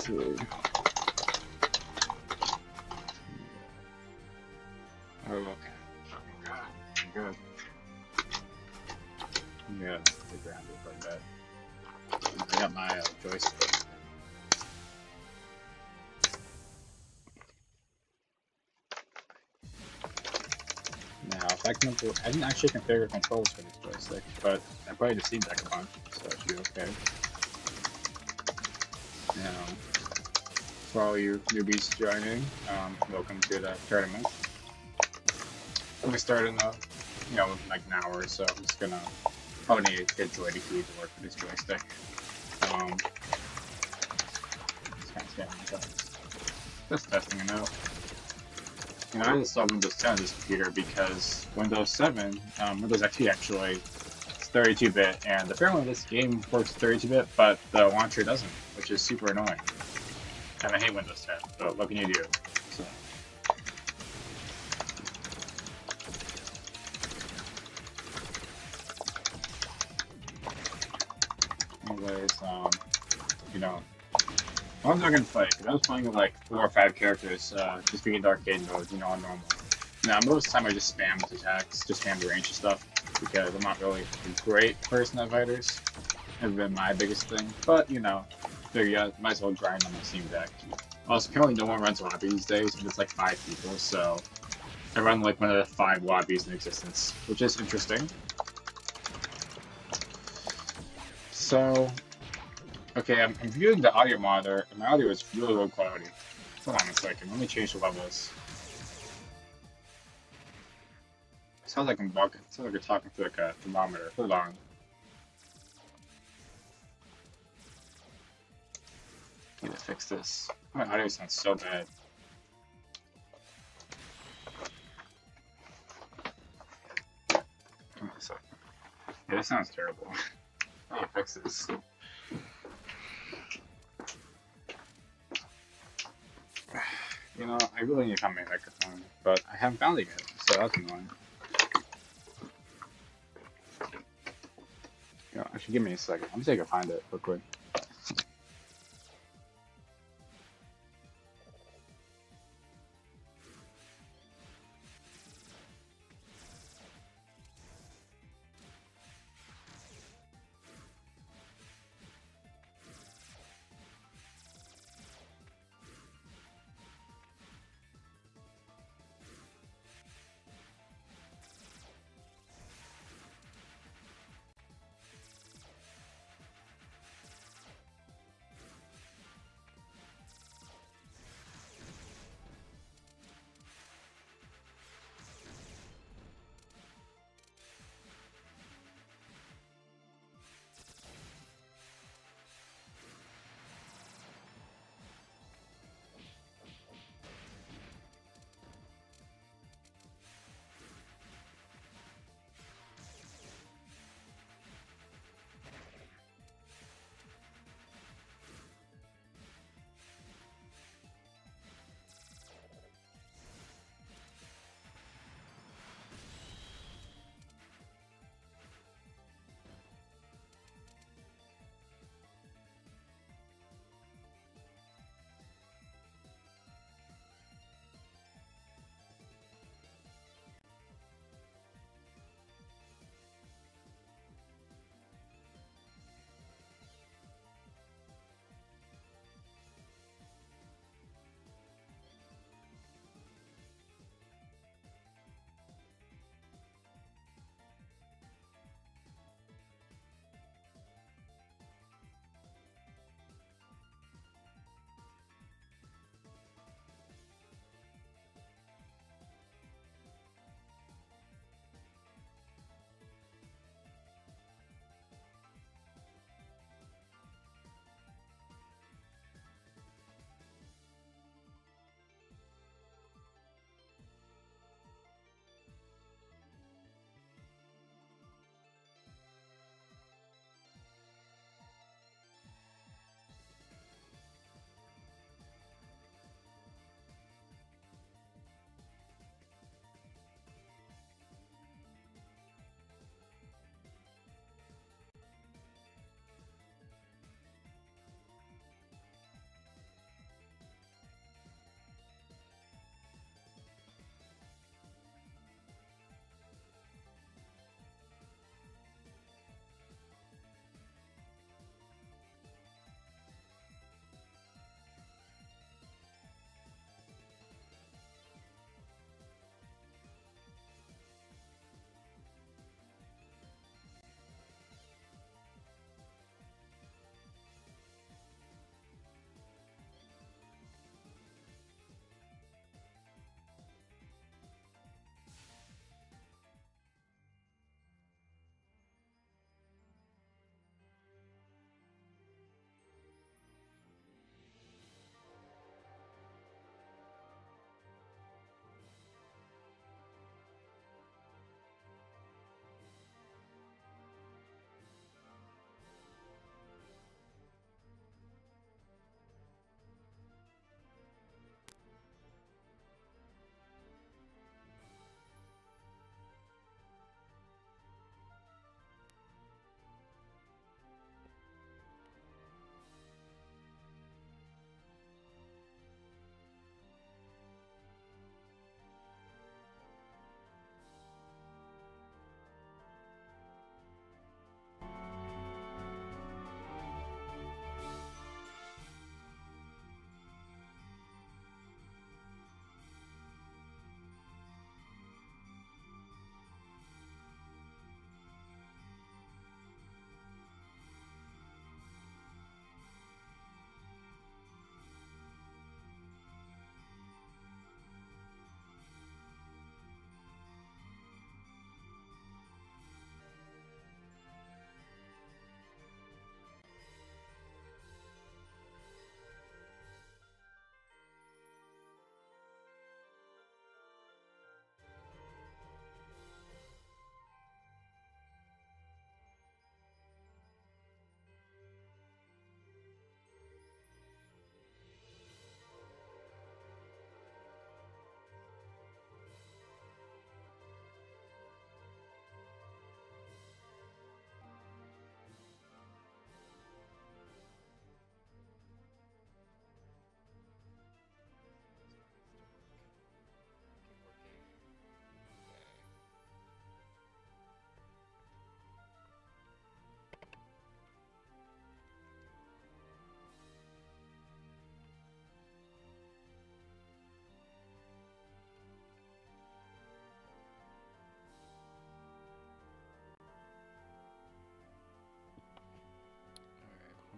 see. Oh, okay. Good. Yeah, the ground is like that. I got my joystick. Now, if I didn't actually configure controls for this joystick, but I played the Steam Deck a bunch, so it should be okay. Now, for all you newbies joining, welcome to the tournament. We start in like an hour or so. I'm just gonna probably need to get Joy to key to work for this joystick. Just testing it out. I installed Windows 10 on this computer because Windows 7, Windows XP actually, is 32-bit, and apparently this game works 32-bit, but the launcher doesn't, which is super annoying. And I hate Windows 10, but what can you do? So. Anyways, I'm not gonna play because I was playing with like 4 or 5 characters, just being in arcade mode, on normal. Now most of the time I just spam the attacks, just spam the range and stuff, because I'm not really a great person at fighters. Never been my biggest thing, but figure out might as well grind on the Steam Deck. Also, apparently no one runs lobby these days, and it's like 5 people, so I run like one of the 5 lobbies in existence, which is interesting. So. Okay, I'm viewing the audio monitor, and my audio is really low quality. Hold on a second, let me change the levels. It sounds like I'm walking, it sounds like you're talking through like a thermometer. Hold on. I need to fix this. My audio sounds so bad. Hold on a second. Yeah, this sounds terrible. I need to fix this. I really need to find my microphone, but I haven't found it yet, so that's annoying. Actually, give me a second. I'm just gonna find it real quick.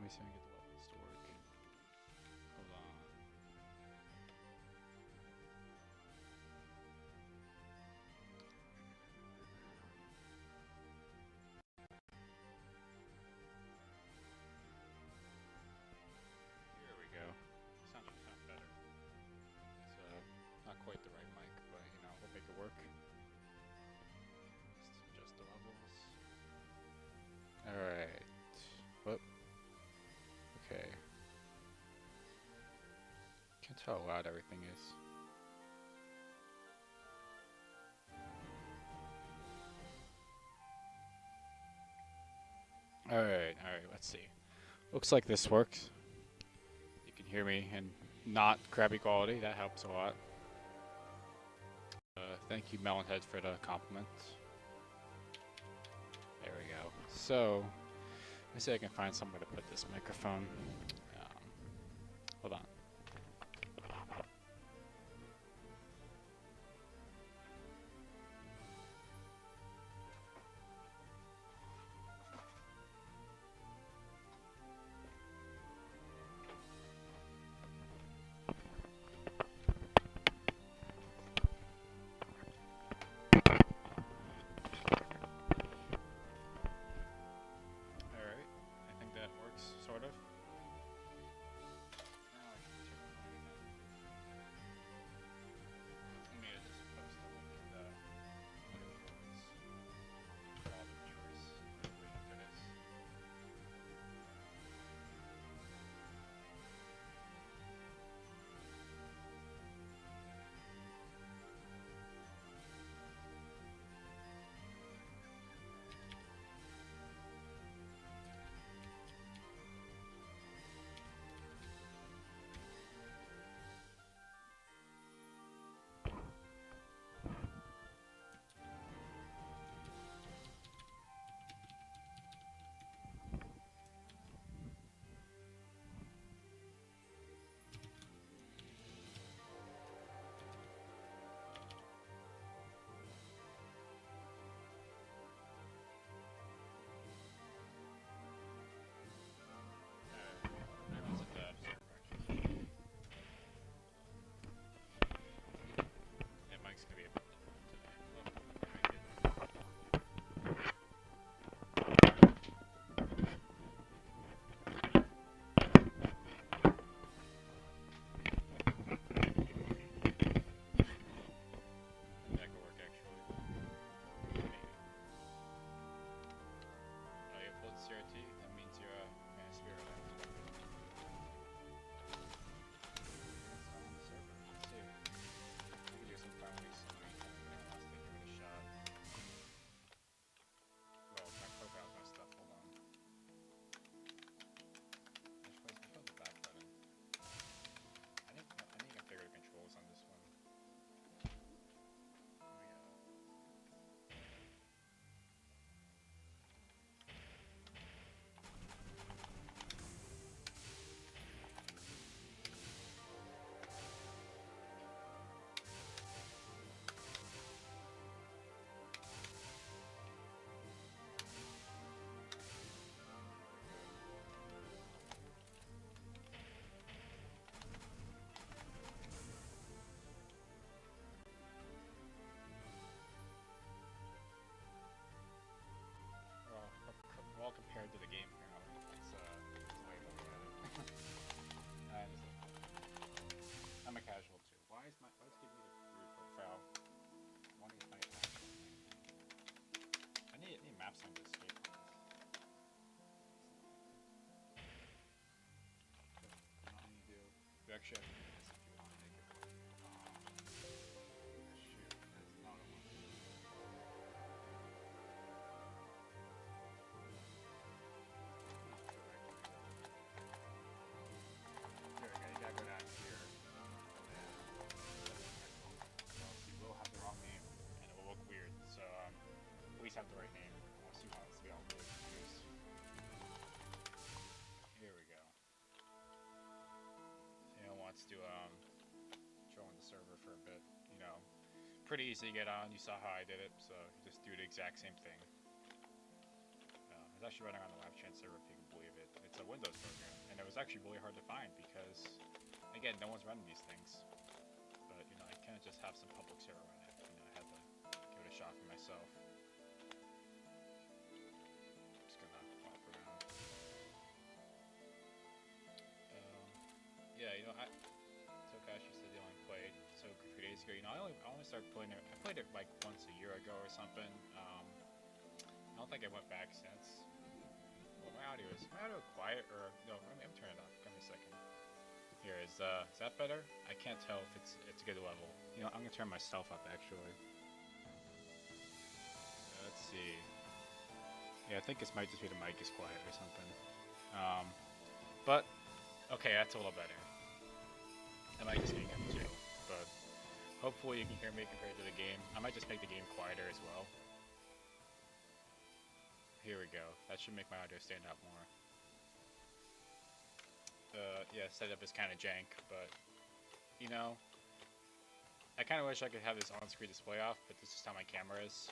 me see if I can get the levels to work. Hold on. Here we go. Sounds better. It's not quite the right mic, but you know, we'll make it work. Just adjust the levels. Alright. Whoop. Okay. Can't tell how loud everything is. Alright, let's see. Looks like this works. You can hear me in not crappy quality, that helps a lot. Thank you, Melonhead, for the compliment. There we go. So, let me see if I can find somewhere to put this microphone. Hold on. Sort of. Now I can turn it on again. I'm gonna just post a link in the boards for all the viewers who are waiting for this. Mike's gonna be a bit that could work actually. Maybe. Oh, you upload CRT? That means you're a man of spirit. Well, compared to the game, it's way better. I'm a casual too. Why is it giving me the career profile? I want to get my actual name. I need maps on this escape from this. You know what you do? You actually have to do this if you want to make it work. Shoot, that's not a one. You gotta go down here, and then you will have the wrong name, and it will look weird. So please have the right name, unless you want us to be all really confused. Here we go. Anyone wants to join the server for a bit, you know, pretty easy to get on. You saw how I did it, so you just do the exact same thing. It's actually running on the Wapchan server, if you can believe it. It's a Windows program, and it was actually really hard to find because, again, no one's running these things. But you know, I can't just have some public server run it. You know, I had to give it a shot for myself. Just gonna walk around. Yeah, you know, Tokashi said he only played Soku a few days ago. You know, I only started playing it. I played it like once a year ago or something. I don't think I went back since. Well, my audio quiet or no? I'm turning it up. Give me a second. Here is that better? I can't tell if it's a good level. You know, I'm gonna turn myself up actually. Let's see. Yeah, I think this might just be the mic is quiet or something. But okay, that's a little better. I might just make it too, but hopefully you can hear me compared to the game. I might just make the game quieter as well. Here we go. That should make my audio stand out more. Yeah, setup is kind of jank, but you know, I kind of wish I could have this on-screen display off, but this is how my camera is.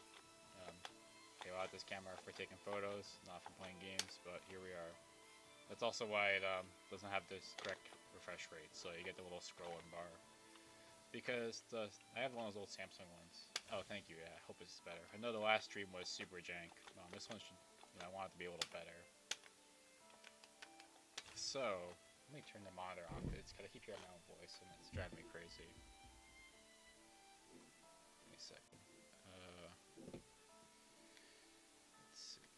Okay, well, I have this camera for taking photos, not for playing games, but here we are. That's also why it doesn't have this correct refresh rate, so you get the little scrolling bar. Because I have one of those old Samsung ones. Oh, thank you. Yeah, I hope it's better. I know the last stream was super jank. This one should, you know, I want it to be a little better. So let me turn the monitor on. It's gotta keep hearing my own voice, and it's driving me crazy. Give me a second. Let's see.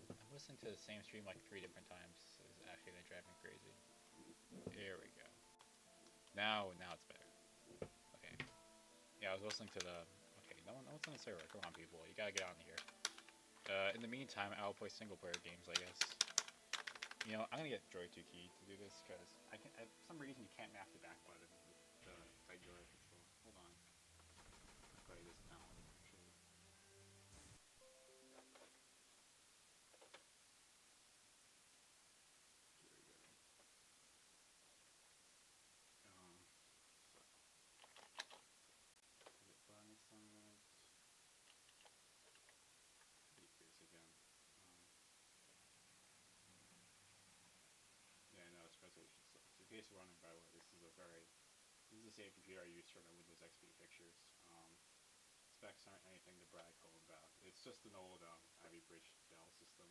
I'm listening to the same stream like 3 different times. So it's actually gonna drive me crazy. There we go. Now it's better. Okay. Yeah, I was listening to the. Okay, no one's on the server. Come on, people. You gotta get on here. In the meantime, I'll play single-player games, I guess. You know, I'm gonna get Joy 2 Key to do this because for some reason, you can't map the back button with the regular control. Hold on. I'll play this down. Actually. Here we go. Is it buying sunlight? Decrease again. Yeah, no, it's resolution stuff. So in case you're wondering, by the way, this is the same computer I used for my Windows XP pictures. Specs aren't anything to brag home about. It's just an old Ivy Bridge Dell system,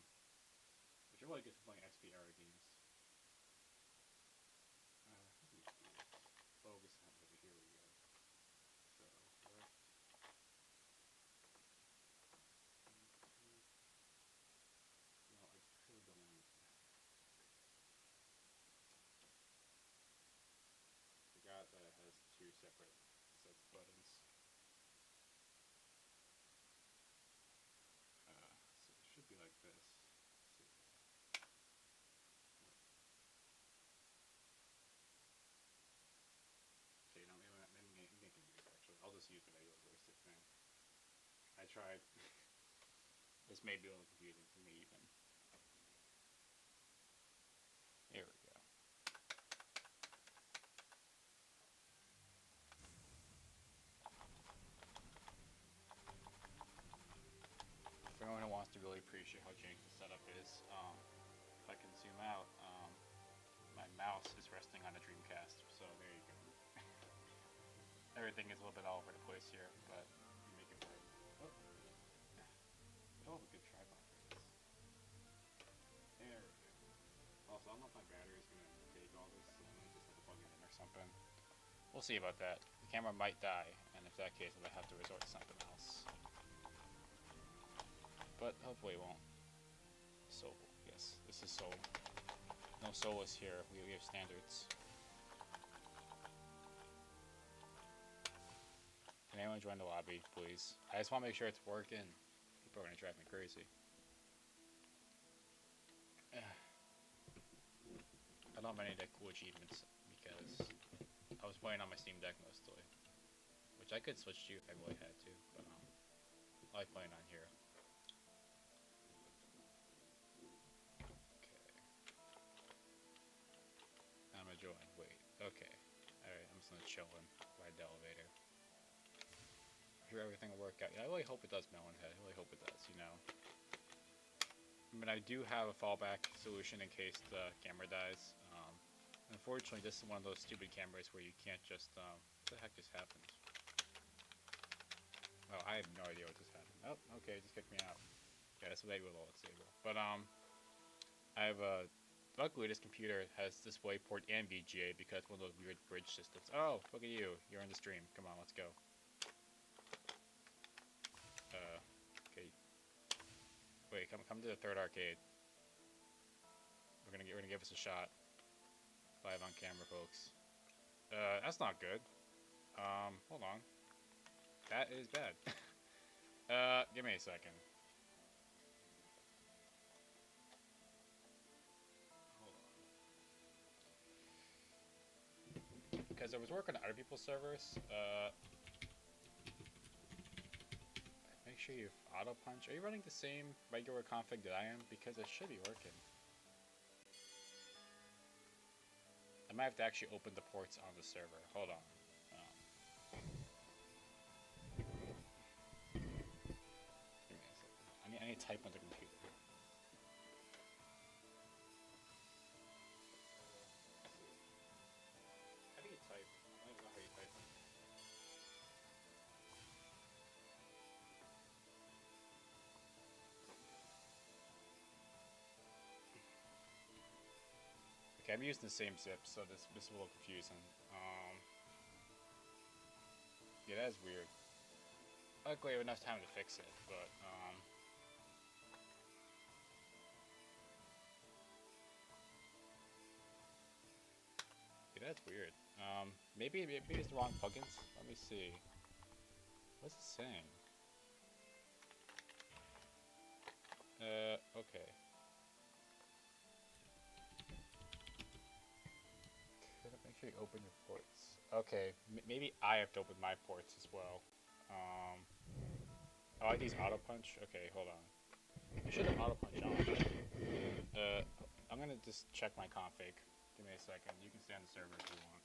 which are really good for playing XP era games. Focus on over here we go. So left. No, I could go on. Forgot that it has 2 separate sets of buttons. So it should be like this. Okay, no, maybe I'm making use actually. I'll just use the regular joystick thing. I tried. This may be a little confusing for me even. There we go. For anyone who wants to really appreciate how janky the setup is, if I can zoom out, my mouse is resting on a Dreamcast, so there you go. Everything is a little bit all over the place here, but you make it work. Oh. I don't have a good tripod for this. There we go. Also, I don't know if my battery is going to take all this, so I might just have to plug it in or something. We'll see about that. The camera might die, and if that case, I might have to resort to something else. But hopefully it won't. Soul. Yes, this is Soul. No Soulless here. We have standards. Can anyone join the lobby, please? I just want to make sure it's working. People are going to drive me crazy. I don't have any of the cool achievements because I was playing on my Steam Deck mostly. Which I could switch to if I really had to, but I like playing on here. I'm gonna join. Wait. Okay. Alright, I'm just gonna chill and ride the elevator. I'm sure everything will work out. Yeah, I really hope it does, Melonhead. I really hope it does, you know. mean, I do have a fallback solution in case the camera dies. Unfortunately, this is one of those stupid cameras where you can't just, what the heck just happened? Oh, I have no idea what just happened. Oh, okay, just kicked me out. Yeah, that's maybe a little unstable. But, I have a, luckily this computer has DisplayPort and VGA because it's one of those weird bridge systems. Oh, look at you. You're in the stream. Come on, let's go. Okay. Wait, come to the third arcade. We're gonna give us a shot. Live on camera, folks. That's not good. Hold on. That is bad. Give me a second. Hold on. Because I was working on other people's servers, make sure you auto punch. Are you running the same regular config that I am? Because it should be working. I might have to actually open the ports on the server. Hold on. Give me a second. I need to type on the computer. How do you type? I don't even know how you type. Okay, I'm using the same zip, so this is a little confusing. Yeah, that is weird. Luckily, I have enough time to fix it, but yeah, that's weird. Maybe it's the wrong plugins. Let me see. What's it saying? Okay. Make sure you open your ports. Okay, maybe I have to open my ports as well. Oh, I use auto punch. Okay, hold on. I should have auto punch on. I'm gonna just check my config. Give me a second. You can stay on the server if you want.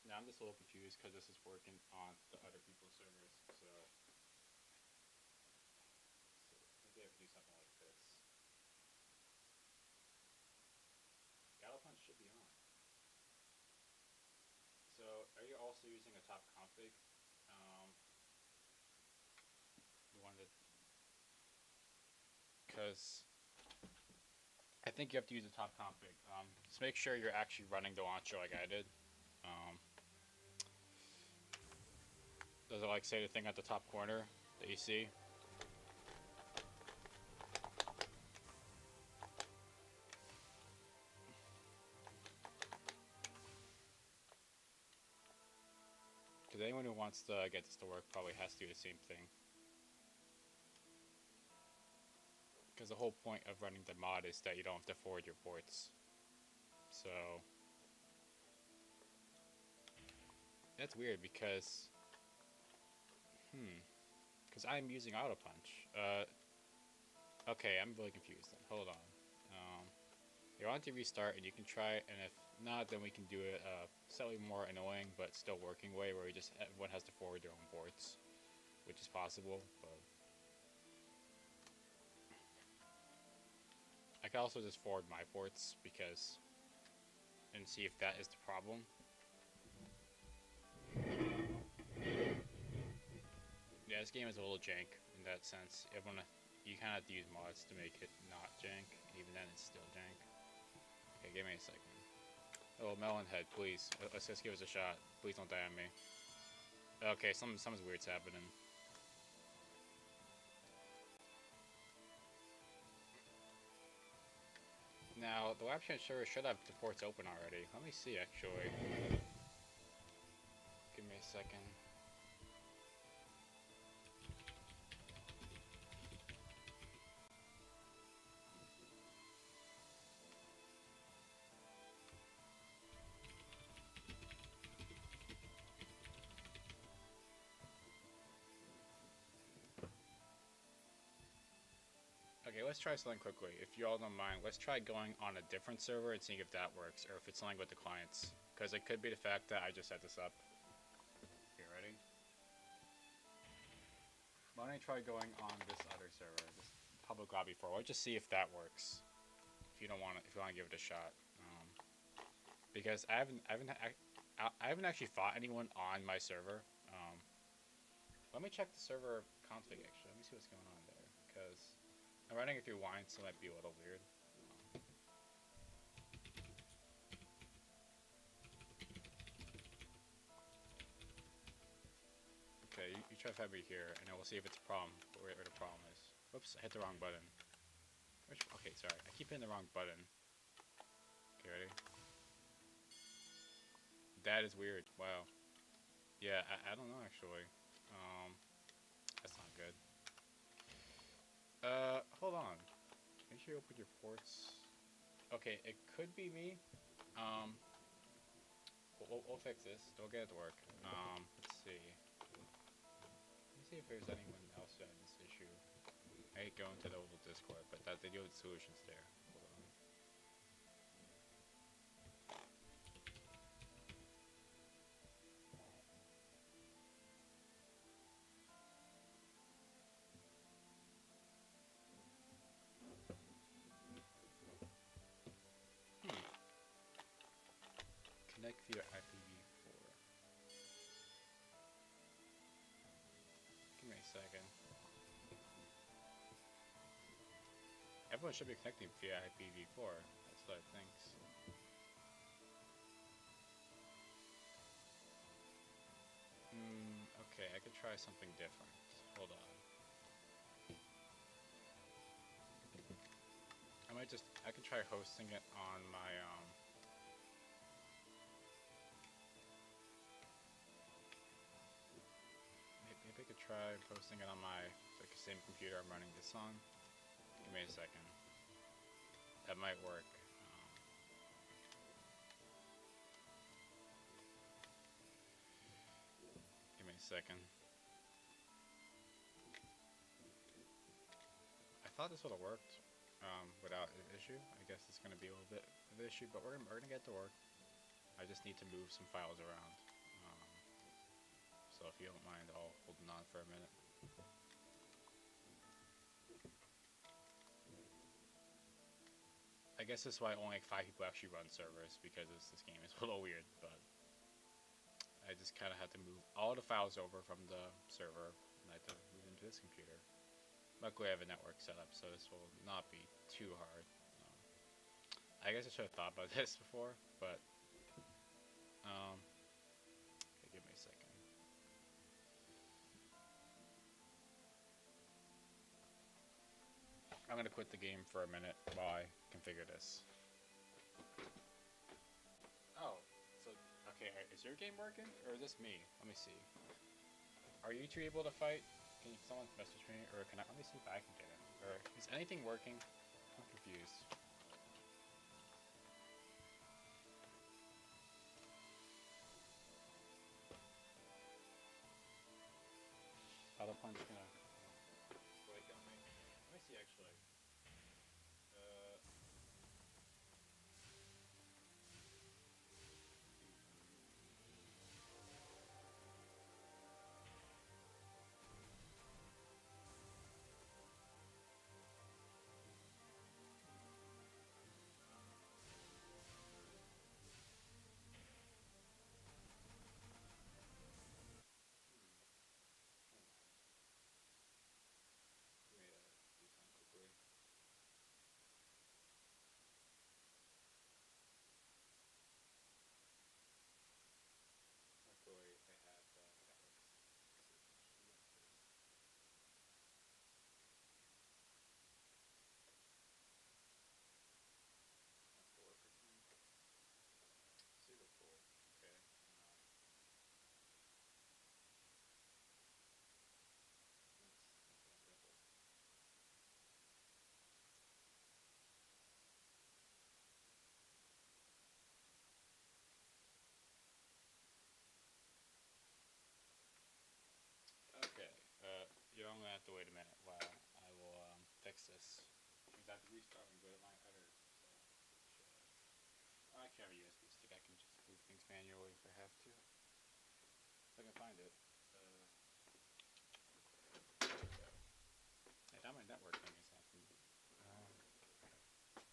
Now I'm just a little confused because this is working on the other people's servers, so maybe I have to do something like this. Auto punch should be on. So, are you also using a top config? You wanted, because I think you have to use a top config. Just make sure you're actually running the launcher like I did. Does it like say the thing at the top corner that you see? Because anyone who wants to get this to work probably has to do the same thing. Because the whole point of running the mod is that you don't have to forward your ports. So that's weird because because I'm using auto punch. Okay, I'm really confused then. Hold on. You want to restart and you can try it, and if not, then we can do it slightly more annoying but still working way where everyone has to forward their own ports, which is possible, but I can also just forward my ports and see if that is the problem. Yeah, this game is a little jank in that sense. You kind of have to use mods to make it not jank. Even then, it's still jank. Okay, give me a second. Oh, Melonhead, please. Let's just give us a shot. Please don't die on me. Okay, something's weird's happening. Now, the Wapchan server should have the ports open already. Let me see, actually. Give me a second. Okay, let's try something quickly. If you all don't mind, let's try going on a different server and seeing if that works, or if it's something with the clients. Because it could be the fact that I just set this up. Okay, ready? Why don't I try going on this other server, this public lobby 4? We'll just see if that works. If you want to give it a shot, because I haven't actually fought anyone on my server. Let me check the server config actually. Let me see what's going on there, because I'm running it through wine, so it might be a little weird. Okay, you try February here, and then we'll see if it's a problem, where the problem is. Whoops, I hit the wrong button. Okay, sorry, I keep hitting the wrong button. Okay, ready? That is weird. Wow. Yeah, I don't know actually. That's not good. Hold on. Make sure you open your ports. Okay, it could be me. We'll fix this. Don't get it to work. Let's see. Let me see if there's anyone else who had this issue. I hate going to the old Discord, but that they do have solutions there. Hold on. Connect via IPv4. Give me a second. Everyone should be connecting via IPv4. That's what I think. Okay, I could try something different. Hold on. I could try hosting it on my, maybe I could try posting it on my, like, the same computer I'm running this on. Give me a second. That might work. Give me a second. I thought this would have worked without an issue. I guess it's going to be a little bit of an issue, but we're going to get to work. I just need to move some files around. So if you don't mind, I'll hold on for a minute. I guess that's why only like 5 people actually run servers, because this game is a little weird, but I just kind of had to move all the files over from the server, and I had to move into this computer. Luckily I have a network set up, so this will not be too hard. I guess I should have thought about this before, but okay, give me a second. I'm gonna quit the game for a minute while I configure this. Oh, so okay, is your game working, or is this me? Let me see. Are you two able to fight? Can someone message me, or can I? Let me see if I can get it. Or is anything working? I'm confused. Other punch gonna break on me. Let me see actually. Let me do something quickly. Luckily, I have networks. That's the worker thing. Super cool. Okay. That's simple. Okay. You're only gonna have to wait a minute while I will fix this. Because I have to restart and go to my other. So, actually, I have a USB stick. I can just move things manually if I have to. If I can find it. Hey, now my networking is acting. No issue.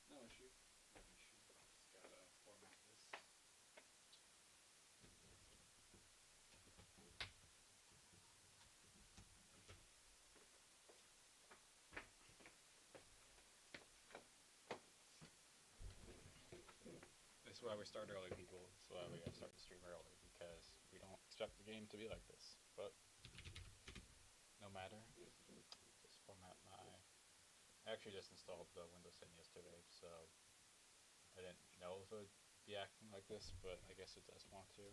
No issue. Just gotta format this. This is why we start early, people. This is why we gotta start the stream early, because we don't expect the game to be like this. But no matter, just format my. I actually just installed the Windows 10 yesterday, so I didn't know if it would be acting like this, but I guess it does want to.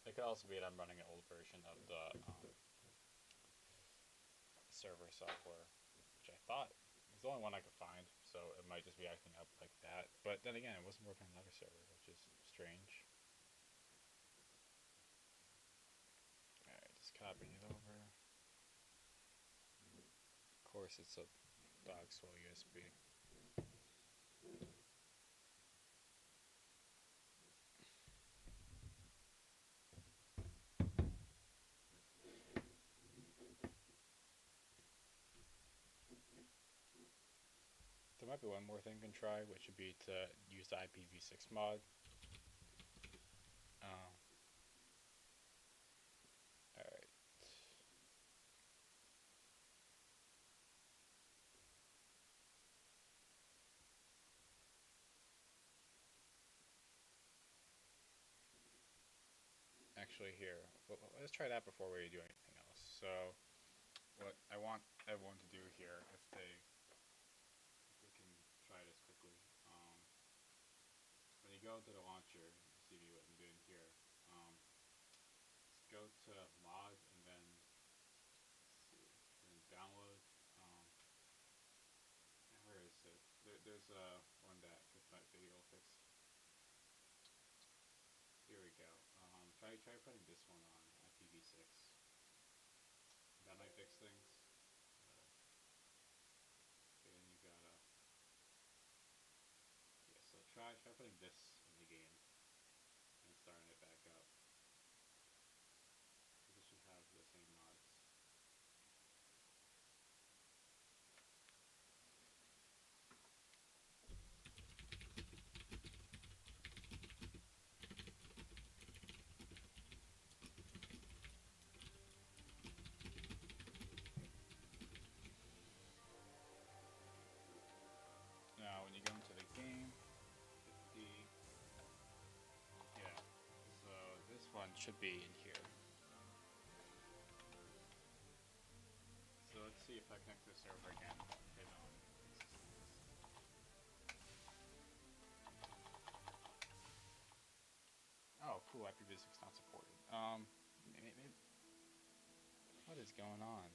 It could also be that I'm running an old version of the server software, which I thought was the only one I could find, so it might just be acting up like that. But then again, it wasn't working on another server, which is strange. Alright, just copying it over. Of course, it's a Dogswell USB. There might be one more thing you can try, which would be to use the IPv6 mod. Alright. Actually, here, let's try that before we do anything else. So, what I want everyone to do here, if we can try this quickly. When you go to the launcher, you see what I'm doing here. Let's go to mod and then download. Where is it? There's one that gets that video fix. Here we go. Try putting this one on IPv6. That might fix things. Okay, then you gotta. Yeah, so try putting this in the game and starting it back up. This should have the same mods. Now, when you go into the game, yeah, so this one should be in here. So let's see if I connect the server again. Oh, cool. IPv6 not supported. Maybe. What is going on?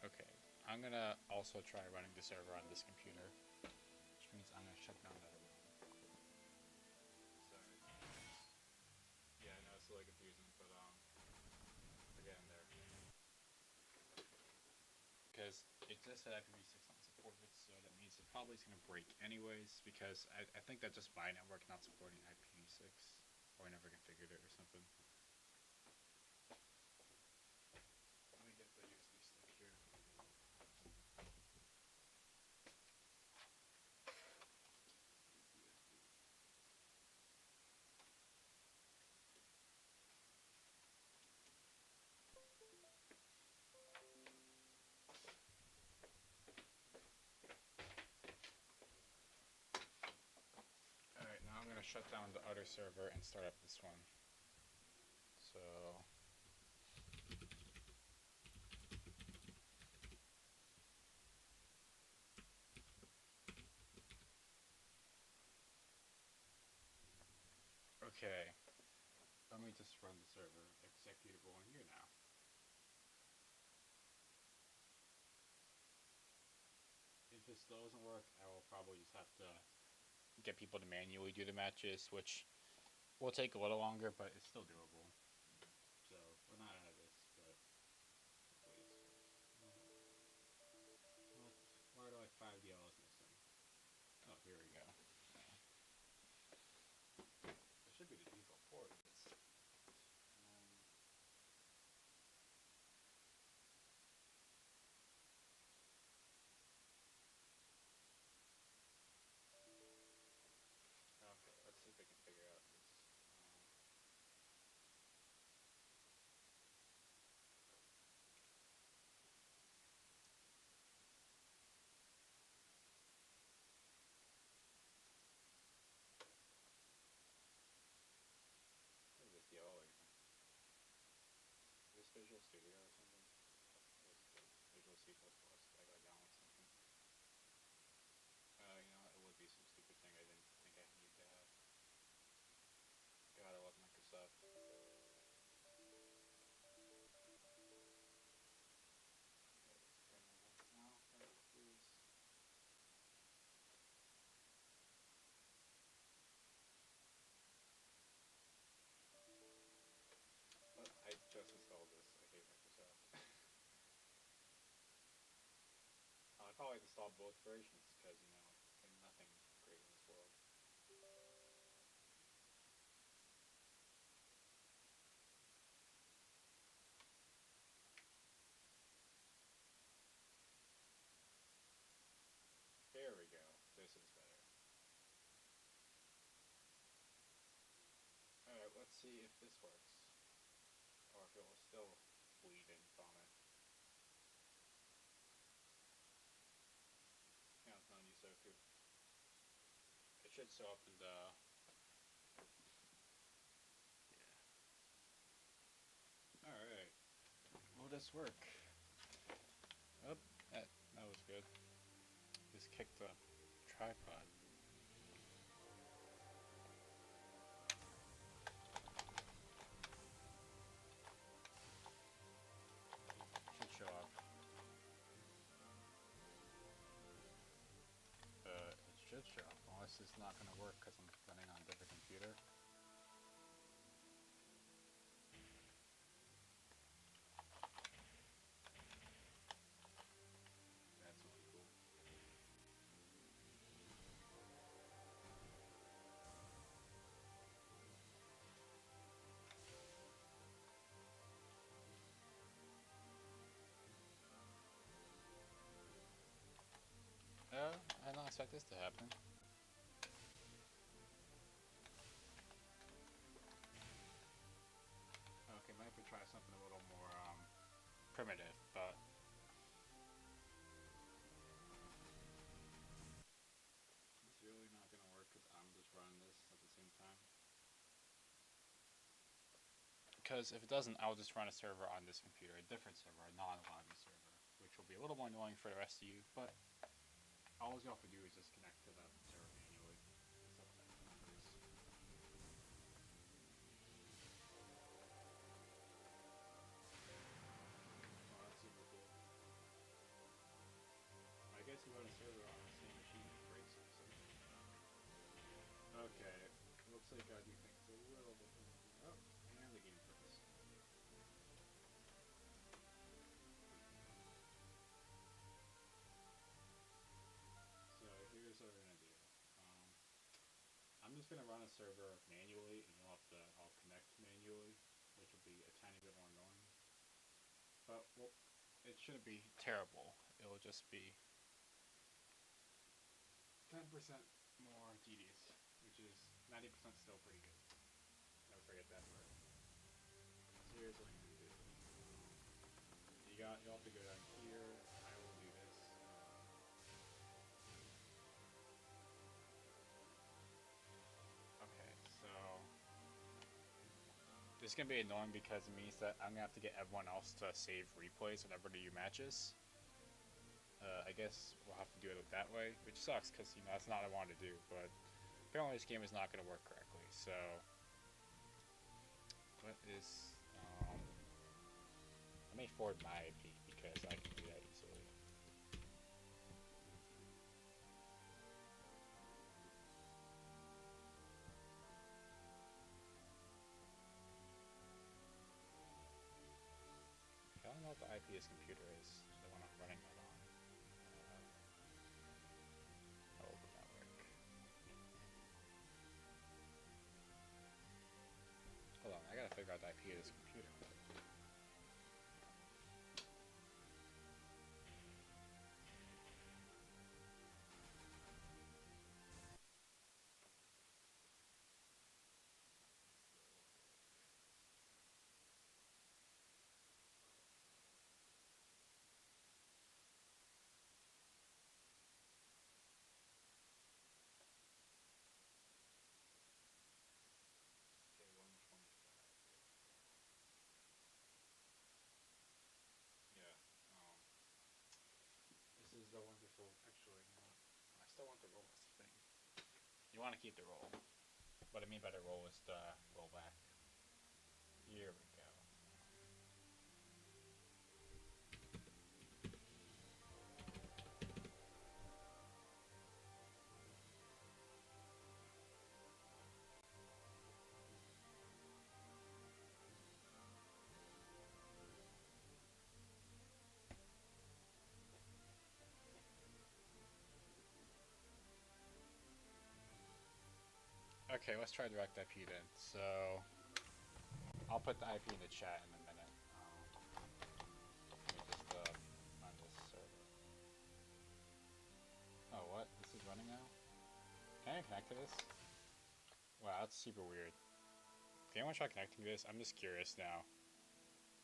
Okay, I'm gonna also try running the server on this computer, which means I'm gonna shut down that one. Sorry. Yeah, I know it's a little confusing, but we're getting there. Because it just said IPv6 not supported, so that means it probably is gonna break anyways. Because I think that's just my network not supporting IPv6, or I never configured it or something. Let me get the USB stick here. Alright, now I'm going to shut down the other server and start up this one. So... Okay. Let me just run the server executable in here now. this still doesn't work, I will probably just have to get people to manually do the matches, which will take a little longer, but it's still doable. So we're not out of this, but please. Why do I 5 yellows missing? Oh, here we go. It should be the default port. Okay, let's see if we can figure out this. What is this yellow again? Is this Visual Studio or something? Visual C++. I gotta download something. You know, it would be some stupid thing I didn't think I needed to have. God, I love Microsoft. No, please. But I just installed this. I hate Microsoft. I probably installed both versions because, you know, there's nothing great in this world. There we go. This is better. Alright, let's see if this works. Or if it will still bleed in from it. Yeah, it's not you, Soku. It should show up in the... Yeah. Alright. Will this work? Oh, that was good. Just kicked the tripod. Should show up. It should show up, unless it's not going to work because I'm running on a different computer. That's really cool. I did not expect this to happen. Okay, might have to try something a little more primitive, but it's really not going to work because I'm just running this at the same time. Because if it doesn't, I'll just run a server on this computer, a different server, a non-lobby server, which will be a little more annoying for the rest of you, but all you have to do is just connect to that server manually. Oh, that's super cool. I guess you run a server on the same machine as breaks or something. Okay, looks like I do things a little bit differently. Oh, and the game froze. So here's what we're gonna do. I'm just gonna run a server manually, and I'll connect manually, which will be a tiny bit more annoying. But well, it shouldn't be terrible. It will just be 10% more tedious, which is 90% still pretty good. Never forget that part. So here's what I'm gonna do. You'll have to go down here. I will do this. Okay, so this is gonna be annoying because it means that I'm gonna have to get everyone else to save replays whenever they do matches. I guess we'll have to do it that way, which sucks because you know that's not what I wanted to do. But apparently this game is not gonna work correctly. So what is let me forward my IP because I can do that easily. the IP of this computer is, the one I'm running it on. How old would that work? Hold on, I gotta figure out the IP of this computer. Okay, 125. Yeah. Um, this is the wonderful. Actually, you know, I still want the roll. That's the thing. You want to keep the roll. What I mean by the roll is the rollback. Here we go. Okay, let's try direct IP then. So I'll put the IP in the chat in a minute. Let me just find this server. Oh, what? This is running now? Can I connect to this? Wow, that's super weird. Can anyone try connecting to this? I'm just curious now.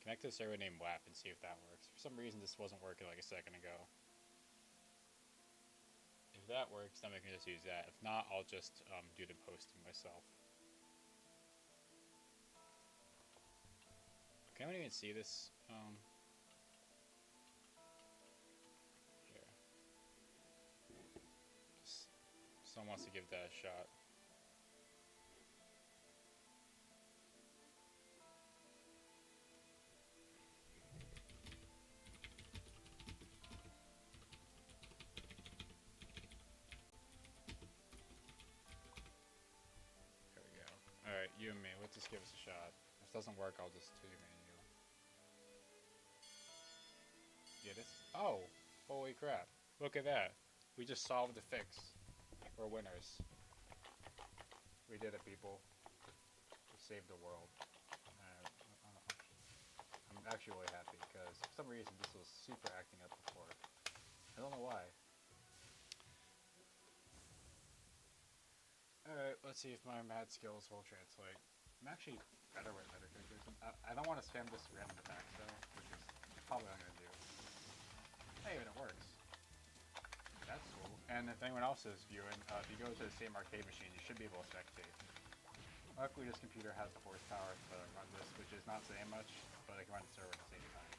Connect to a server named WAP and see if that works. For some reason, this wasn't working like a second ago. If that works, then we can just use that. If not, I'll just do the posting myself. Can anyone even see this? Here. Just, someone wants to give that a shot. There we go. Alright, you and me, let's just give us a shot. If it doesn't work, I'll just two-man you. Yeah, this. Oh! Holy crap. Look at that. We just solved the fix. We're winners. We did it, people. We saved the world. I'm actually really happy because for some reason this was super acting up before. I don't know why. Alright, let's see if my mad skills will translate. I'm actually better with better characters. I don't want to spam this random attack though, which is probably what I'm going to do. Hey, and it works. That's cool. And if anyone else is viewing, if you go to the same arcade machine, you should be able to spectate. Luckily, this computer has the horsepower to run this, which is not saying much, but I can run the server at the same time.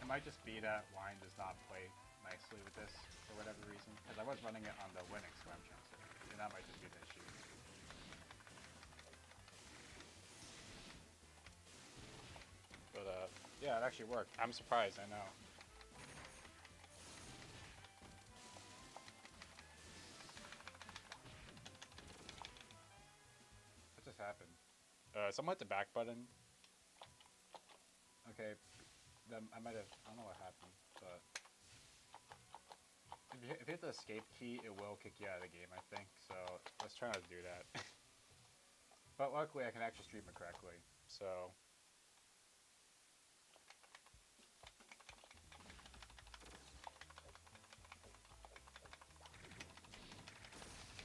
It might just be that Wine does not play nicely with this for whatever reason, because I was running it on the Linux Wapchan server, and that might just be the issue. But yeah, it actually worked. I'm surprised, I know. What just happened? Someone hit the back button. Okay, then I might have, I don't know what happened, but if you hit the escape key, it will kick you out of the game, I think, so let's try not to do that. But luckily I can actually stream it correctly, so.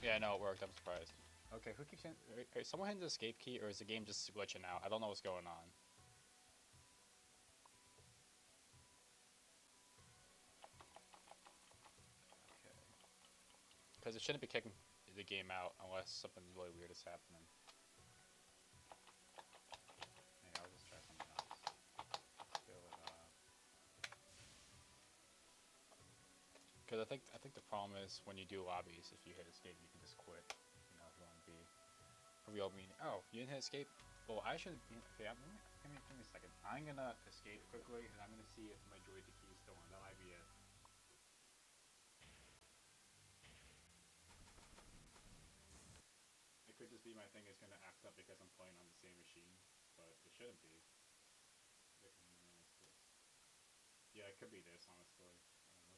Yeah, no, it worked, I'm surprised. Okay, who keeps in, is someone hitting the escape key, or is the game just glitching out? I don't know what's going on. Okay. Because it shouldn't be kicking the game out unless something really weird is happening. Hey, I'll just try something else. Fill it up. Because I think the problem is when you do lobbies, if you hit escape, you can just quit. You know, if you want to be a real meaning. Oh, you didn't hit escape? Well, I should. Okay, give me a second. I'm gonna escape quickly, and I'm gonna see if my joystick key is still on. That might be it. It could just be my thing is gonna act up because I'm playing on the same machine, but it shouldn't be. it could be this, honestly. Let's see.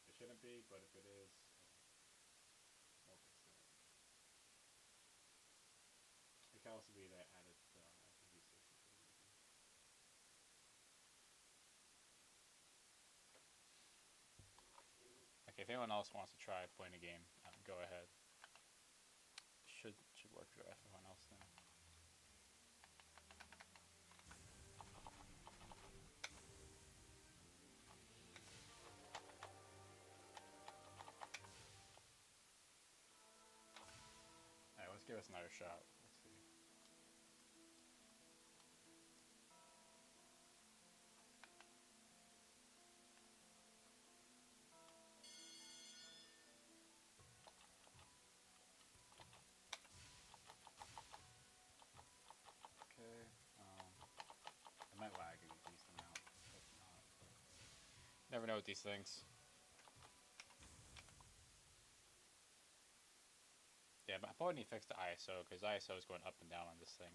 It shouldn't be, but if it is, we'll fix that. It could also be that added V6 for some reason. Okay, if anyone else wants to try playing a game, go ahead. Should work for everyone else now. Alright, let's give us another shot. Let's see. Okay. It might lag a decent amount. Hope not. Never know with these things. Yeah, but I probably need to fix the ISO because ISO is going up and down on this thing.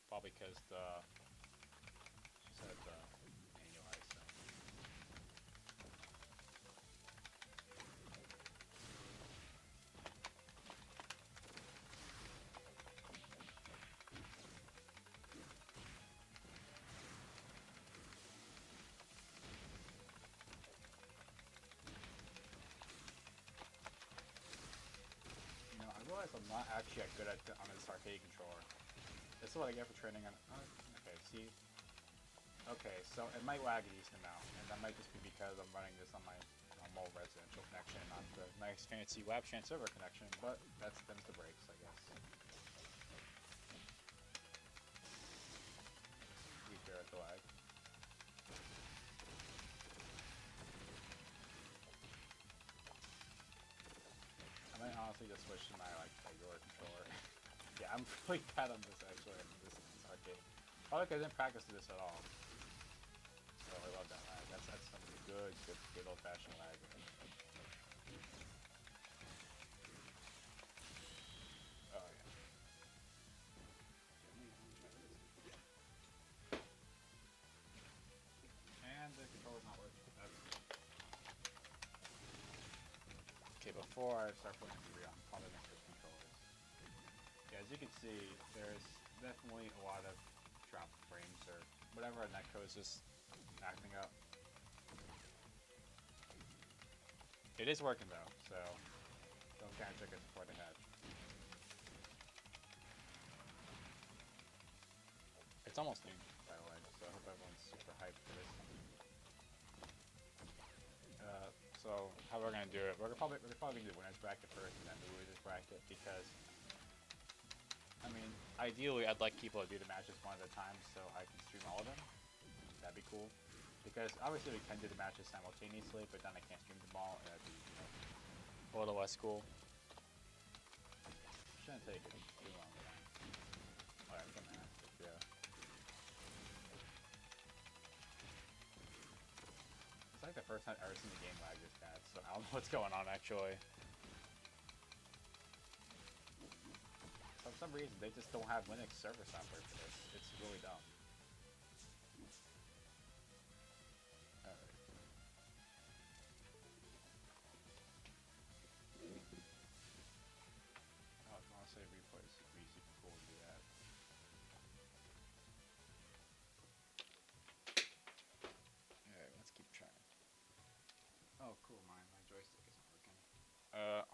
Probably because the said the manual ISO. You know, I realize I'm not actually that good at on this arcade controller. This is what I get for training on. Okay, see. Okay, so it might lag a decent amount, and that might just be because I'm running this on my normal residential connection, not the nice fancy Wapchan server connection. But that's them's the breaks, I guess. Be fair at the lag. I might honestly just switch to my regular controller. Yeah, I'm really bad on this actually. This arcade. Probably because I didn't practice this at all. So I love that lag. That's some good old fashioned lag. Oh yeah. And the controller's not working. That's okay. Before I start putting theory on, probably gonna switch controllers. Yeah, as you can see, there's definitely a lot of dropped frames or whatever. Netcode is just acting up. It is working though, so don't kind of check it before the head. It's almost noon, by the way, so I hope everyone's super hyped for this. So how we're gonna do it? We're probably gonna do the winners bracket first, and then the losers bracket because, I mean, ideally I'd like people to do the matches one at a time so I can stream all of them. That'd be cool. Because obviously we can do the matches simultaneously, but then I can't stream them all, and that'd be, a little less cool. Shouldn't take it too long. Alright, come on. Yeah. It's like the first time I've ever seen the game lag this bad, so I don't know what's going on actually. For some reason, they just don't have Linux server software for this. It's really dumb. Alright. Oh, if you want to save replays, it'd be super cool to do that. Alright, let's keep trying. Oh, cool, my joystick isn't working.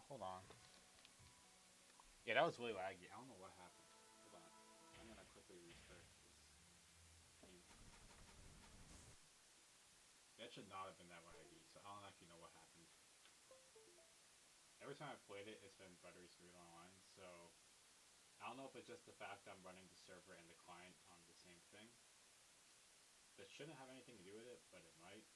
Hold on. Yeah, that was really laggy. I don't know what happened. Hold on. I'm gonna quickly restart this game. That should not have been that laggy, so I don't actually know what happened. Every time I've played it, it's been buttery smooth online, so I don't know if it's just the fact I'm running the server and the client on the same thing. That shouldn't have anything to do with it, but it might.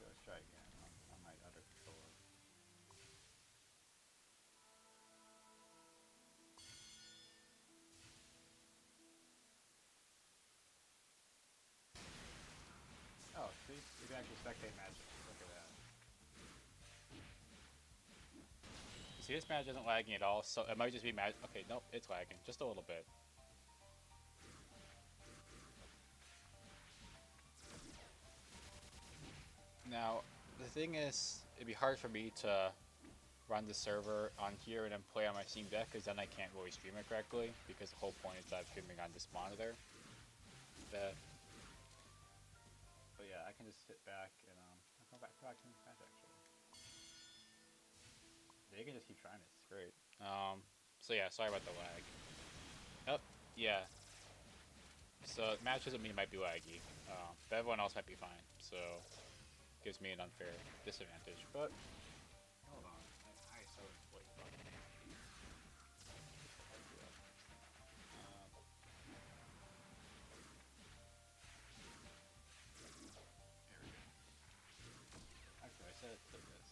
Okay, let's try again on my other controller. Oh, see? You can actually spectate magic. Look at that. See, this match isn't lagging at all, so it might just be match. Okay, nope, it's lagging just a little bit. Now, the thing is, it'd be hard for me to run the server on here and then play on my Steam Deck, because then I can't really stream it correctly, because the whole point is that I'm streaming on this monitor. But yeah, I can just sit back and I'll come back to the match actually. Yeah, you can just keep trying it. It's great. So yeah, sorry about the lag. Oh, yeah. So match doesn't mean it might be laggy, but everyone else might be fine. So gives me an unfair disadvantage. But hold on, I so wait. There we go. Actually, I said to this.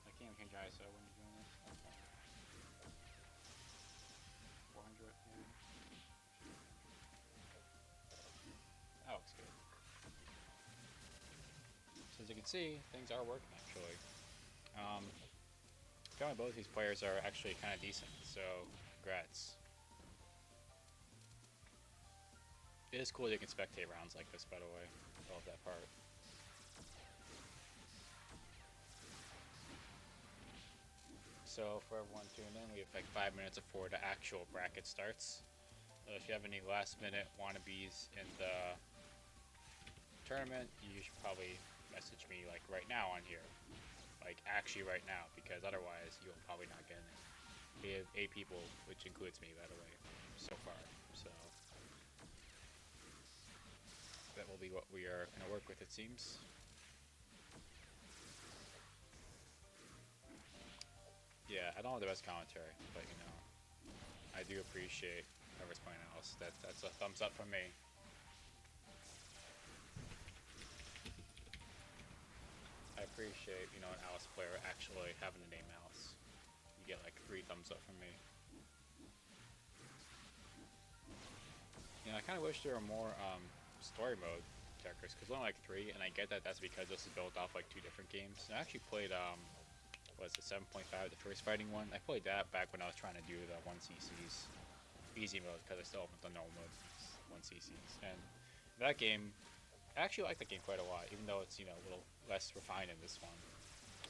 I can't change ISO when you're doing this. Okay. 400, yeah. That looks good. So as you can see, things are working actually. Feeling both these players are actually kind of decent, so congrats. It is cool you can spectate rounds like this, by the way. I love that part. So for everyone tuning in, we have like 5 minutes before the actual bracket starts. If you have any last minute wannabes in the tournament, you should probably message me like right now on here. Like actually right now, because otherwise you'll probably not get in it. We have 8 people, which includes me, by the way, so far. So that will be what we are going to work with, it seems. Yeah, I don't have the best commentary, but you know, I do appreciate whoever's playing else. That's a thumbs up from me. I appreciate, you know, an Alice player actually having the name Alice. You get like 3 thumbs up from me. You know, I kind of wish there were more story mode characters, because only like 3, and I get that that's because this is built off like 2 different games. And I actually played was it 7.5, the first fighting one? I played that back when I was trying to do the 1cc's easy mode, because I still haven't done normal mode 1cc's. And that game, I actually like that game quite a lot, even though it's, you know, a little less refined in this one.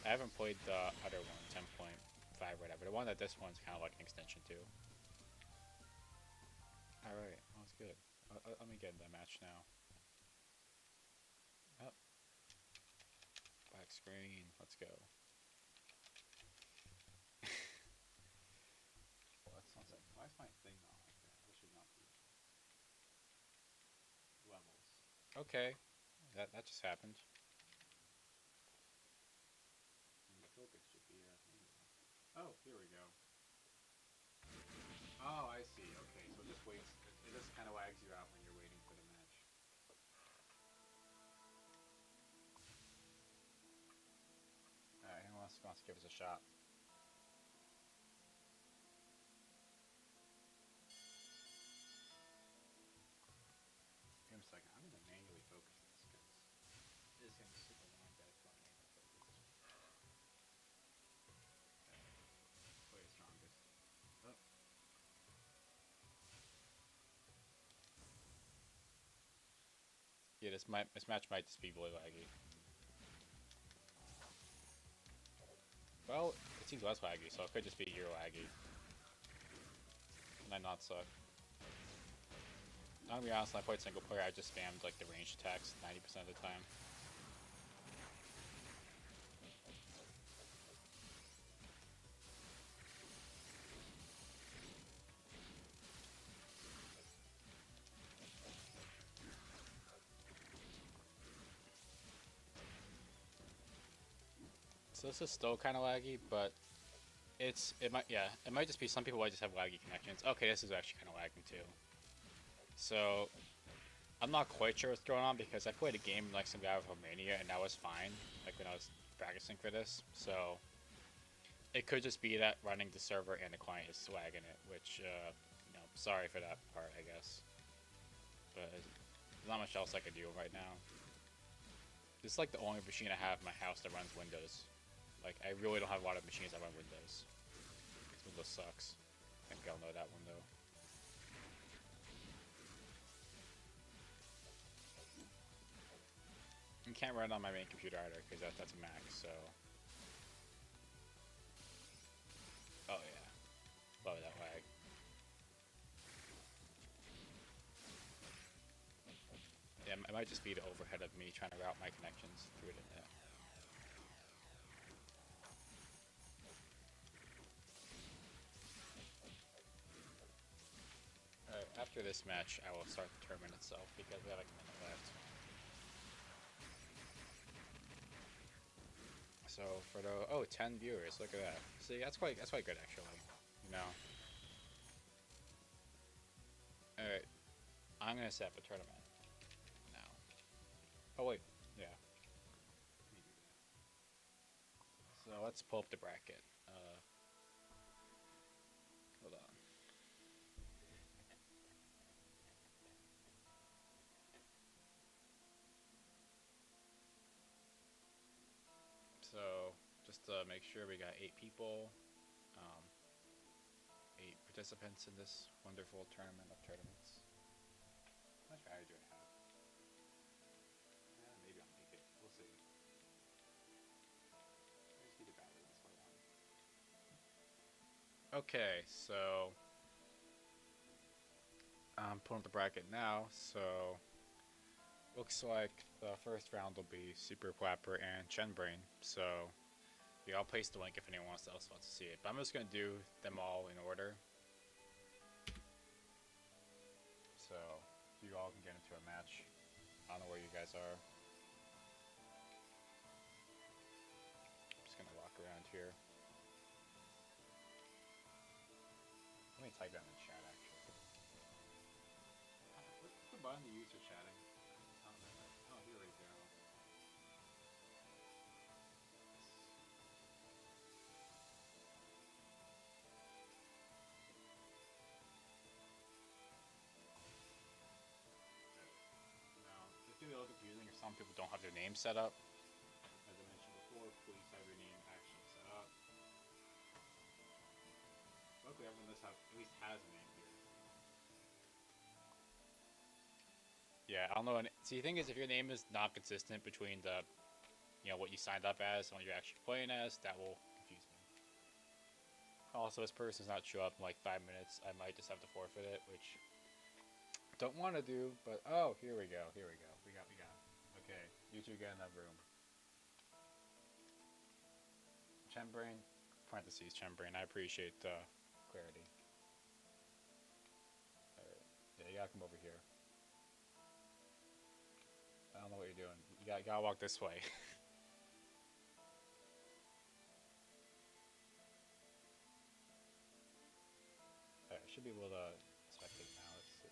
I haven't played the other one, 10.5 or whatever. The one that this one's kind of like an extension to. Alright, well, that's good. Let me get in that match now. Oh. Back screen, let's go. Well, that's not set. Why is my thing not like that? This should not be. Levels. Okay, that just happened. And the focus should be oh, here we go. Oh, I see. Okay, so it just waits. It just kind of lags you out when you're waiting for the match. Alright, who wants to give us a shot? Give me a second. I'm going to manually focus this because it is going to be super long that it's not manually focused. Okay. Play the strongest. Oh. Yeah, this match might just be really laggy. Well, it seems less laggy, so it could just be you're laggy. And I not suck. I'm gonna be honest, when I played single player, I just spammed like the ranged attacks 90% of the time. So this is still kind of laggy, but it might just be some people might just have laggy connections. Okay, this is actually kind of lagging too. So I'm not quite sure what's going on because I played a game like some guy with Romania and that was fine, like when I was practicing for this. So it could just be that running the server and the client is lagging it, which you know, sorry for that part, I guess. But there's not much else I could do right now. This is like the only machine I have in my house that runs Windows. Like, I really don't have a lot of machines that run Windows. Windows sucks. I think we all know that one, though. You can't run it on my main computer either, because that's a Mac, so... Oh, yeah. Love that lag. Yeah, it might just be the overhead of me trying to route my connections through the internet. Alright, after this match, I will start the tournament itself, because we have like a minute left. So, for the... Oh, 10 viewers, look at that. See, that's quite good, actually. You know? Alright, I'm gonna set up a tournament now. Oh, wait, yeah. So, let's pull up the bracket. Hold on. So, just to make sure, we got 8 people, 8 participants in this wonderful tournament of tournaments. How much value do I have? Yeah, maybe I'll make it. We'll see. I just need a battery, that's what I want. Okay, so I'm pulling up the bracket now, so looks like the first round will be Super Flapper and Chenbrain, so yeah, I'll place the link if anyone else wants to see it, but I'm just going to do them all in order. So, you all can get into a match. I don't know where you guys are. I'm just going to walk around here. Let me type that in the chat, actually. What's the button to use for chatting? Oh, here we go. It's going to be a little confusing if some people don't have their name set up. As I mentioned before, please have your name actually set up. Luckily, everyone does have, at least has a name here. Yeah, I don't know. See, the thing is, if your name is not consistent between the, you know, what you signed up as and what you're actually playing as, that will confuse me. Also, this person's not show up in like 5 minutes. I might just have to forfeit it, which don't want to do. But oh, here we go. Here we go. We got. Okay, you two get in that room. Chenbrain, parentheses Chenbrain. I appreciate the clarity. Alright. Yeah, you gotta come over here. I don't know what you're doing. You gotta walk this way. Alright, I should be able to spectate now. Let's see.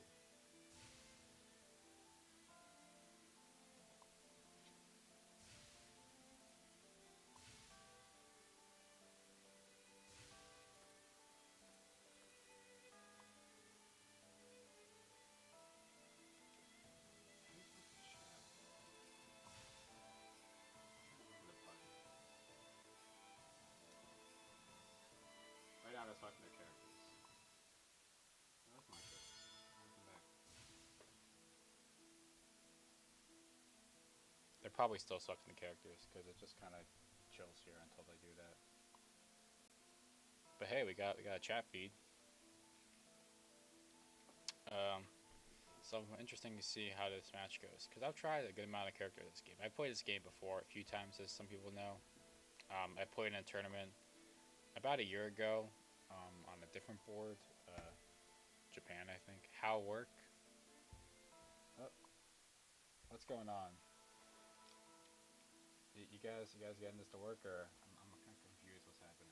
Right now, they're talking to their characters. Oh, that's my shit. Welcome back. They're probably still sucking the characters because it just kind of chills here until they do that. But hey, we got a chat feed. So interesting to see how this match goes because I've tried a good amount of characters in this game. I played this game before a few times, as some people know. I played in a tournament about a year ago on a different board, Japan, I think. How work? Oh, what's going on? You guys getting this to work, or I'm kind of confused what's happening.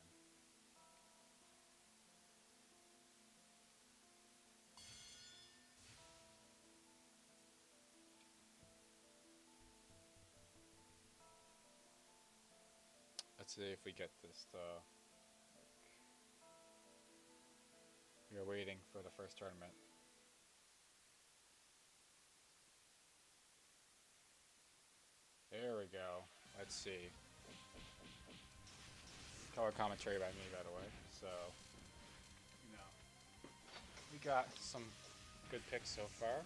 Let's see if we get this to work. We are waiting for the first tournament. There we go. Let's see. Color commentary by me, by the way. So, you know, we got some good picks so far.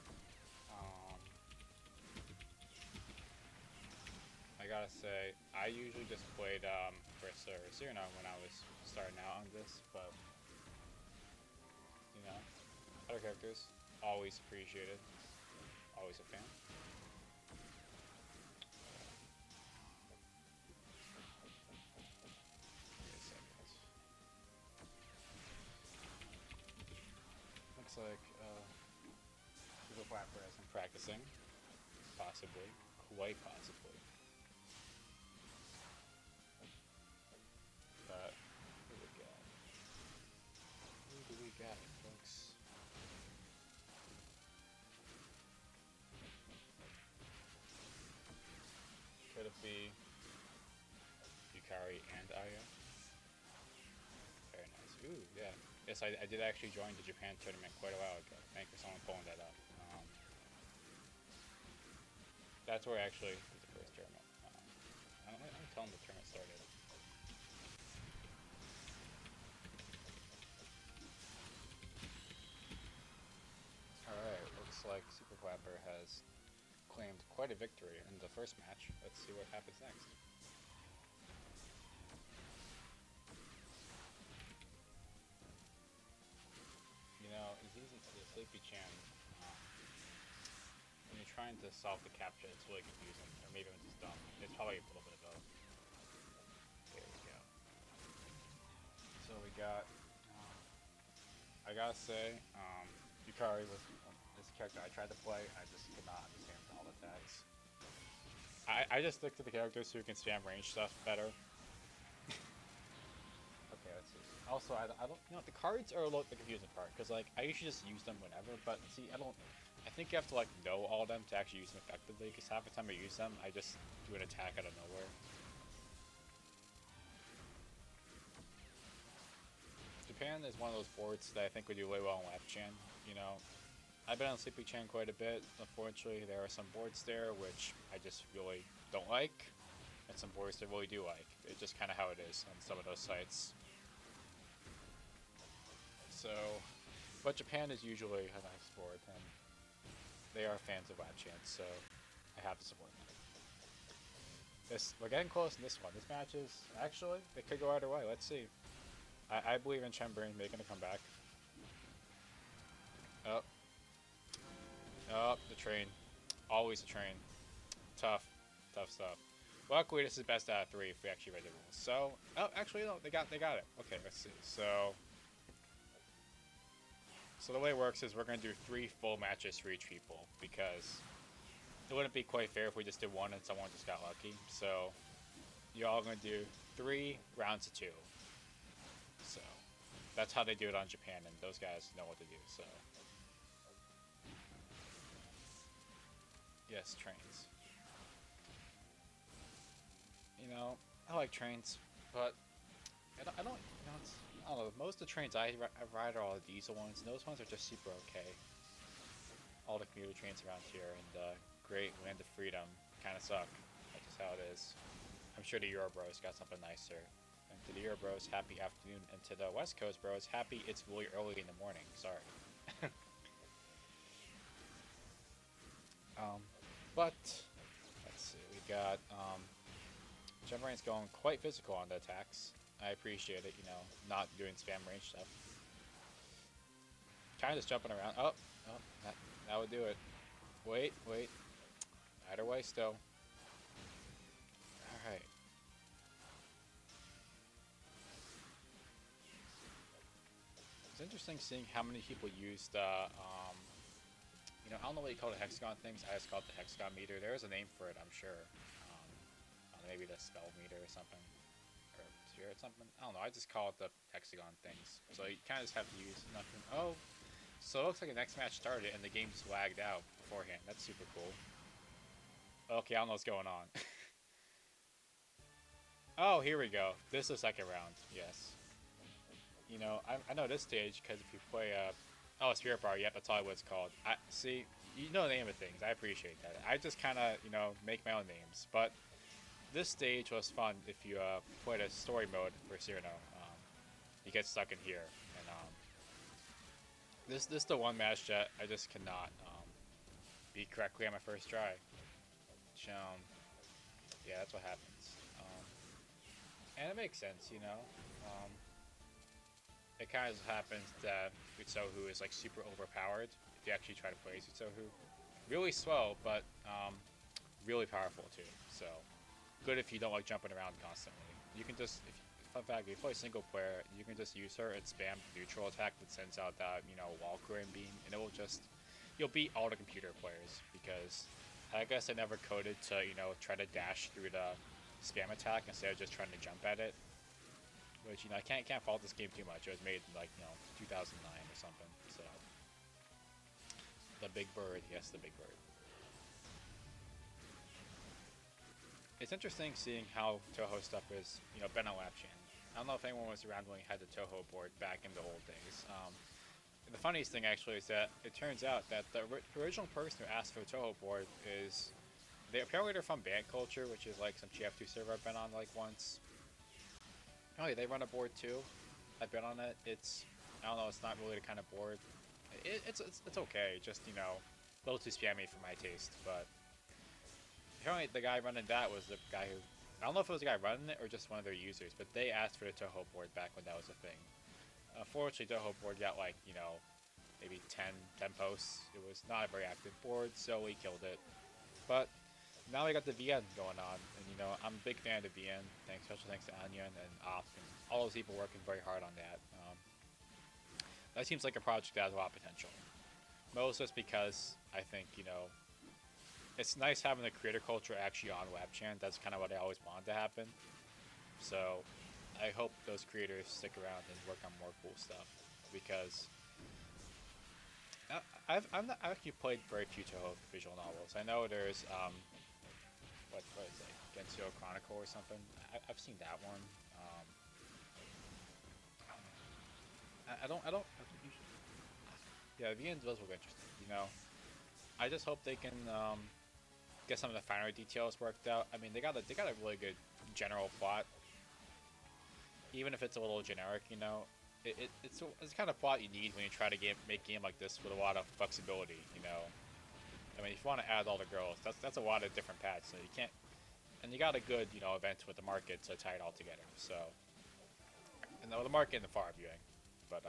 I gotta say, I usually just played Brissa or Cyrano when I was starting out on this, but you know, other characters, always appreciated, always a fan. Looks like the Wapchan has been practicing, possibly, quite possibly. But who do we got, folks? Could it be Yukari and Aya? Very nice. Ooh, yeah. Yes, I did actually join the Japan tournament quite a while ago. Thank you for someone pulling that up. That's where I actually did the first tournament. I don't tell them the tournament started. Alright, looks like Super Clapper has claimed quite a victory in the first match. Let's see what happens next. You know, it's easy to Sleepy Chan. When you're trying to solve the captcha, it's really confusing. Or maybe I'm just dumb. It's probably a little bit of both. There we go. So we got... I gotta say, Yukari was this character I tried to play, and I just could not understand all the attacks. I just stick to the characters who can spam range stuff better. Okay, let's see. Also, I don't, you know, the cards are a little the confusing part, because, like, I usually just use them whenever, but, see, I think you have to, like, know all of them to actually use them effectively, because half the time I use them, I just do an attack out of nowhere. Japan is one of those boards that I think would do really well in Wapchan, you know. I've been on Sleepy Chan quite a bit. Unfortunately, there are some boards there which I just really don't like, and some boards that really do like. It's just kind of how it is on some of those sites. So, but Japan is usually a nice board, and they are fans of Wapchan, so I have to support them. We're getting close in this one. This match is, actually, it could go either way. Let's see. I believe in Chembrain making a comeback. Oh. Oh, the train. Always the train. Tough. Tough stuff. Luckily, this is best out of 3 if we actually read the rules. So, oh, actually, no, they got it. Okay, let's see. So the way it works is we're going to do 3 full matches for each people, because it wouldn't be quite fair if we just did 1 and someone just got lucky. So, you're all going to do 3 rounds of 2. So, that's how they do it on Japan, and those guys know what to do, so. Yes, trains. You know, I like trains, but I don't, you know, I don't know, most of the trains I ride are all the diesel ones, and those ones are just super okay. All the commuter trains around here in the great land of freedom kind of suck. That's just how it is. I'm sure the Euro Bros got something nicer. And to the Euro Bros, happy afternoon, and to the West Coast Bros, happy it's really early in the morning. Sorry. But let's see, we got Chembrain's going quite physical on the attacks. I appreciate it, you know, not doing spam range stuff. Kind of just jumping around. Oh, that would do it. Wait. Either way, still. All right. It's interesting seeing how many people used you know, I don't know what you call the hexagon things. I just call it the hexagon meter. There is a name for it, I'm sure. Maybe the spell meter or something, or sphere or something. I don't know. I just call it the hexagon things. So you kind of just have to use nothing. Oh, so it looks like the next match started and the game just lagged out beforehand. That's super cool. Okay, I don't know what's going on. Oh, here we go. This is the second round. Yes. You know, I know this stage because if you play Oh, Spirit Bar. Yep, that's all what it's called. I see. You know the name of things. I appreciate that. I just kind of make my own names. But this stage was fun if you played a story mode for Cyrano. You get stuck in here, and this is the one match that I just cannot beat correctly on my first try. Yeah, that's what happens. And it makes sense, Um, it kind of happens that Utsohu is like super overpowered if you actually try to play Utsohu. Really slow, but really powerful too. So good if you don't like jumping around constantly. You can just, fun fact, if you play single player, you can just use her and spam neutral attack that sends out that wall clearing beam, and it will just you'll beat all the computer players because I guess I never coded to try to dash through the spam attack instead of just trying to jump at it. Which I can't fault this game too much. It was made in like 2009 or something. So the Big Bird, yes, the Big Bird. It's interesting seeing how Toho stuff is been on Wapchan. I don't know if anyone was around when we had the Toho board back in the old days. The funniest thing actually is that it turns out that the original person who asked for the Toho board is apparently they're from Band Culture, which is like some TF2 server I've been on like once. Oh, yeah, they run a board too. I've been on it. I don't know. It's not really the kind of board. It's okay. Just a little too spammy for my taste. But apparently the guy running that was the guy who I don't know if it was the guy running it or just one of their users. But they asked for the Toho board back when that was a thing. Unfortunately, Toho board got like maybe 10 posts. It was not a very active board, so we killed it. But now we got the VN going on, and I'm a big fan of the VN. Special thanks to Onion and Op and all those people working very hard on that. That seems like a project that has a lot of potential. Most just because I think it's nice having the creator culture actually on Wapchan. That's kind of what I always wanted to happen. So I hope those creators stick around and work on more cool stuff because I've actually played very few Toho visual novels. I know there's what is it? Gensio Chronicle or something. I've seen that one. I don't. Yeah, the end does look interesting. I just hope they can get some of the finer details worked out. I mean, they got a really good general plot, even if it's a little generic. It's the kind of plot you need when you try to make a game like this with a lot of flexibility. I mean, if you want to add all the girls, that's a lot of different paths. So you can't, and you got a good event with the market to tie it all together. So, and the market and the far viewing, but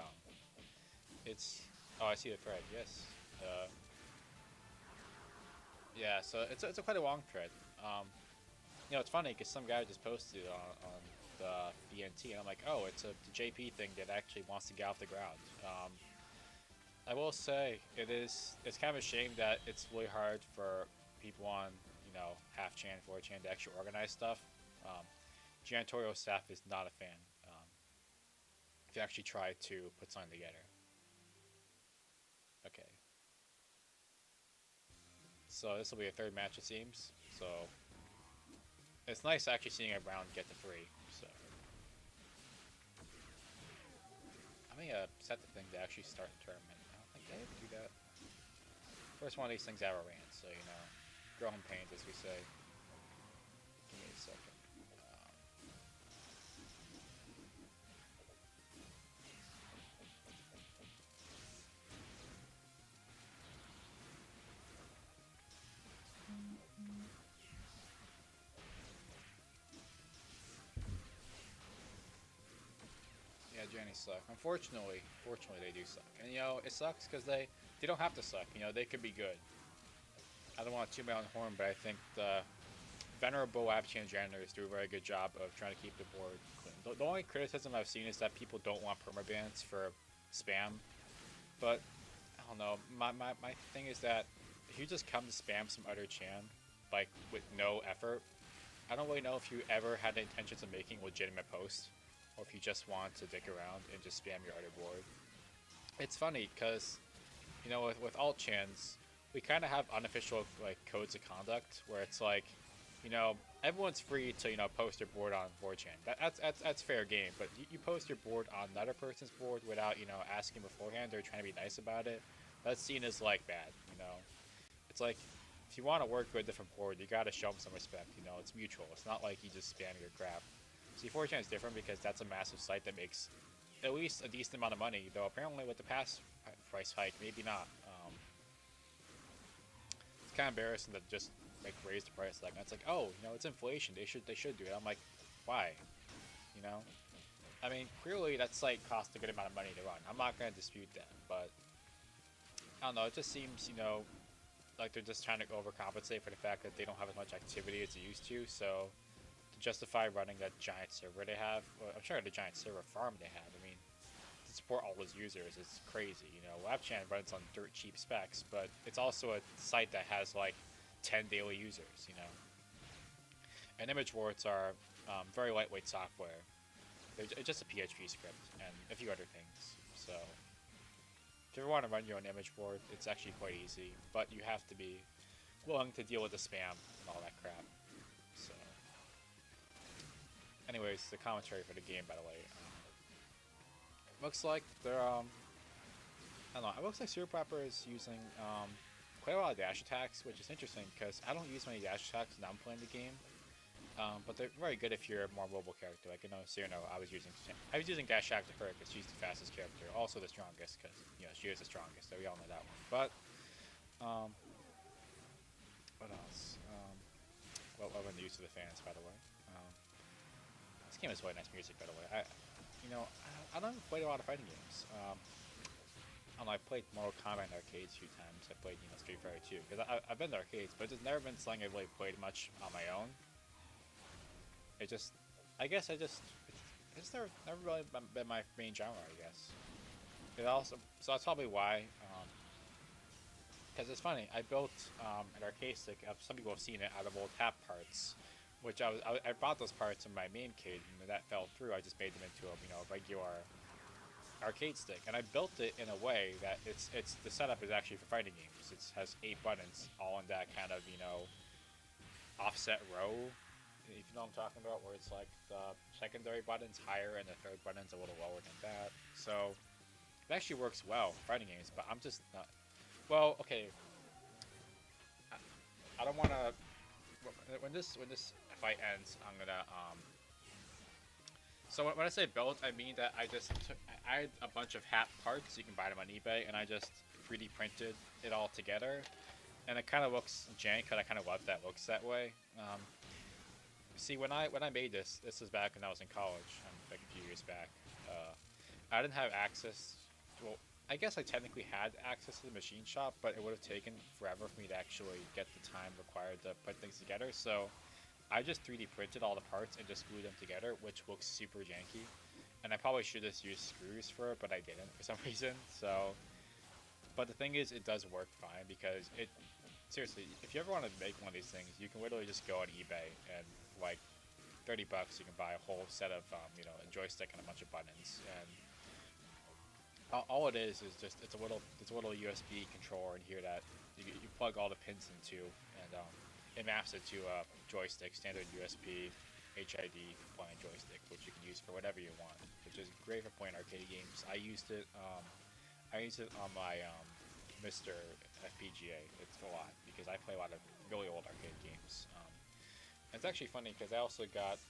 it's I see the thread. Yes, yeah. So it's a quite a long thread. It's funny because some guy just posted on the VNT, and I'm like, oh, it's the JP thing that actually wants to get off the ground. I will say it's kind of a shame that it's really hard for people on half chan, 4chan to actually organize stuff. Janitorial staff is not a fan. If you actually try to put something together. Okay. So this will be a third match it seems. So it's nice actually seeing a round get to 3. So I may set the thing to actually start the tournament. I don't think they ever do that. First one of these things ever ran, so growing pains as we say. Give me a second. Yeah, Janny suck. Fortunately, they do suck, and it sucks because they don't have to suck. They could be good. I don't want to toot my own horn, but I think the venerable Wapchan janitors do a very good job of trying to keep the board clean. The only criticism I've seen is that people don't want permabans for spam, but I don't know. My thing is that if you just come to spam some other chan, like with no effort, I don't really know if you ever had the intentions of making legitimate posts, or if you just want to dick around and just spam your other board. It's funny because, with alt chans, we kind of have unofficial like codes of conduct where it's like, you know, everyone's free to, you know, post their board on 4chan. That's fair game. But you post your board on another person's board without, you know, asking beforehand or trying to be nice about it. That's seen as like bad. You know, it's like if you want to work with a different board, you gotta show them some respect. You know, it's mutual. It's not like you just spam your crap. See, 4chan is different because that's a massive site that makes at least a decent amount of money. Though apparently with the past price hike, maybe not. It's kind of embarrassing to just like raise the price like that's like, oh, you know, it's inflation. They should do it. I'm like, why? You know, I mean, clearly that site costs a good amount of money to run. I'm not gonna dispute that, but I don't know. It just seems, you know, like they're just trying to overcompensate for the fact that they don't have as much activity as they used to. So to justify running that giant server they have, well, I'm sure the giant server farm they have. I mean, to support all those users is crazy. You know, Wapchan runs on dirt cheap specs, but it's also a site that has like 10 daily users. You know, and image warts are very lightweight software. It's just a PHP script and a few other things. So if you ever want to run your own image board, it's actually quite easy, but you have to be willing to deal with the spam and all that crap. So, anyways, the commentary for the game, by the way, looks like they're I don't know. It looks like Super Proper is using quite a lot of dash attacks, which is interesting because I don't use many dash attacks when I'm playing the game. But they're very good if you're a more mobile character. Like I know Cyrano, I was using dash attack to her because she's the fastest character, also the strongest because you know she is the strongest. So we all know that one. But what else? Well, I'm used to the fans, by the way. This game has really nice music, by the way. I don't play a lot of fighting games. I don't know, I played Mortal Kombat in arcades a few times. I played, you know, Street Fighter 2 because I've been to arcades, but it's never been something I've really played much on my own. It just, I guess it's never really been my main genre, I guess. It also, so that's probably why, because it's funny, I built an arcade stick, some people have seen it, out of old tap parts, which I bought those parts in my main kit, and that fell through. I just made them into a, you know, regular arcade stick, and I built it in a way that it's the setup is actually for fighting games. It has 8 buttons, all in that kind of, you know, offset row, if you know what I'm talking about, where it's like the secondary button's higher and the third button's a little lower than that. So it actually works well for fighting games, but I'm just not. Well, okay. I don't want to. When this fight ends, I'm gonna So when I say build, I mean that I had a bunch of hat parts. You can buy them on eBay, and I just 3D printed it all together, and it kind of looks jank because I kind of love that looks that way. See, when I made this was back when I was in college, like a few years back. I didn't have access. Well, I guess I technically had access to the machine shop, but it would have taken forever for me to actually get the time required to put things together. So I just 3D printed all the parts and just glued them together, which looks super janky. And I probably should have used screws for it, but I didn't for some reason. So, but the thing is, it does work fine because it. Seriously, if you ever want to make one of these things, you can literally just go on eBay and for like $30 you can buy a whole set of you know, a joystick and a bunch of buttons, and all it is just it's a little USB controller in here that you plug all the pins into, and it maps it to a joystick, standard USB HID compliant joystick, which you can use for whatever you want, which is great for playing arcade games. I used it on my Mr. FPGA. It's a lot because I play a lot of really old arcade games. It's actually funny because I also got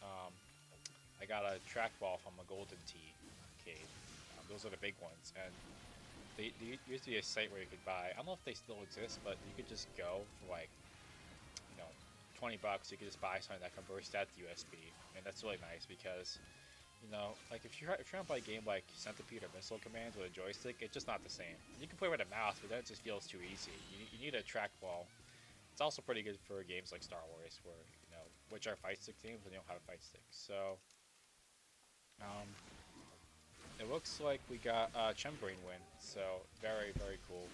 I got a trackball from a Golden Tee arcade. Those are the big ones, and there used to be a site where you could buy. I don't know if they still exist, but you could just go for like, you know, $20. You could just buy something that converts that to USB, and that's really nice because, you know, like if you're trying to play a game like Centipede or Missile Command with a joystick, it's just not the same. You can play with a mouse, but then it just feels too easy. You need a trackball. It's also pretty good for games like Star Wars, where, you know, which are fight stick games when you don't have a fight stick. So, it looks like we got Chembrain win. So very cool.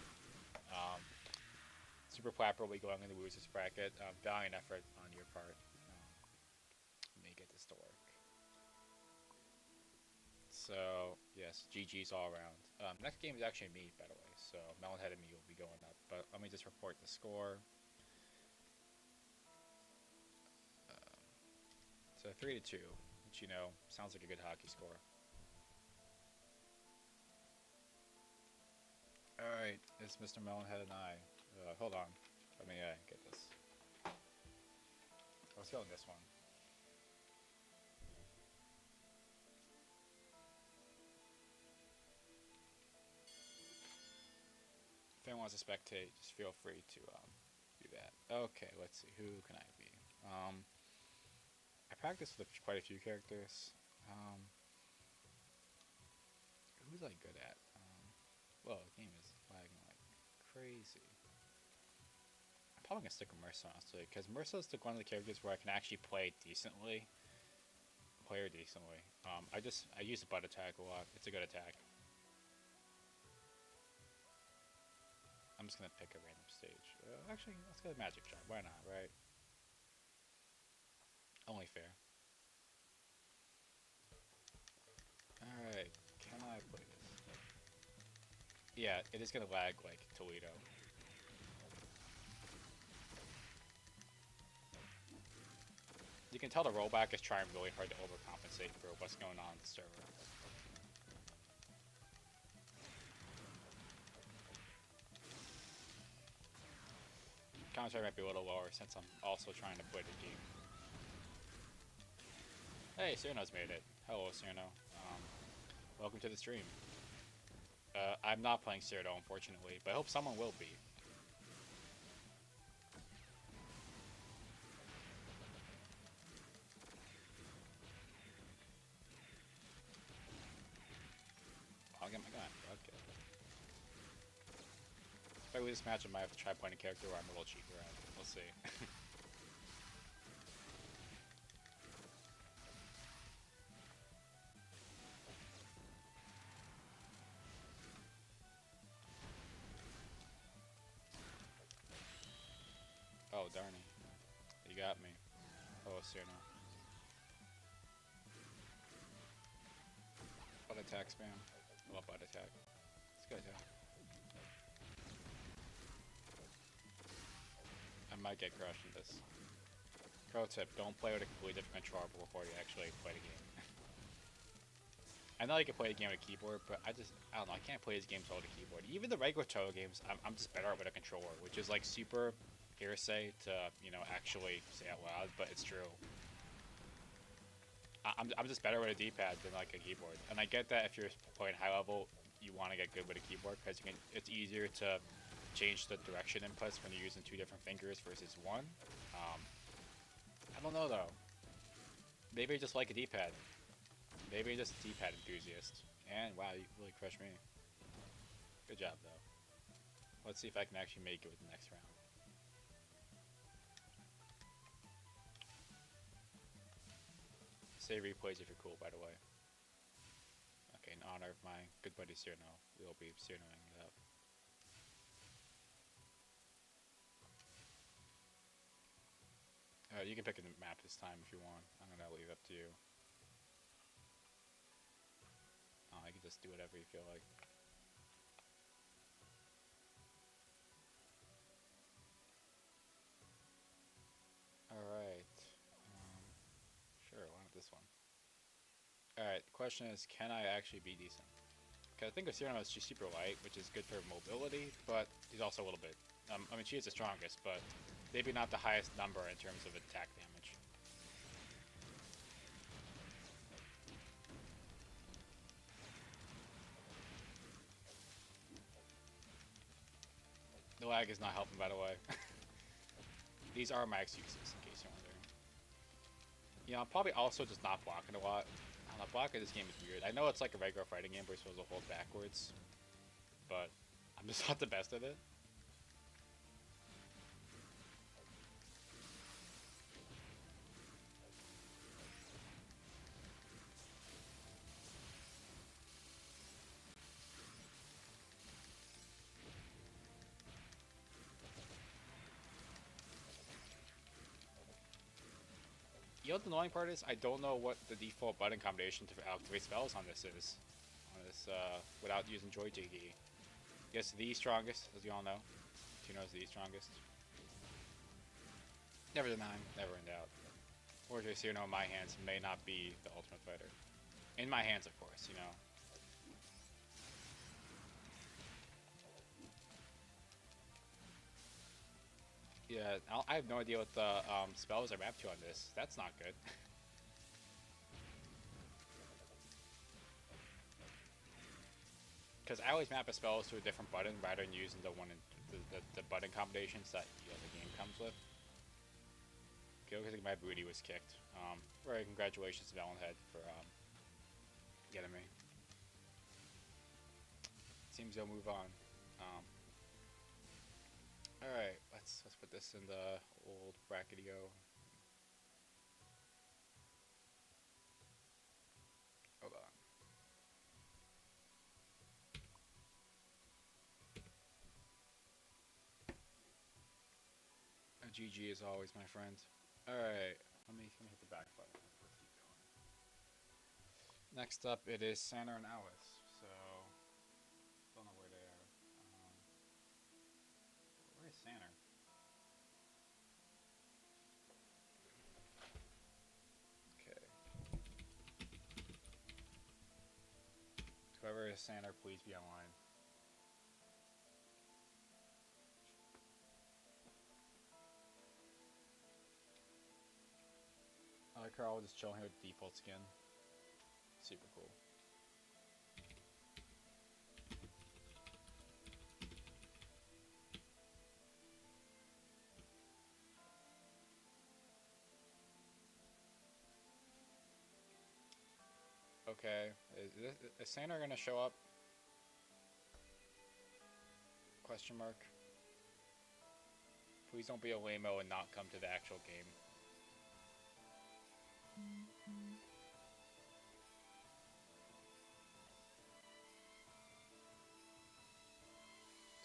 Super Plapper will be going in the losers bracket. Valiant effort on your part. Let me get this to work. So, yes, GG's all around. Next game is actually me, by the way, so Melonhead and me will be going up. But let me just report the score. So 3-2, which you know sounds like a good hockey score. All right, it's Mr. Melonhead and I. Hold on, let me get this. Let's go on this one. If anyone wants to spectate, just feel free to do that. Okay, let's see. Who can I be? I practice with quite a few characters. Who's I good at? Well, the game is lagging like crazy. I'm probably gonna stick with Mercer honestly, because Mercer is one of the characters where I can actually play decently. Play her decently. I use the butt attack a lot. It's a good attack. I'm just gonna pick a random stage. Actually, let's get a magic shot. Why not, right? Only fair. Alright, can I play this? Yeah, it is gonna lag like Toledo. You can tell the rollback is trying really hard to overcompensate for what's going on the server. Commentary might be a little lower since I'm also trying to play the game. Hey, Cyrano's made it. Hello, Cyrano. Welcome to the stream. I'm not playing Cyrano, unfortunately, but I hope someone will be. I'll get my gun. Okay. If I lose this match, I might have to try playing a character where I'm a little cheaper at. We'll see. Oh, darn it. You got me. Oh, Cyrano. Butt attack spam. I love butt attack. It's good, yeah. I might get crushed in this. Pro tip, don't play with a completely different controller before you actually play the game. I know you can play the game with a keyboard, but I don't know, I can't play these games all with a keyboard. Even the regular Toho games, I'm just better at with a controller, which is like super hearsay to, you know, actually say out loud, but it's true. I'm just better with a D-pad than like a keyboard. And I get that if you're playing high level, you want to get good with a keyboard, because it's easier to change the direction inputs when you're using two different fingers versus one. I don't know though. Maybe I just like a D-pad. Maybe I'm just a D-pad enthusiast. And wow, you really crushed me. Good job though. Let's see if I can actually make it with the next round. Save replays if you're cool, by the way. Okay, in honor of my good buddy Cyrano, we'll be Cyranoing it up. You can pick a map this time if you want. I'm gonna leave it up to you. Oh, I can just do whatever you feel like. Alright. Sure, why not this one? Alright, the question is, can I actually be decent? Because I think of Cyrano as she's super light, which is good for mobility, but he's also a little bit... I mean, she is the strongest, but maybe not the highest number in terms of attack damage. The lag is not helping, by the way. These are my excuses, in case you're wondering. You know, I'm probably also just not blocking a lot. I don't know, blocking this game is weird. I know it's like a regular fighting game where you're supposed to hold backwards, but I'm just not the best at it. You know what the annoying part is? I don't know what the default button combination to activate spells on this is. Without using Joy JD. Yes, the strongest, as you all know. Tuno's the strongest. Never deny, never in doubt. Or just, you know, my hands may not be the Ultimate Fighter. In my hands, of course, you know. Yeah, I have no idea what the spells are mapped to on this. That's not good. Because I always map a spells to a different button rather than using the one in the button combinations that the game comes with. Okay, looks like my booty was kicked. Right, congratulations to Valenhead for getting me. Seems they'll move on. All right, let's put this in the old bracketio. Hold on. A GG as always, my friend. All right, let me hit the back button. Let's keep going. Next up, it is Saner and Alice. So, don't know where they are. Where is Saner? Okay. Whoever is Saner, please be online. I like Carl just chilling here with default skin. Super cool. Okay, is Saner gonna show up? Question mark. Please don't be a lame-o and not come to the actual game.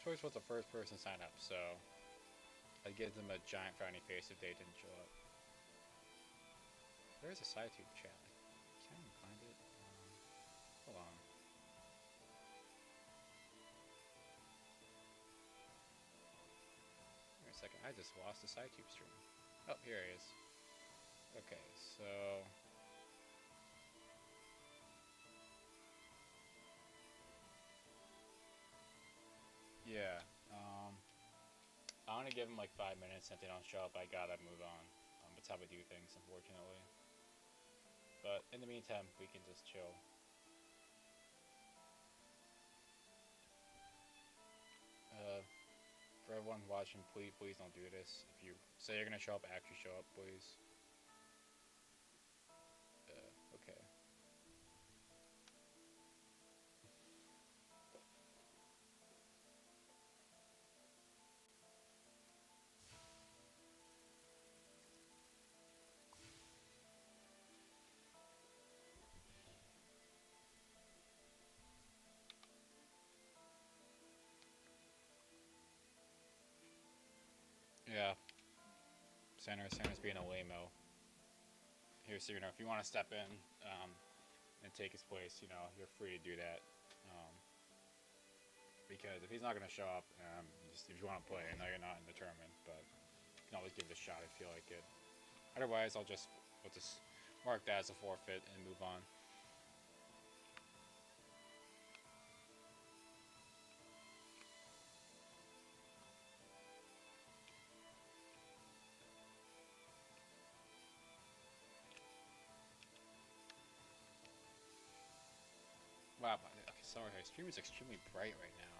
Choice was the first person to sign up, so I'd give them a giant frowny face if they didn't show up. There's a SciTube chat. I can't even find it. Hold on. Wait a second, I just lost the SciTube stream. Oh, here he is. Okay, so... Yeah, I want to give them like 5 minutes, and if they don't show up, I gotta move on. That's how we do things, unfortunately. But in the meantime, we can just chill. For everyone watching, please don't do this. If you say you're gonna show up, actually show up, please. Okay. Yeah. Santa's being a lame-o. Here, so you know, if you want to step in and take his place, you know, you're free to do that. Because if he's not gonna show up, just if you want to play, I know you're not in the tournament, but you can always give it a shot if you feel like it. Otherwise, we'll just mark that as a forfeit and move on. Wow, okay, sorry, my stream is extremely bright right now.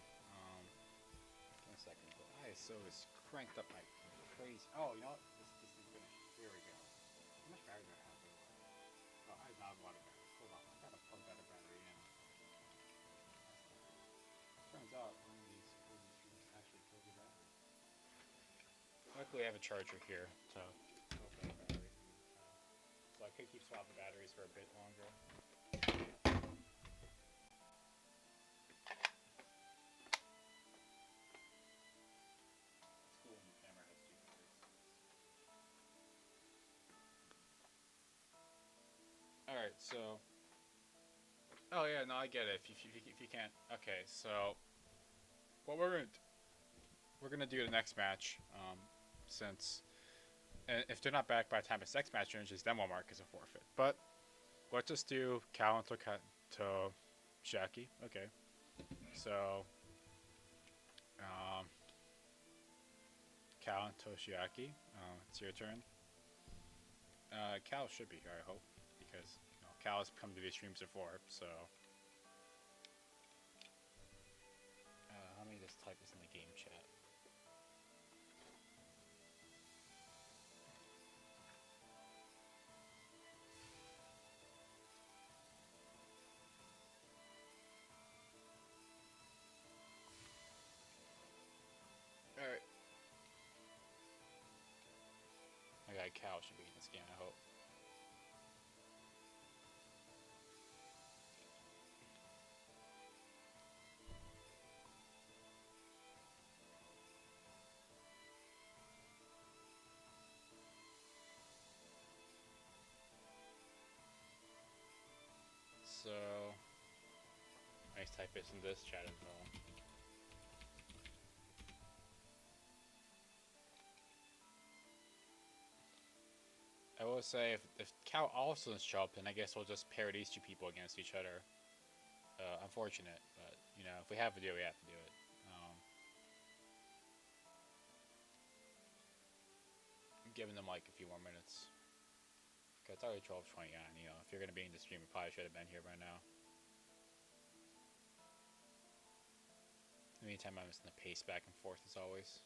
1 second, but ISO is cranked up like crazy. Oh, you know what? This is finished. Here we go. How much battery do I have? Oh, I have not a lot of battery. Hold on, I gotta plug that battery in. Turns out one of these streams actually kills your battery. Luckily, I have a charger here to help that battery. So I could keep swapping batteries for a bit longer. Alright, so... Oh yeah, no, I get it. If you can't... Okay, so... What we're gonna do the next match, since And if they're not back by the time a sex match finishes, then we'll mark as a forfeit. But let's just do Cal and Toshiaki. Okay. So, um, Cal and Toshiaki, it's your turn. Cal should be here, I hope, because Cal has come to these streams before. So, let me just type this in the game chat. Alright. My guy Cal should be in this game, I hope. So, I just type this in this chat as well. I will say, if Cal also doesn't show up, then I guess we'll just pair these two people against each other. Unfortunate, but, if we have to do it, we have to do it. I'm giving them like a few more minutes. Okay, it's already 12:29, if you're going to be in the stream, you probably should have been here by now. In the meantime, I'm just going to pace back and forth as always.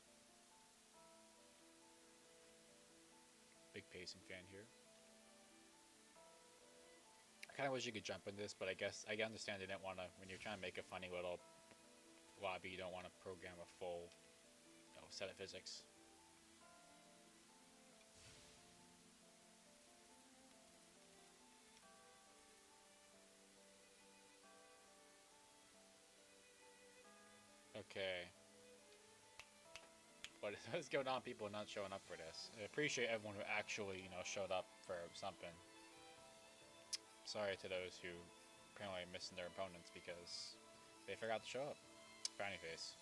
Big pacing fan here. I kind of wish you could jump in this, but I guess I understand they didn't want to. When you're trying to make a funny little lobby, you don't want to program a full set of physics. Okay. But what's going on? People not showing up for this. I appreciate everyone who actually, showed up for something. Sorry to those who apparently are missing their opponents because they forgot to show up. Frowny face.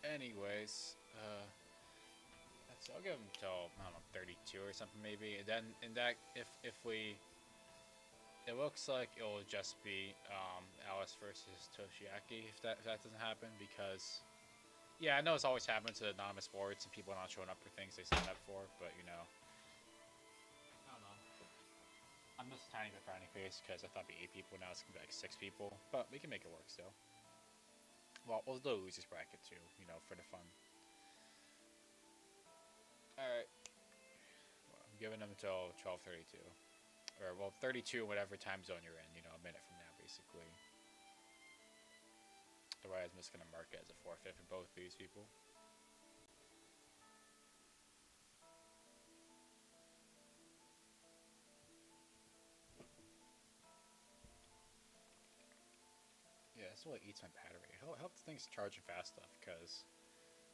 Anyways, so I'll give them till, I don't know, 32 or something maybe. And then, if we, it looks like it'll just be Alice versus Toshiaki if that doesn't happen, because yeah, I know it's always happened to anonymous boards and people are not showing up for things they signed up for, but I don't know. I'm just a tiny bit frowny face because I thought it'd be 8 people, now it's gonna be like 6 people, but we can make it work still. Well, we'll do a losers bracket too, for the fun. Alright. Well, I'm giving them until 12:32. Or, well, 32 whatever time zone you're in, a minute from now, basically. Otherwise, I'm just going to mark it as a forfeit for both these people. Yeah, this really eats my battery. I hope this thing's charging fast enough, because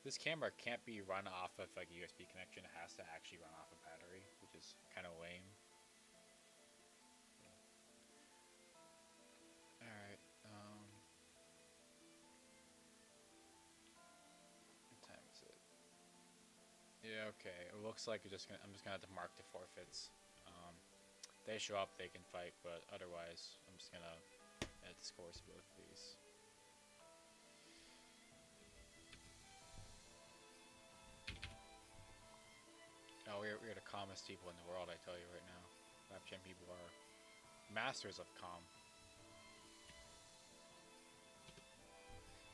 this camera can't be run off of like a USB connection. It has to actually run off a battery, which is kind of lame. Alright, what time is it? Yeah, okay. It looks like I'm just gonna have to mark the forfeits. They show up, they can fight, but otherwise, I'm just gonna add the scores to both of these. Oh, we're the calmest people in the world, I tell you right now. Wapchan people are masters of calm.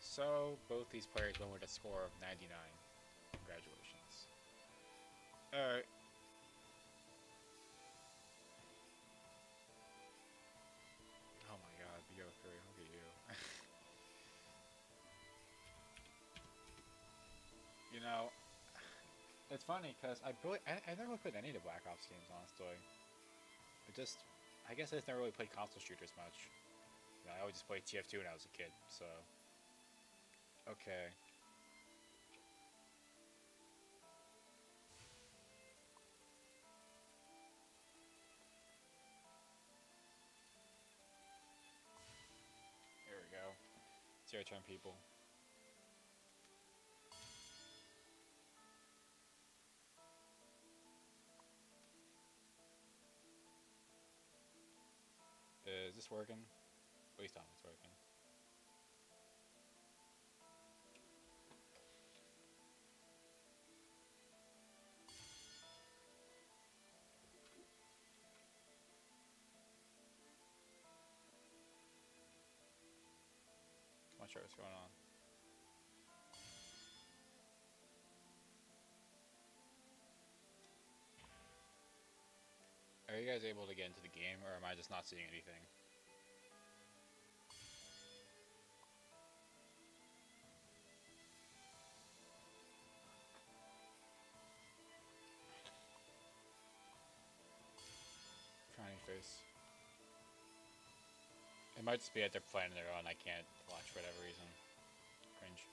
So, both these players went with a score of 99. Congratulations. Alright. Oh my god, BO3, look at you. It's funny, because I never really played any of the Black Ops games, honestly. I guess I just never really played console shooters much. I always just played TF2 when I was a kid, so. Okay. Here we go. It's your turn, people. this working? Please tell me it's working. I'm not sure what's going on. Are you guys able to get into the game, or am I just not seeing anything? Frowny face. It might just be that they're playing their own. I can't watch for whatever reason. Cringe.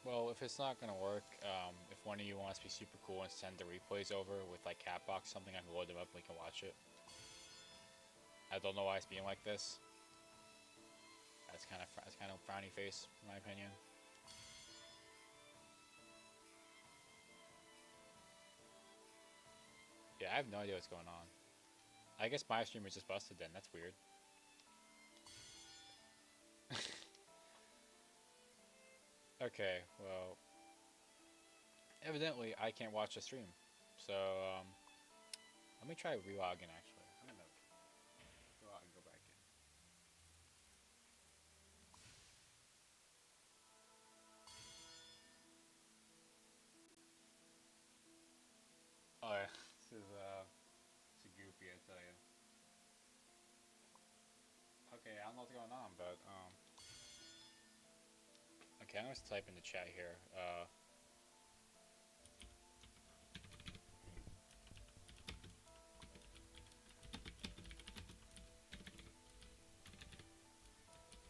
Well, if it's not gonna work, if one of you wants to be super cool and send the replays over with like Catbox something, I can load them up and we can watch it. I don't know why it's being like this. That's kind of frowny face, in my opinion. Yeah, I have no idea what's going on. I guess my stream is just busted then. That's weird. Okay, well, evidently I can't watch the stream. So, let me try relogging actually. I'm gonna go out and go back in. Oh yeah, this is goofy, I tell you. Okay, I don't know what's going on, but okay, I'm gonna type in the chat here.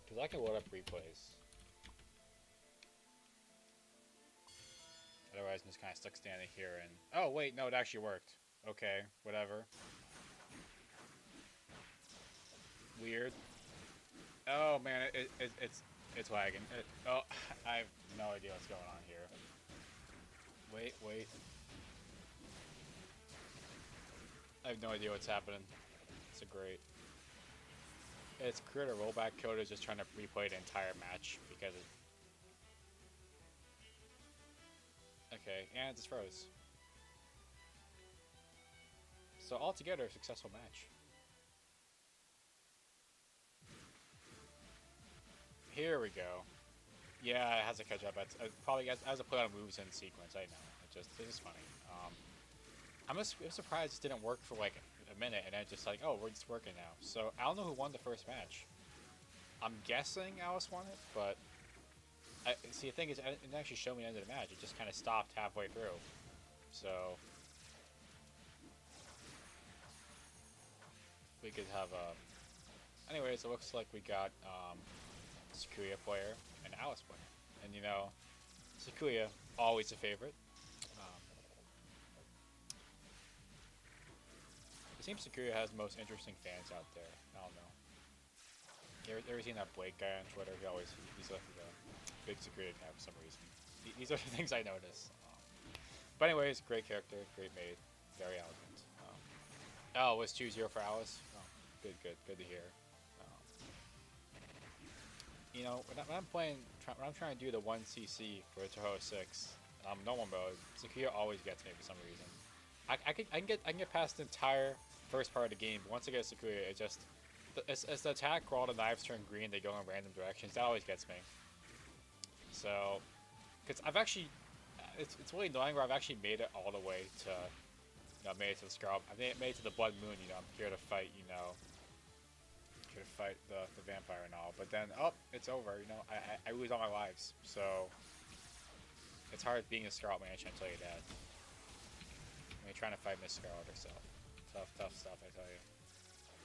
Cause I can load up replays. Otherwise, I'm just kind of stuck standing here and. Oh wait, no, it actually worked. Okay, whatever. Weird. Oh man, it's lagging. Oh, I have no idea what's going on here. Wait. I have no idea what's happening. It's a great. It's created a rollback code is just trying to replay the entire match because it. Okay, and it just froze. So altogether, a successful match. Here we go. Yeah, it has to catch up. It's probably has to play on moves in sequence. I know. It's just funny. I'm surprised it didn't work for like a minute, and then just like, oh, we're just working now. So I don't know who won the first match. I'm guessing Alice won it, but see, the thing is, it didn't actually show me the end of the match. It just kind of stopped halfway through. So we could have a. Anyways, it looks like we got Sakuya player and Alice player, and you know, Sakuya always a favorite. It seems Sakuya has the most interesting fans out there. I don't know. You ever seen that Blake guy on Twitter? He's like a big Sakuya guy for some reason. These are the things I notice. But anyways, great character, great maid, very elegant. Oh, was 2-0 for Alice? Oh, good to hear. You know, when I'm playing, when I'm trying to do the 1cc for Toho 6, normal mode, Sakuya always gets me for some reason. I can get past the entire first part of the game, but once I get Sakuya, it's the attack where all the knives turn green, they go in random directions. That always gets me. So, because I've actually, it's really annoying where I've actually made it all the way to, made it to the Scarab. I've made it to the Blood Moon. I'm here to fight. Here to fight the vampire and all. But then, it's over. I lose all my lives. So, it's hard being a Scarab Mansion. I tell you that. Trying to fight Miss Scarlet herself. Tough stuff, I tell you.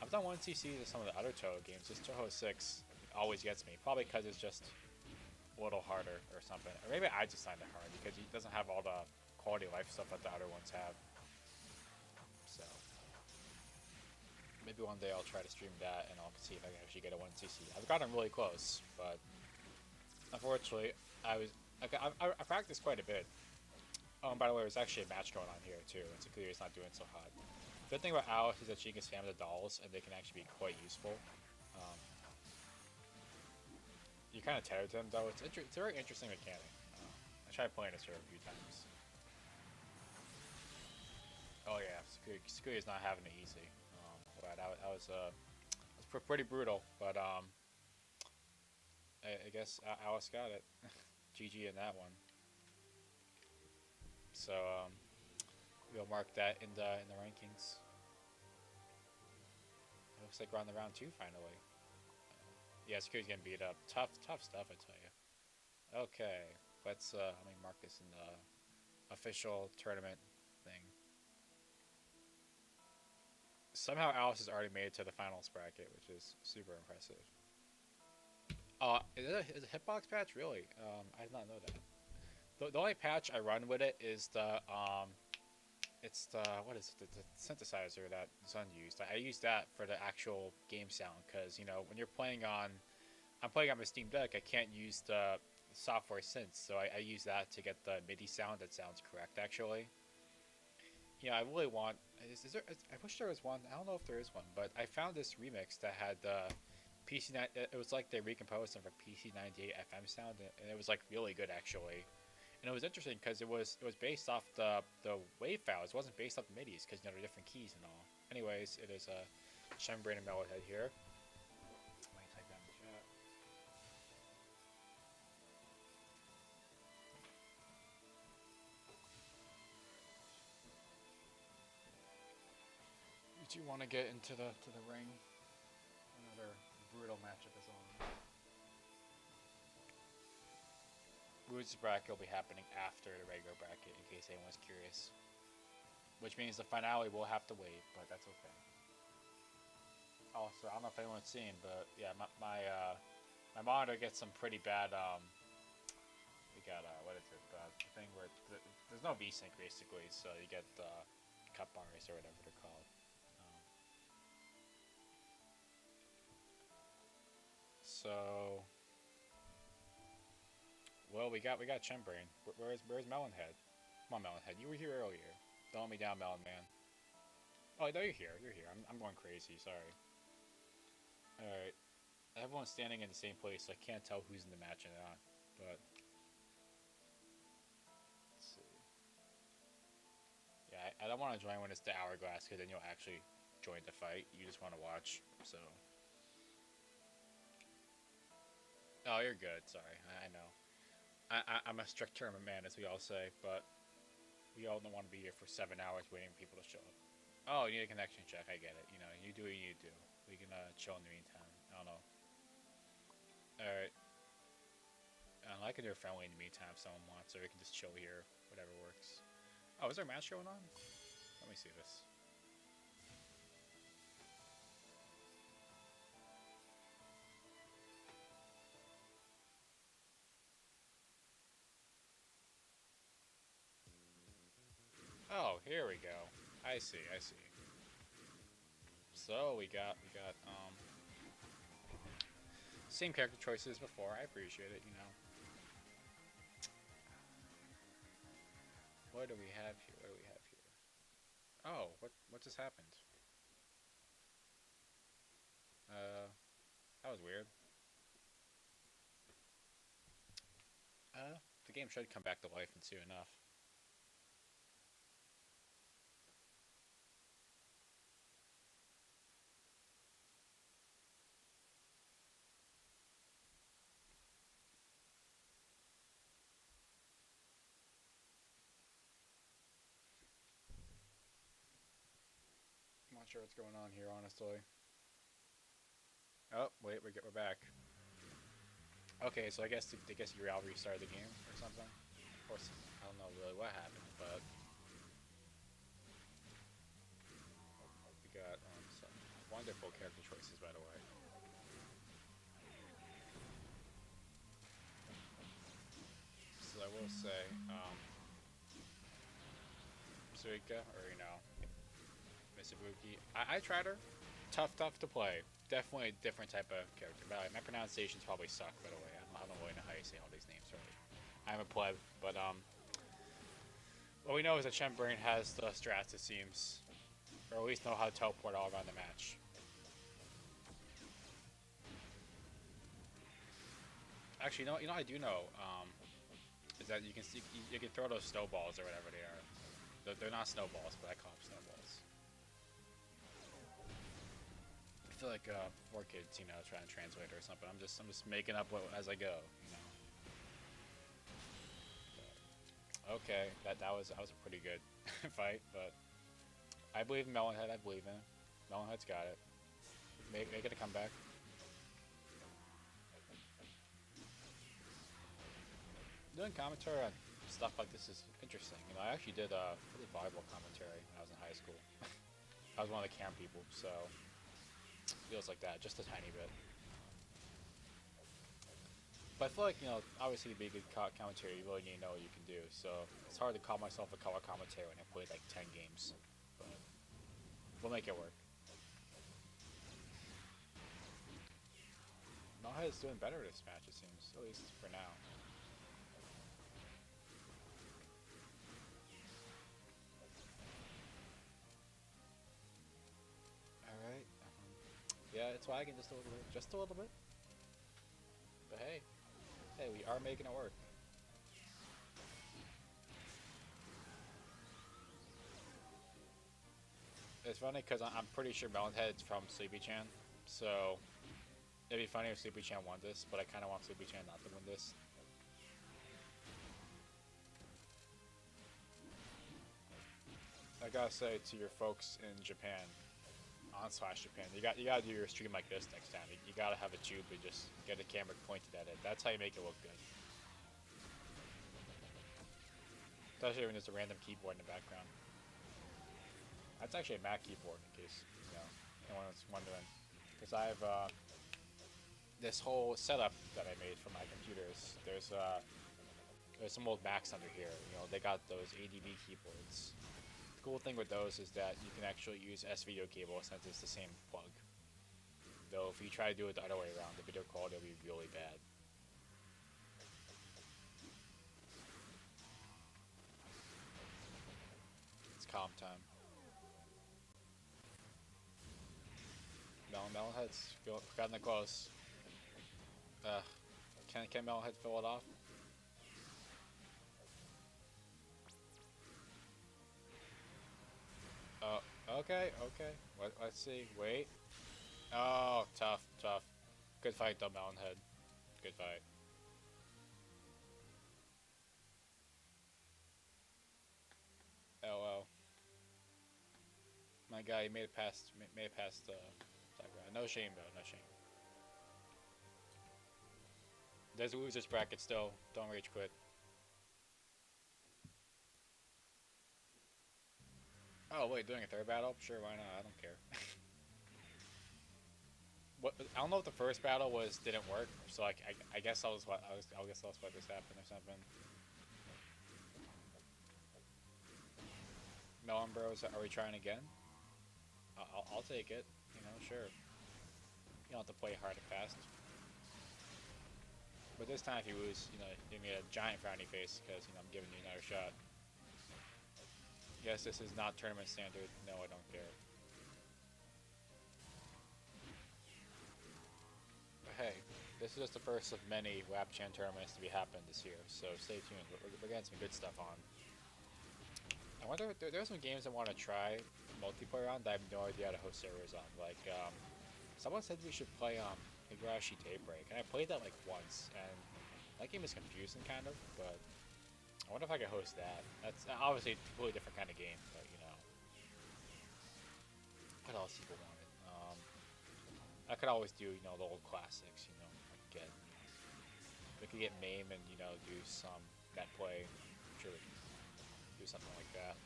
I've done 1cc to some of the other Toho games. This Toho 6 always gets me. Probably because it's just a little harder or something. Or maybe I just find it hard because it doesn't have all the quality of life stuff that the other ones have. So, maybe one day I'll try to stream that and I'll see if I can actually get a 1cc. I've gotten really close, but unfortunately, I practiced quite a bit. By the way, there's actually a match going on here too. It's clear it's not doing so hot. The good thing about Alice is that she can spam the dolls, and they can actually be quite useful. Um, you're kind of tethered to them, though. It's a very interesting mechanic. I tried playing this here a few times. Oh yeah, Sukuya's not having it easy. But I was pretty brutal, but I guess Alice got it. GG in that one. So we'll mark that in the rankings. It looks like we're on the round 2 finally. Yeah, Sukuya's getting beat up. Tough stuff, I tell you. Okay, let me mark this in the official tournament thing. Somehow Alice has already made it to the finals bracket, which is super impressive. Is it a hitbox patch? Really? I did not know that. The only patch I run with it is it's the what is it? The synthesizer that Zun used. I use that for the actual game sound because when you're playing on, I'm playing on my Steam Deck. I can't use the software synth, so I use that to get the MIDI sound that sounds correct actually. Yeah, I really want. Is there? I wish there was one. I don't know if there is one, but I found this remix that had the PC. It was like they recomposed them for PC98 FM sound, and it was like really good actually. And it was interesting because it was based off the wave files. It wasn't based off the MIDI's because they're different keys and all. Anyways, it is a Shine-Brain and Mellow Head here. Let me type that in the chat. Do you want to get into the ring? Another brutal matchup is on. Woods' bracket will be happening after the regular bracket, in case anyone's curious. Which means the finale will have to wait, but that's okay. Also, I don't know if anyone's seen, but yeah, my monitor gets some pretty bad. We got what is it? The thing where there's no VSync basically, so you get cut bars or whatever they're called. So, well, we got Chembrain. Where's Melonhead? Come on, Melonhead. You were here earlier. Don't let me down, Melon Man. Oh, no, you're here. You're here. I'm going crazy. Sorry. All right. Everyone's standing in the same place, so I can't tell who's in the match or not. But let's see. Yeah, I don't want to join when it's the hourglass, because then you'll actually join the fight. You just want to watch. So. Oh, you're good. Sorry, I know. I'm a strict tournament man, as we all say, but we all don't want to be here for 7 hours waiting for people to show up. Oh, you need a connection check. I get it. You do what you need to do. We can chill in the meantime. I don't know. All right. I can do a friendly in the meantime if someone wants, or we can just chill here. Whatever works. Oh, is there a match going on? Let me see this. Oh, here we go. I see. So we got same character choices before. I appreciate it, What do we have here? Oh, what just happened? That was weird. The game should come back to life soon enough. I'm not sure what's going on here, honestly. Oh, wait, we're back. Okay, so I guess you all restarted the game or something. Of course, I don't know really what happened, but we got some wonderful character choices, by the way. So I will say, Suika, or Misabuki. I tried her. Tough to play. Definitely a different type of character. But my pronunciations probably suck, by the way. I don't really know how you say all these names, right? I'm a pleb, but What we know is that Shenbrain has the strats, it seems. Or at least know how to teleport all around the match. Actually, I do know, is that you can see, you can throw those snowballs or whatever they are. They're not snowballs, but I call them snowballs. I feel like 4Kids, trying to translate or something. I'm just making up as I go. Okay, that was a pretty good fight, but I believe in Melonhead. I believe in. Melonhead's got it. Make it a comeback. Doing commentary on stuff like this is interesting. I actually did really volleyball commentary when I was in high school. I was one of the cam people, so it feels like that, just a tiny bit. But I feel like, obviously to be a good commentary, you really need to know what you can do. So it's hard to call myself a color commentator when I played like 10 games. But we'll make it work. Melhead is doing better this match, it seems, at least for now. Alright. Yeah, it's lagging just a little bit. Just a little bit. But hey, we are making it work. It's funny because I'm pretty sure Melonhead's from Sleepy-chan, so it'd be funny if Sleepy-chan won this, but I kind of want Sleepy-chan not to win this. I gotta say to your folks in Japan, /Japan, you gotta do your stream like this next time. You gotta have a tube and just get the camera pointed at it. That's how you make it look good. Especially when there's a random keyboard in the background. That's actually a Mac keyboard, in case anyone was wondering. Because I have this whole setup that I made for my computers. There's some old Macs under here. They got those ADB keyboards. The cool thing with those is that you can actually use S-video cable since it's the same plug. Though if you try to do it the other way around, the video quality will be really bad. It's calm time. Melonhead's gotten it close. Can Melonhead fill it off? Oh, okay. Let's see. Wait. Oh, tough. Good fight though, Melonhead. Good fight. LO. My guy, he made it past. No shame though. No shame. There's a losers bracket still. Don't rage quit. Oh wait, doing a third battle? Sure, why not? I don't care. I don't know if the first battle didn't work, so I guess I guess I'll let this happen or something. Melon Bros, are we trying again? I'll take it. Sure. You don't have to play hard and fast. But this time, if you lose, give me a giant frowny face because I'm giving you another shot. Yes, this is not tournament standard. No, I don't care. But hey, this is just the first of many Wapchan tournaments to be happening this year, so stay tuned. We're getting some good stuff on. I wonder if there's some games I want to try multiplayer on that I have no idea how to host servers on. Like, someone said we should play Higurashi Daybreak, and I played that like once, and that game is confusing kind of, but I wonder if I could host that. That's obviously a completely different kind of game, but what else people wanted? I could always do the old classics. We could get MAME and do some net play. I'm sure we can do something like that.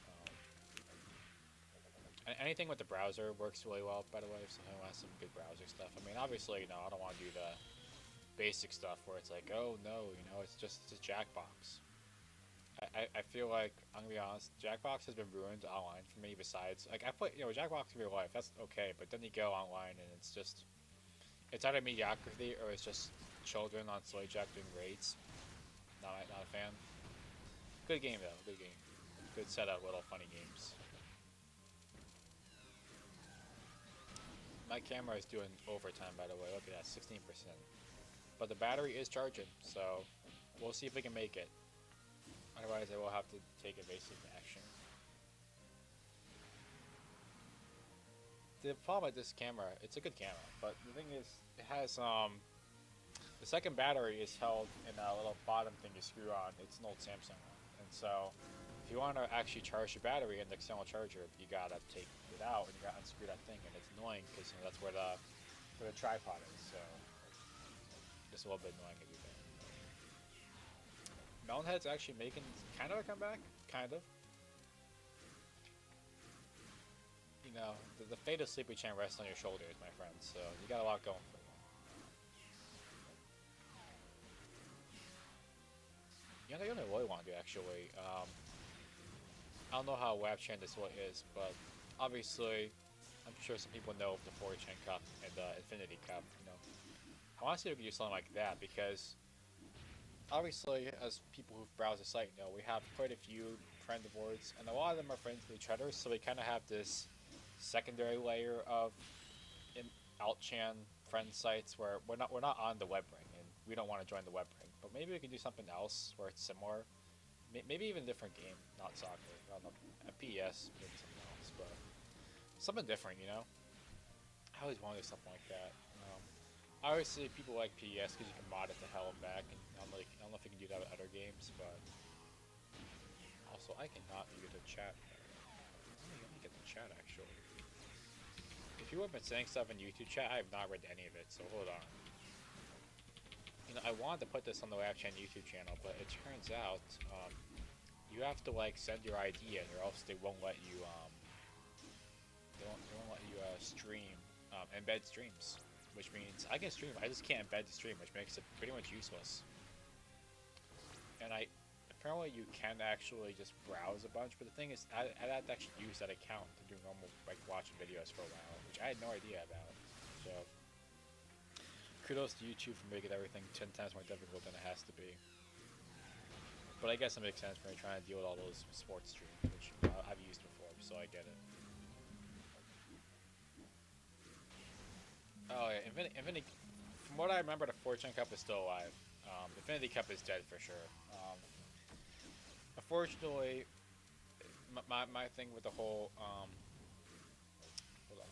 Anything with the browser works really well, by the way, if someone wants some good browser stuff. I mean, obviously, I don't want to do the basic stuff where it's like, oh no, it's just a Jackbox. I feel like, I'm gonna be honest, Jackbox has been ruined online for me. Besides, like, I play, Jackbox in real life, that's okay, but then you go online and it's either mediocrity or it's just children on Slay Jack doing raids. Not a fan. Good game though, good game. good set of little funny games. My camera is doing overtime, by the way. Look at that, 16%. But the battery is charging, so we'll see if we can make it. Otherwise, I will have to take evasive action. The problem with this camera, it's a good camera, but the thing is, it has the second battery is held in a little bottom thing you screw on. It's an old Samsung one, and so if you want to actually charge your battery in the external charger, you gotta take it out and you gotta unscrew that thing, and it's annoying because that's where the tripod is. So it's just a little bit annoying to do that. Melonhead's actually making kind of a comeback, kind of. You know, the fate of Sleepy Chan rests on your shoulders, my friend. So you got a lot going for you. You know, I really want to do actually. I don't know how Wapchan this one is, but obviously, I'm sure some people know of the 4chan Cup and the Infinity Cup. You know, I want to see if we can do something like that because obviously, as people who've browsed the site know, we have quite a few friend awards, and a lot of them are friends with each other. So we kind of have this secondary layer of Altchan friend sites where we're not on the web ring and we don't want to join the web ring. But maybe we can do something else where it's similar. Maybe even a different game, not soccer. I don't know, a PES, maybe something else, but something different, you know. I always wanted something like that. Obviously, people like PES because you can mod it to hell and back, and I don't know if you can do that with other games, but also I cannot view the chat. Let me get the chat actually. If you have been saying stuff in YouTube chat, I have not read any of it, so hold on. You know, I wanted to put this on the Wapchan YouTube channel, but it turns out you have to like send your ID in, or else they won't let you stream embed streams, which means I can stream. I just can't embed the stream, which makes it pretty much useless. And apparently you can actually just browse a bunch, but the thing is, I had to actually use that account to do normal like watching videos for a while, which I had no idea about. So. Kudos to YouTube for making everything 10 times more difficult than it has to be. But I guess it makes sense when you're trying to deal with all those sports streams, which I've used before, so I get it. Oh yeah, Infinity. From what I remember, the Fortune Cup is still alive. Infinity Cup is dead for sure. Unfortunately, my thing with the whole hold on.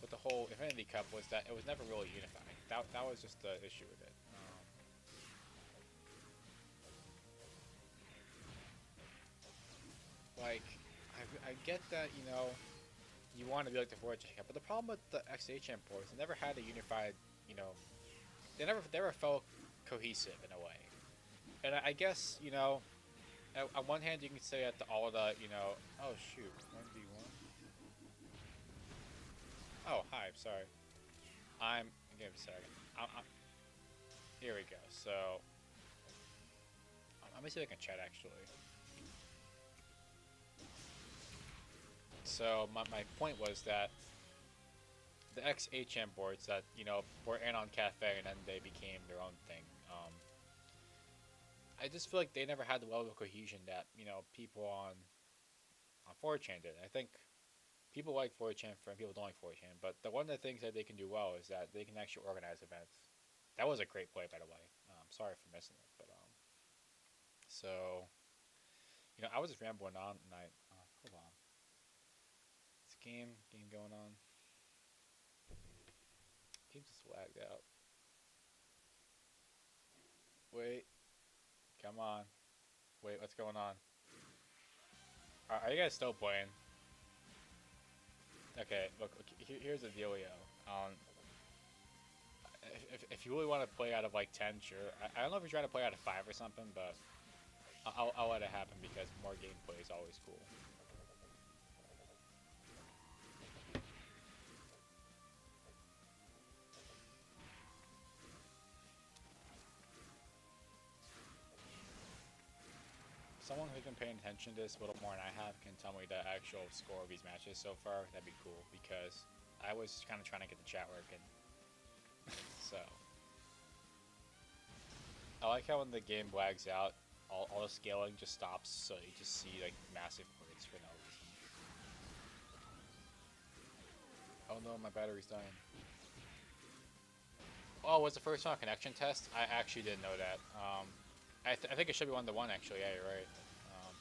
With the whole Infinity Cup was that it was never really unifying. That was just the issue with it. Like, I get that, you know, you want to be like the Fortune Cup, but the problem with the XHM ports, they never had a unified, you know, they never felt cohesive in a way. And I guess, you know, on one hand you can say that all the, you know, oh shoot, 1v1. Oh, hi, sorry. Give me a second. Here we go. So, let me see if I can chat actually. So, my point was that the XHM boards that, you know, were Anon Cafe and then they became their own thing. I just feel like they never had the level of cohesion that, you know, people on 4chan did. I think people like 4chan and people don't like 4chan, but one of the things that they can do well is that they can actually organize events. That was a great play, by the way. Sorry for missing it, but so you know, I was just rambling on, and hold on. This game going on. Game just lagged out. Wait, come on. Wait, what's going on? Are you guys still playing? Okay, look, here's the dealio. If you really want to play out of like 10, sure. I don't know if you're trying to play out of 5 or something, but I'll let it happen because more gameplay is always cool. Someone who's been paying attention to this a little more than I have can tell me the actual score of these matches so far. That'd be cool because I was kind of trying to get the chat working. So I like how when the game lags out, all the scaling just stops, so you just see like massive grids for no reason. Oh no, my battery's dying. Oh, was the first one a connection test? I actually didn't know that. I think it should be 1-to-1 actually. Yeah, you're right. Um,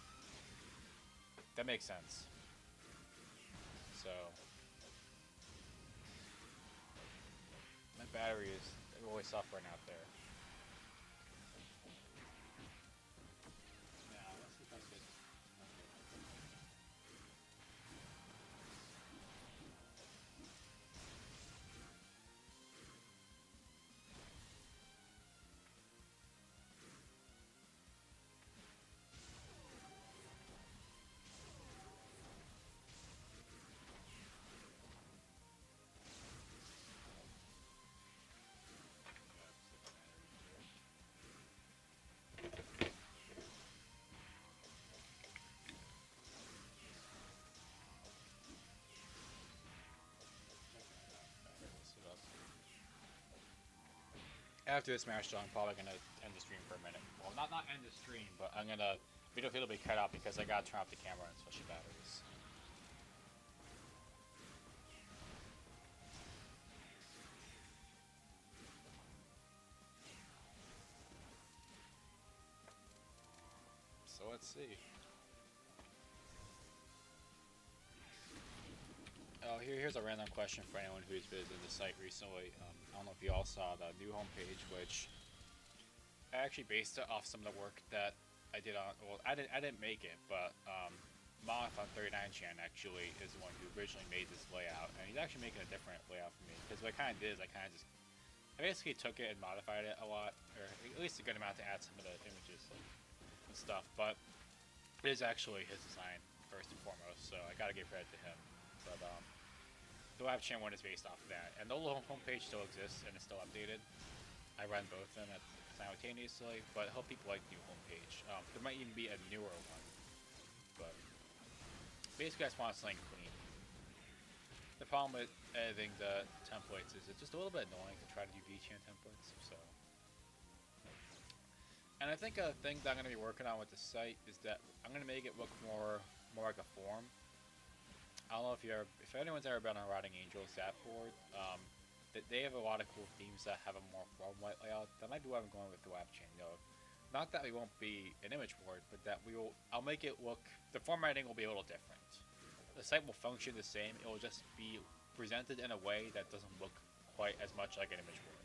that makes sense. So my battery is really suffering out there. Yeah, let's see if I could. After this match, though, I'm probably gonna end the stream for a minute. Well, not end the stream, but I'm gonna video feed will be cut out because I gotta turn off the camera and switch the batteries. So let's see. Oh, here's a random question for anyone who's visited the site recently. I don't know if you all saw the new homepage, which I actually based it off some of the work that I did on. Well, I didn't make it, but Moth on 39chan actually is the one who originally made this layout, and he's actually making a different layout for me. Because what I kind of did is I basically took it and modified it a lot, or at least a good amount to add some of the images and stuff. But it is actually his design first and foremost, so I gotta give credit to him. But the Wapchan one is based off of that, and the old homepage still exists and it's still updated. I run both of them simultaneously, but I hope people like the new homepage. There might even be a newer one, but basically I just want something clean. The problem with editing the templates is it's just a little bit annoying to try to do VChan templates. So, and I think a thing that I'm going to be working on with the site is that I'm going to make it look more like a form. I don't know if anyone's ever been on Rotting Angels that board. They have a lot of cool themes that have a more form-like layout. That might be what I'm going with the Wapchan. Not that we won't be an image board, but that I'll make it look. The formatting will be a little different. The site will function the same. It will just be presented in a way that doesn't look quite as much like an image board.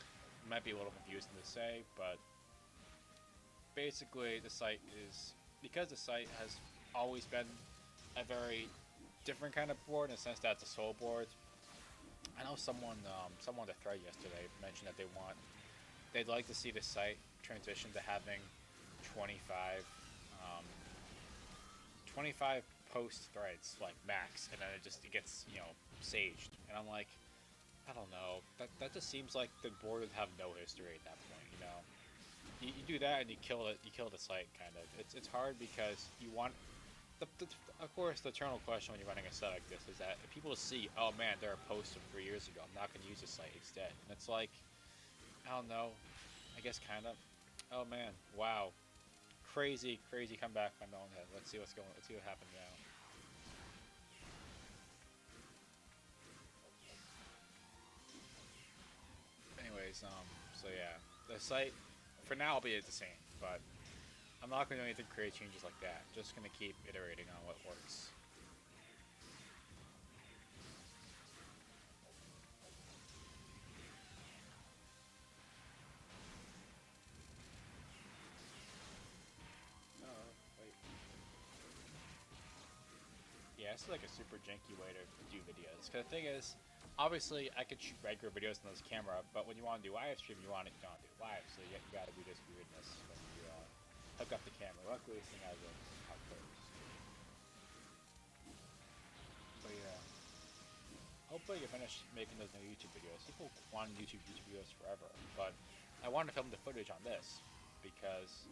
It might be a little confusing to say, but basically the site is because the site has always been a very different kind of board in the sense that it's a solo board. I know someone on the thread yesterday mentioned that they'd like to see the site transition to having 25 25 post threads like max, and then it gets saged. And I'm like, I don't know. That just seems like the board would have no history at that point. You do that and you kill it. You kill the site kind of. It's hard because you want. Of course, the eternal question when you're running a site like this is that if people see, oh man, there are posts from 3 years ago, I'm not going to use this site instead. And it's like, I don't know, I guess kind of. Oh man, wow, crazy comeback by Melonhead. Let's see what happens now. Anyways, so yeah, the site for now will be the same, but I'm not going to do anything to create changes like that. Just going to keep iterating on what works. Wait. Yeah, this is like a super janky way to do videos. Because the thing is, obviously, I could shoot regular videos on this camera, but when you want to do live stream, you want to do live, so you got to do this weirdness when you hook up the camera. Luckily, this thing has outputs. But yeah, hopefully you finish making those new YouTube videos. People want YouTube videos forever, but I wanted to film the footage on this because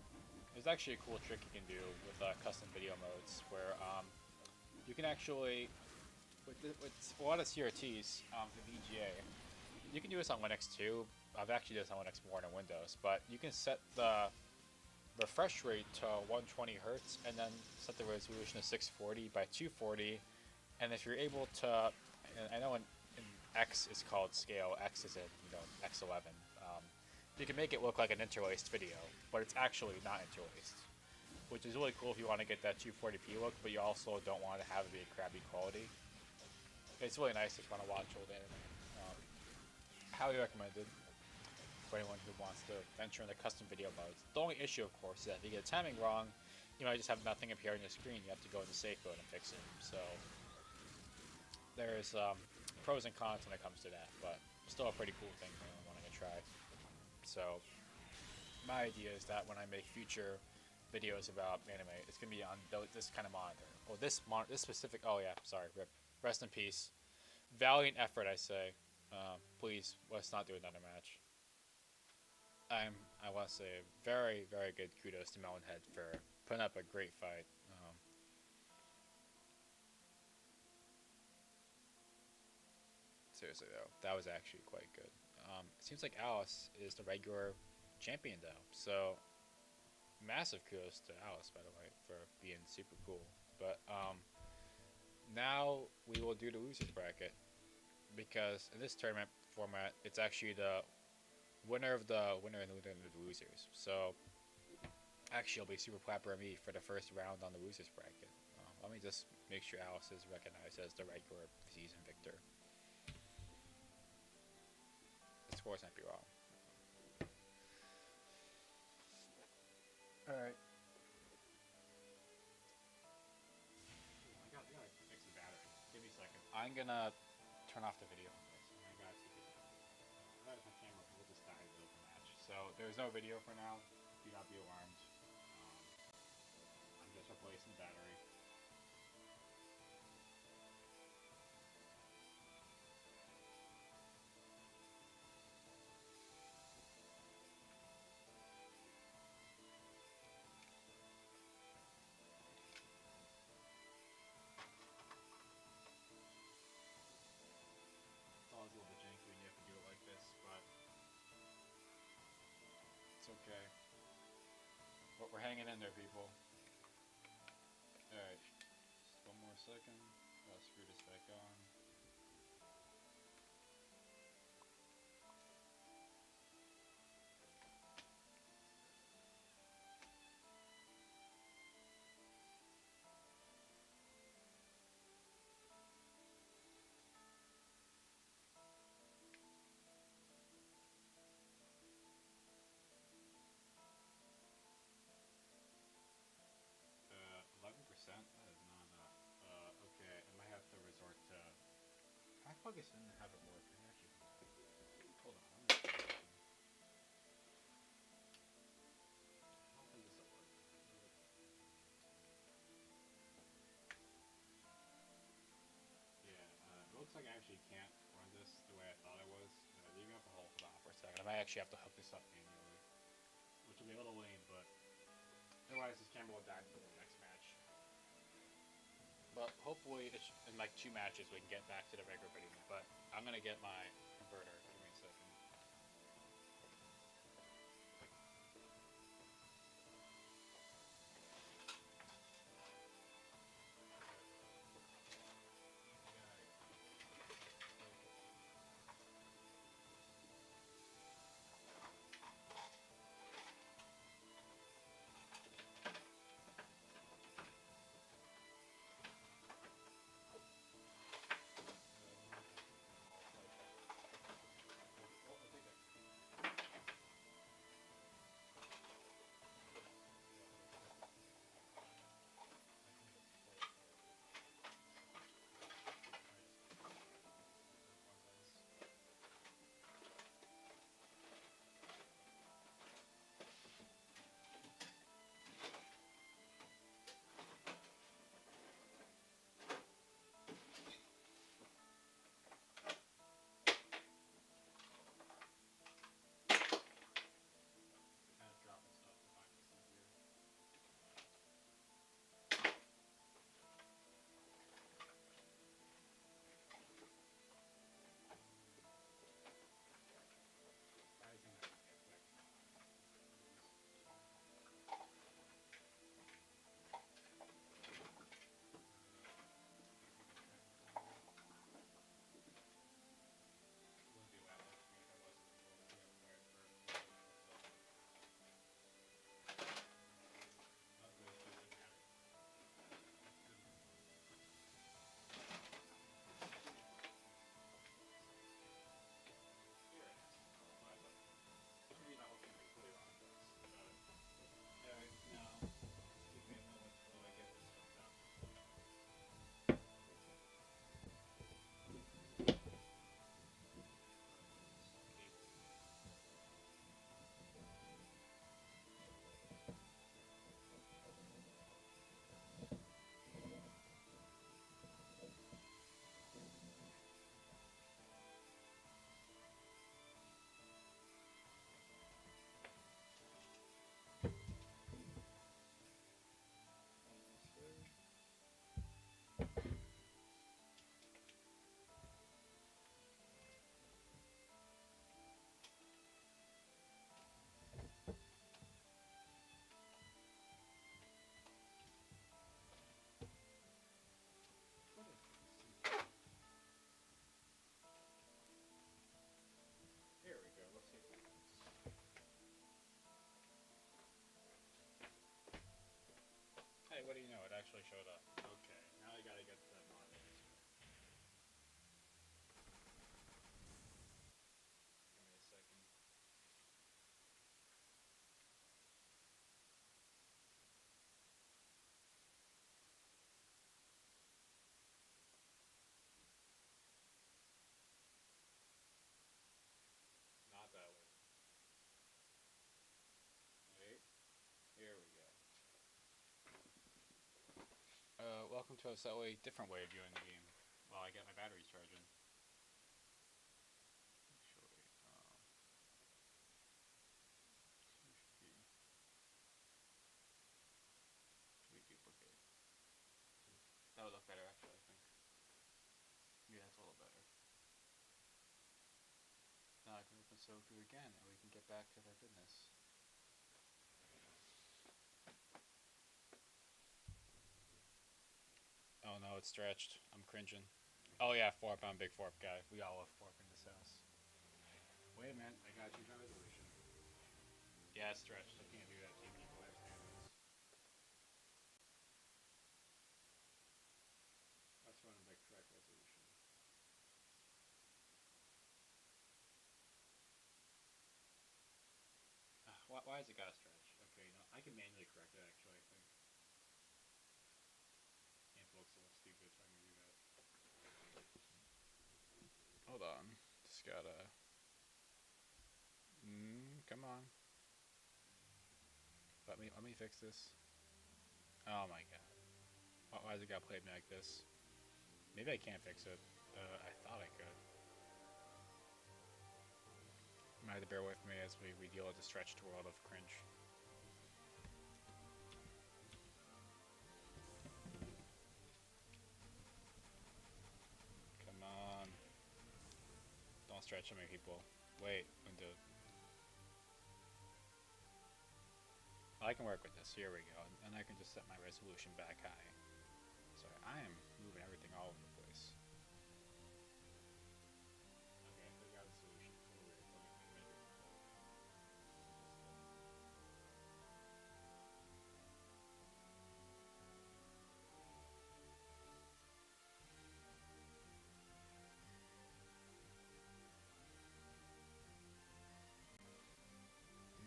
there's actually a cool trick you can do with custom video modes where you can actually with a lot of CRTs, the VGA. You can do this on Linux too. I've actually done this on Linux more than Windows, but you can set the refresh rate to 120 hertz, and then set the resolution to 640 by 240. And if you're able to, and I know in X is called scale, X is in X11. You can make it look like an interlaced video, but it's actually not interlaced, which is really cool if you want to get that 240p look, but you also don't want to have it be a crappy quality. It's really nice if you want to watch old anime. Highly recommended for anyone who wants to venture into custom video modes. The only issue, of course, is that if you get the timing wrong, you might just have nothing appear on your screen. You have to go into safe mode and fix it. So there's pros and cons when it comes to that, but still a pretty cool thing for anyone wanting to try. So my idea is that when I make future videos about anime, it's gonna be on this kind of monitor. Well, this specific. Oh yeah, sorry, rip. Rest in peace. Valiant effort, I say. Please, let's not do another match. I want to say very, very good kudos to Melonhead for putting up a great fight. Seriously though, that was actually quite good. It seems like Alice is the regular champion though, so massive kudos to Alice, by the way, for being super cool. But now we will do the losers bracket, because in this tournament format, it's actually the winner of the winner and the winner of the losers. So actually, it'll be super clapper me for the first round on the losers bracket. Let me just make sure Alice is recognized as the regular season victor. The scores might be wrong. All right. I gotta fix the battery. Give me a second. I'm gonna turn off the video on this. I gotta see it. Otherwise my camera will just die in the middle of the match. So there's no video for now. Do not be alarmed. I'm just replacing the battery. It's always a little bit janky when you have to do it like this, but it's okay. But we're hanging in there, people. Alright. Just one more second. I'll screw this back on. 11%? That is not enough. Okay, I might have to resort to. Can I plug this in and have it work? I actually. Hold on. I'm gonna try something. I don't think this will work. Yeah, it looks like I actually can't run this the way I thought I was. Leave me up a hold. Hold on for a second. I might actually have to hook this up manually, which will be a little lame, but otherwise this camera will die before the next match. But hopefully, in like 2 matches, we can get back to the regular video. But I'm gonna get my converter. Give me a second. actually showed up. Okay, now I gotta get to that mod. Give me a second. Not that way. Wait. Here we go. Welcome to a slightly different way of viewing the game. While I get my batteries charging. Actually, should we duplicate? That would look better, actually, I think. Yeah, that's a little better. Now I can open Soku again, and we can get back to their goodness. Oh no, it's stretched. I'm cringing. Oh yeah, 4-pound big fork guy. We all love fork in this house. Wait a minute, I gotta change my resolution. Yeah, it's stretched. I can't do that to you people. I have standards. Let's run the correct resolution. Why has it got to stretch? Okay, no, I can manually correct it actually, I think. Camp looks a little stupid, so I'm gonna do that. Hold on. Just gotta. Come on. Let me fix this. Oh my god. Why has it got to play me like this? Maybe I can't fix it. I thought I could. You might have to bear with me as we deal with the stretched world of cringe. Come on. Don't stretch on me, people. Wait, undo. I can work with this. Here we go. And I can just set my resolution back high. Sorry, I am moving everything all over the place. Okay, I figured out the solution. It's a little weird. Let me make it.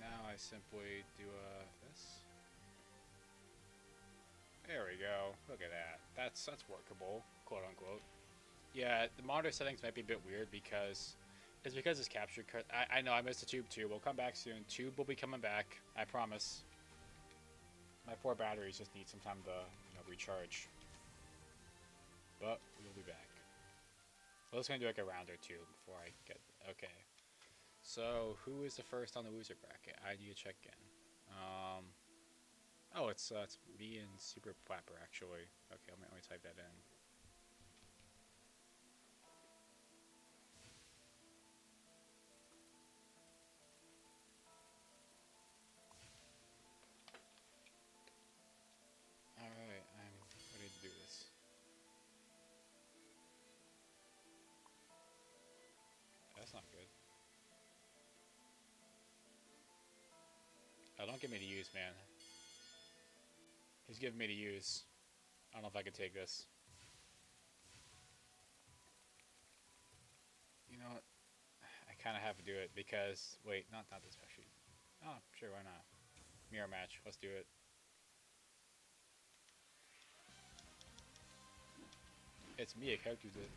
Now I simply do this. There we go. Look at that. That's workable, quote unquote. Yeah, the monitor settings might be a bit weird because it's captured. I know I missed the tube too. We'll come back soon. Tube will be coming back. I promise. My 4 batteries just need some time to recharge. But we'll be back. We're just gonna do like a round or two before I get. Okay. So who is the first on the loser bracket? I need to check in. Oh, it's me and Super Flapper actually. Okay, let me type that in. All right, I'm ready to do this. That's not good. Oh, don't give me to use, man. He's giving me to use. I don't know if I can take this. You know what? I kind of have to do it because wait, not this actually. Oh, sure, why not? Mirror match. Let's do it. It's me, a character did.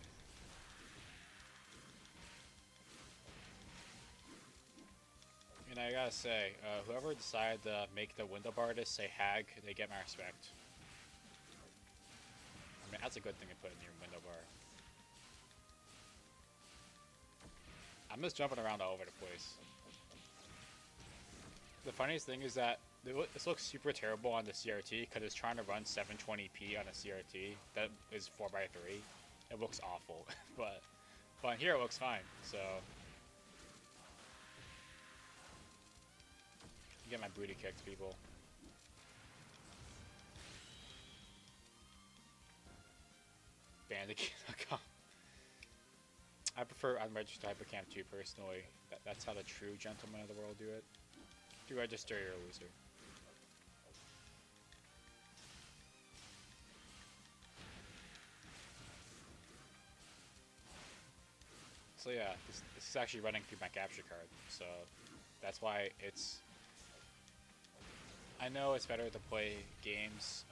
And I gotta say, whoever decided to make the window bar to say hag, they get my respect. I mean, that's a good thing to put in your window bar. I'm just jumping around all over the place. The funniest thing is that this looks super terrible on the CRT because it's trying to run 720p on a CRT that is 4x3. It looks awful, but here it looks fine. So you get my booty kicked, people. Bandicam.com. I prefer unregistered hypercamp 2 personally. That's how the true gentlemen of the world do it. If you register, you're a loser. So yeah, this is actually running through my capture card, so that's why it's. I know it's better to play games.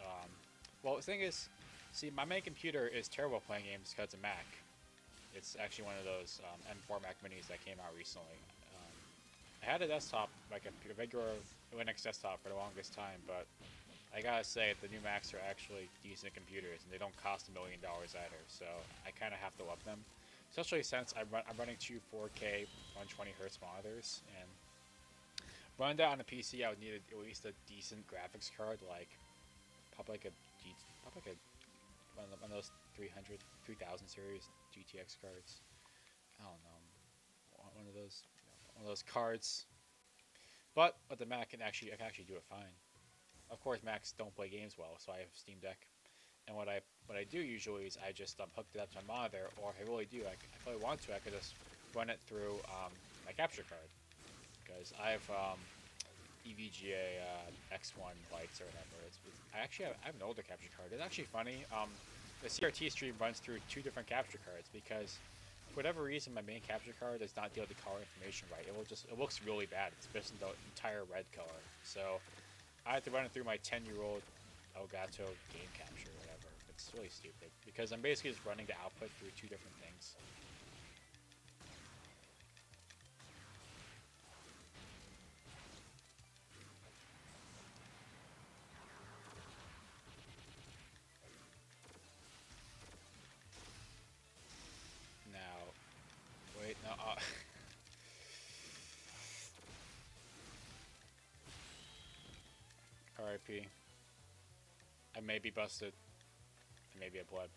Well, the thing is, see, my main computer is terrible playing games because it's a Mac. It's actually one of those M4 Mac Minis that came out recently. I had a desktop, like a regular Linux desktop for the longest time, but I gotta say, the new Macs are actually decent computers, and they don't cost $1 million either, so I kind of have to love them. Especially since I'm running two 4K 120Hz monitors, and running that on a PC, I would need at least a decent graphics card, like probably like one of those 3000 series GTX cards. I don't know, one of those cards. But with the Mac, I can actually do it fine. Of course, Macs don't play games well, so I have Steam Deck. And what I do usually is I just hook it up to my monitor, or if I really do, if I want to, I could just run it through my capture card, because I have EVGA X1 lights or whatever. I have an older capture card. It's actually funny. The CRT stream runs through two different capture cards because for whatever reason my main capture card does not deal with the color information right. It looks really bad. It's missing the entire red color. So I have to run it through my 10-year-old Elgato game capture or whatever. It's really stupid because I'm basically just running the output through two different things. Now, wait, no. RIP. I may be busted. I may be a blood.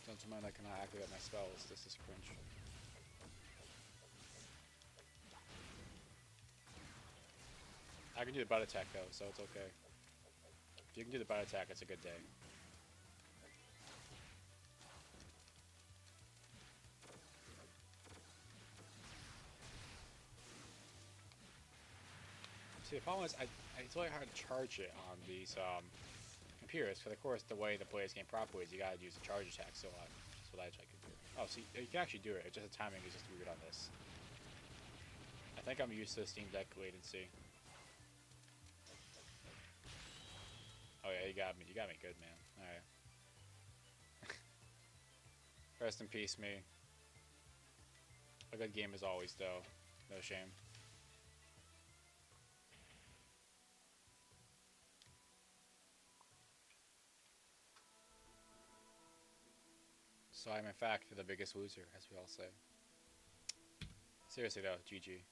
Don't mind I cannot activate my spells. This is cringe. I can do the butt attack though, so it's okay. If you can do the butt attack, it's a good day. See, the problem is it's really hard to charge it on these computers, because of course the way to play this game properly is you gotta use the charge attack, so that's what I try to do. Oh, see, you can actually do it, it's just the timing is just weird on this. I think I'm used to Steam Deck latency. Oh yeah, you got me good, man. Alright. Rest in peace, me. A good game as always, though. No shame. So I'm in fact the biggest loser, as we all say. Seriously though, GG.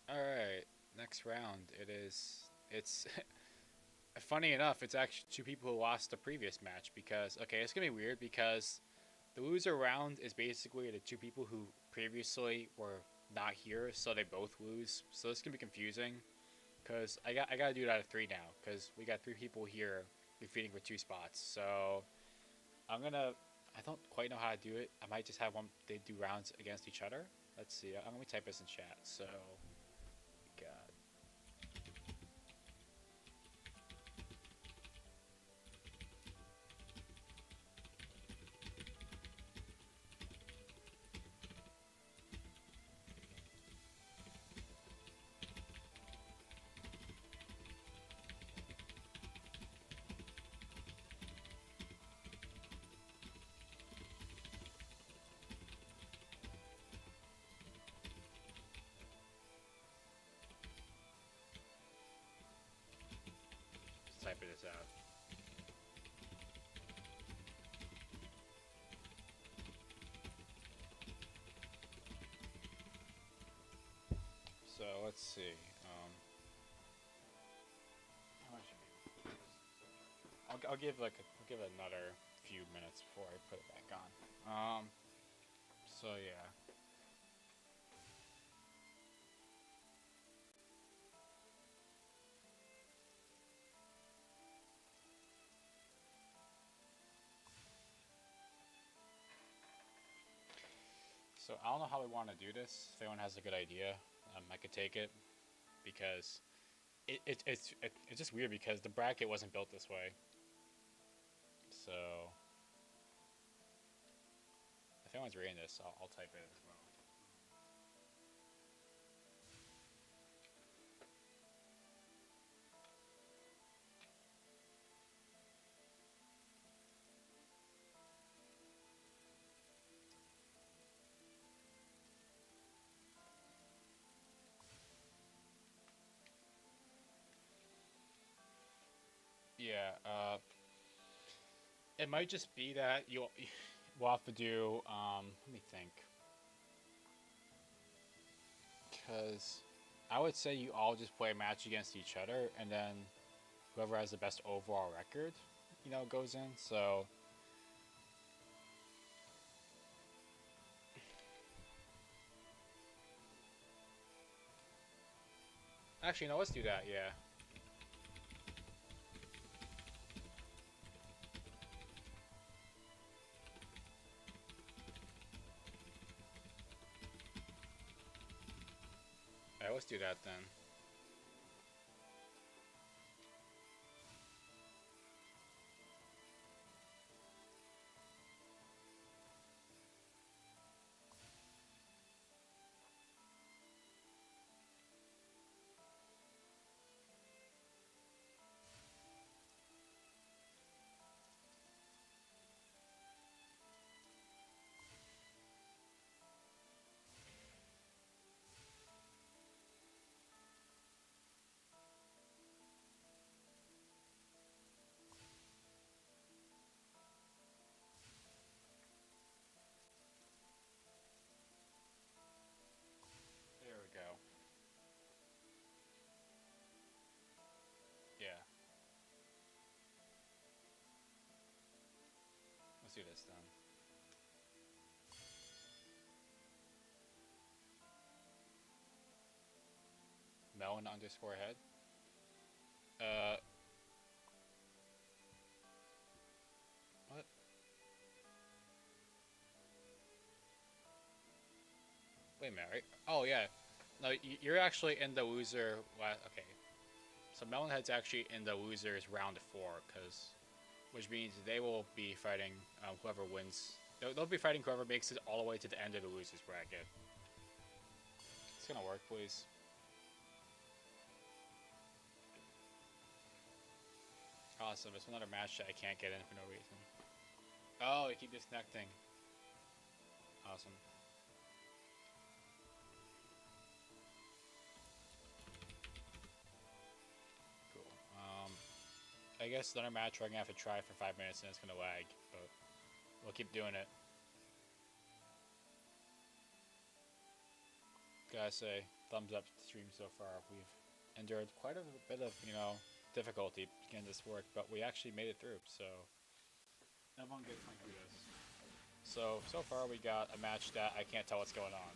Alright, next round. It's funny enough, it's actually two people who lost the previous match because, okay, it's gonna be weird because the loser round is basically the two people who previously were not here, so they both lose. So this can be confusing because I gotta do it out of 3 now because we got 3 people here competing for 2 spots. So I don't quite know how to do it. I might just have they do rounds against each other. Let's see. I'm gonna type this in chat. So we got. Typing this out. So let's see. How much? I'll give I'll give it another few minutes before I put it back on. So yeah. So I don't know how we want to do this. If anyone has a good idea, I could take it because it's just weird because the bracket wasn't built this way. So if anyone's reading this, I'll type it as well. Yeah, it might just be that we'll have to do. Let me think, because I would say you all just play a match against each other, and then whoever has the best overall record, goes in. So actually, no, let's do that. Yeah. Alright, let's do that then. There we go. Yeah. Let's do this then. Melon underscore head. Uh. What? Wait a minute. Right? Oh yeah. No, you're actually in the loser. Okay. So Melonhead's actually in the losers round 4, which means they will be fighting whoever wins. They'll be fighting whoever makes it all the way to the end of the losers bracket. It's gonna work, please. Awesome. It's another match that I can't get in for no reason. Oh, you keep disconnecting. Awesome. Cool. I guess another match we're gonna have to try for 5 minutes and it's gonna lag, but we'll keep doing it. Gotta say, thumbs up to the stream so far. We've endured quite a bit of, difficulty getting this work, but we actually made it through, so everyone gets my kudos. So far we got a match that I can't tell what's going on.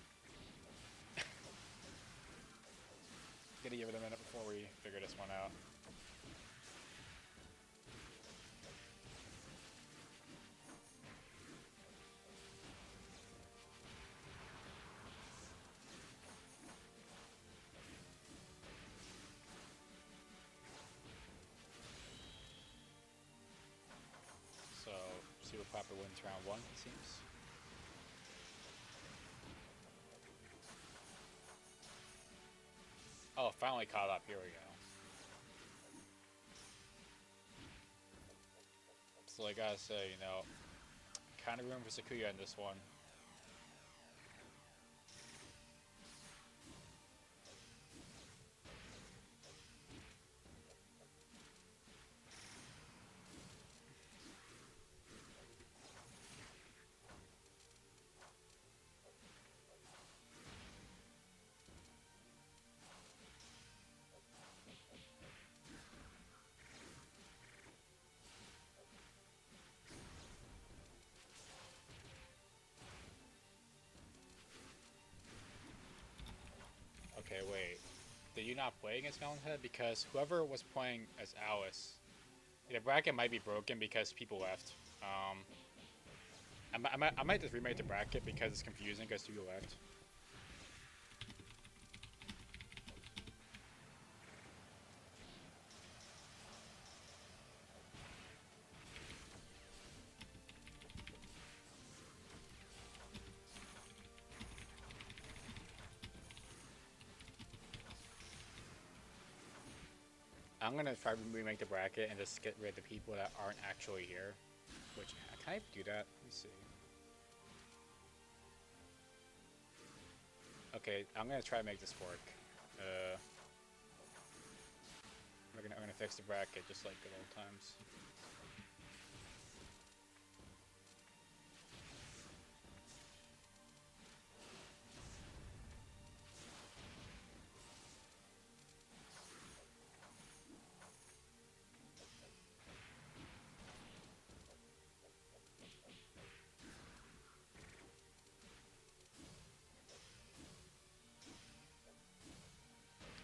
Gonna give it a minute before we figure this one out. So, see what proper wins round 1, it seems. Oh, finally caught up. Here we go. So I gotta say, kind of room for Sakuya in this one. Okay, wait. Did you not play against Melonhead? Because whoever was playing as Alice, the bracket might be broken because people left. I might just remake the bracket because it's confusing because to your left. I'm gonna try to remake the bracket and just get rid of the people that aren't actually here. Which, can I do that? Let me see. Okay, I'm gonna try to make this work. I'm gonna fix the bracket just like good old times.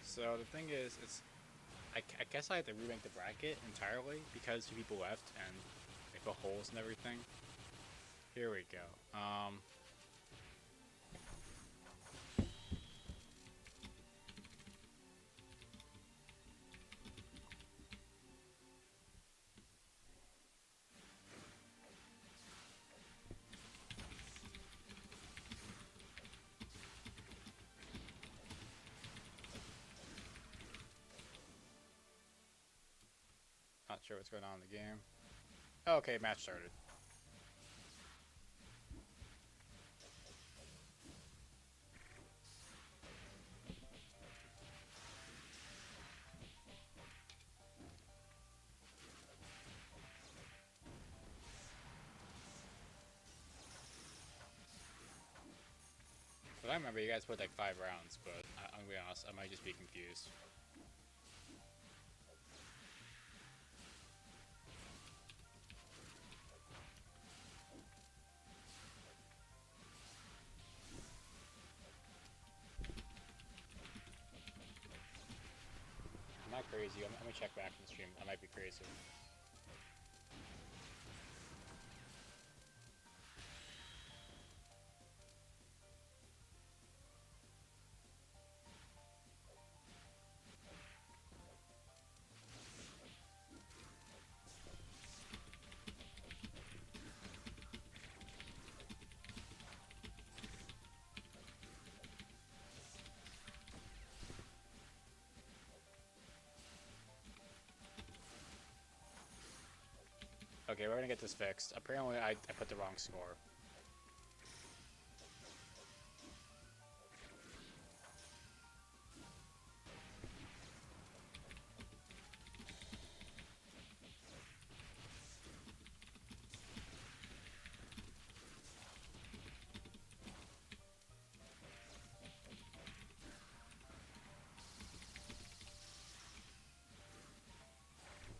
So the thing is, I guess I have to remake the bracket entirely because two people left and they put holes and everything. Here we go. Not sure what's going on in the game. Okay, match started. But I remember you guys put like 5 rounds, but I'm gonna be honest, I might just be confused. I'm not crazy. I'm gonna check back in the stream. I might be crazy. Okay, we're gonna get this fixed. Apparently, I put the wrong score.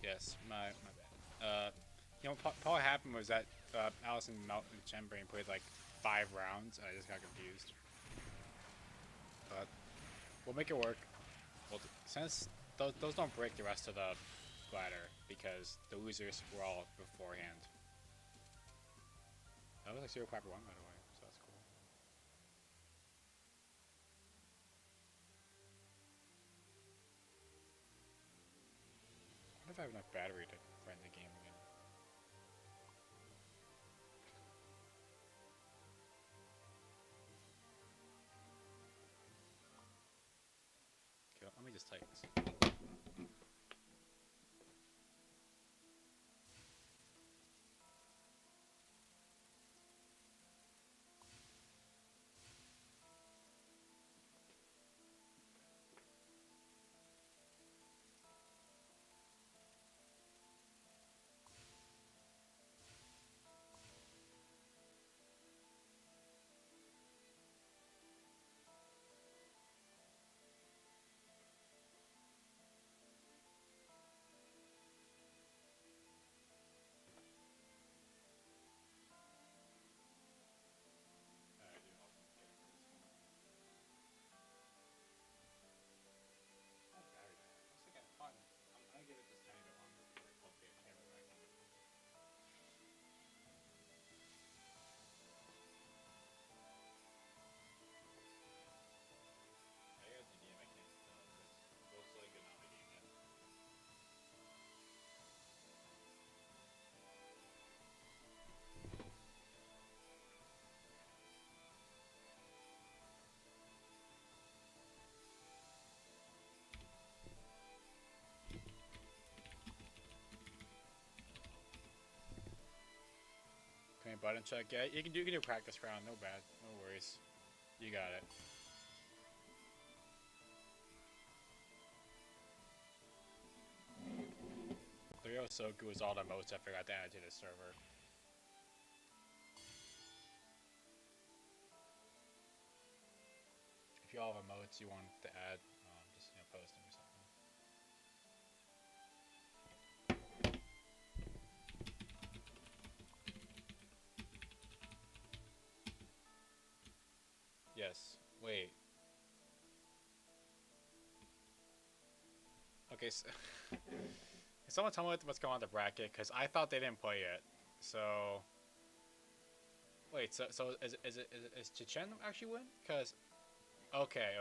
Yes, my bad. You know, what happened was that Allison and Chembrain played like 5 rounds, and I just got confused. But we'll make it work. Well, since those don't break the rest of the ladder because the losers were all beforehand. That was like 0.1 by the way, so that's cool. I wonder if I have enough battery to run the game again. Okay, let me just type this. and button check. Yeah, you can do practice round. No bad. No worries. You got it. The real Soku is all the modes I forgot to add to the server. If you all have emotes you want to add, just post them or something. Yes. Wait. Okay. So can someone tell me what's going on with the bracket? Because I thought they didn't play it. So wait. So is Chichen actually win? Because okay.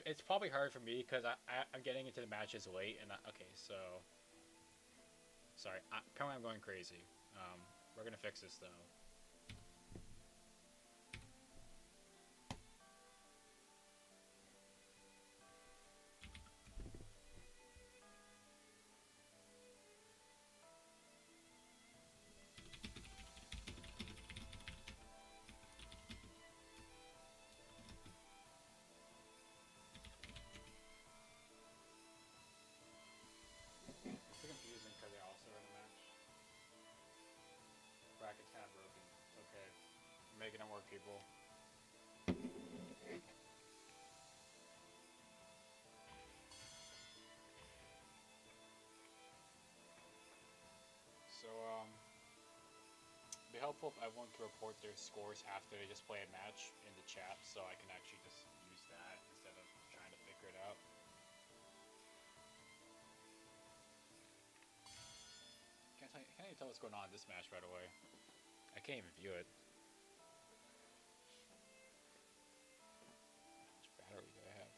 It's probably hard for me because I'm getting into the matches late and okay. So sorry. Apparently I'm going crazy. We're gonna fix this though. It's confusing because they also in a match. Bracket's kind of broken. It's okay. I'm making it work, people. So, it'd be helpful if everyone could report their scores after they just play a match in the chat so I can actually just use that instead of trying to figure it out. Can't even tell what's going on in this match right away. I can't even view it. How much battery do I have?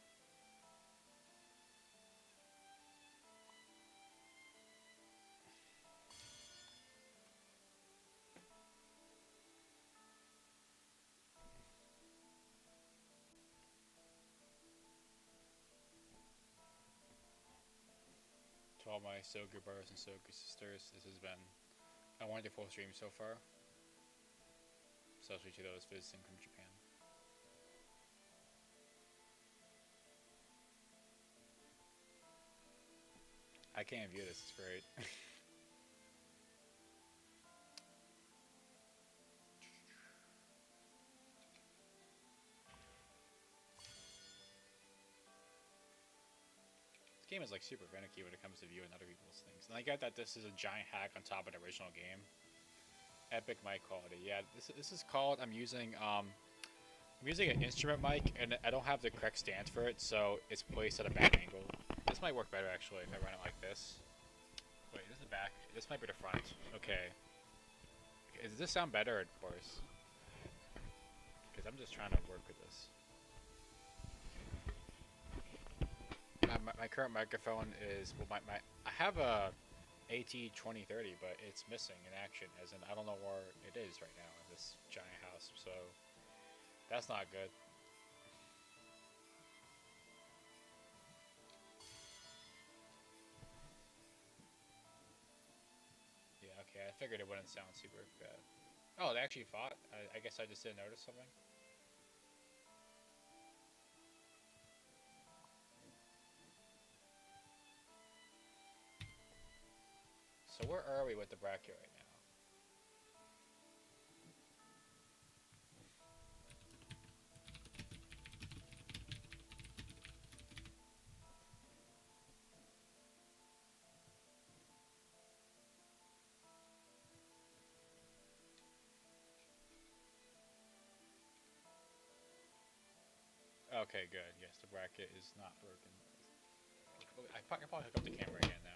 To all my Soku brothers and Soku sisters, this has been a wonderful stream so far. Especially to those visiting from Japan. I can't view this, it's great. This game is like super finicky when it comes to viewing other people's things. And I get that this is a giant hack on top of the original game. Epic mic quality. Yeah, this is called. I'm using an instrument mic, and I don't have the correct stand for it, so it's placed at a bad angle. This might work better actually if I run it like this. Wait, this is the back. This might be the front. Okay. Does this sound better or worse? Because I'm just trying to work with this. My current microphone is well, I have a AT2030, but it's missing in action, as in I don't know where it is right now in this giant house. So that's not good. Yeah, okay. I figured it wouldn't sound super bad. Oh, they actually fought. I guess I just didn't notice something. So where are we with the bracket right now? Okay, good. Yes, the bracket is not broken. I can probably hook up the camera again now.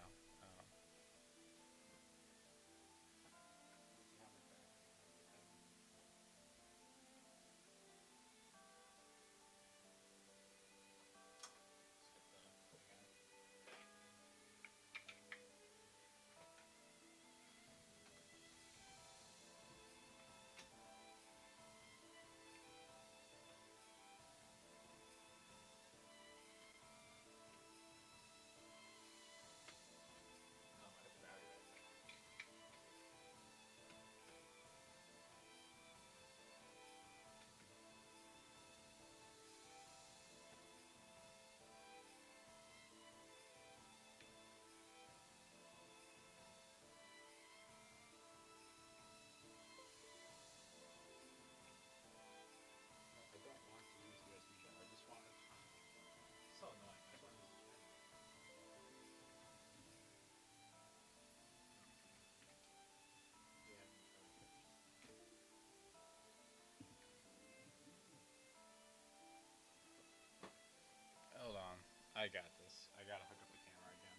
I got this. I gotta hook up the camera again.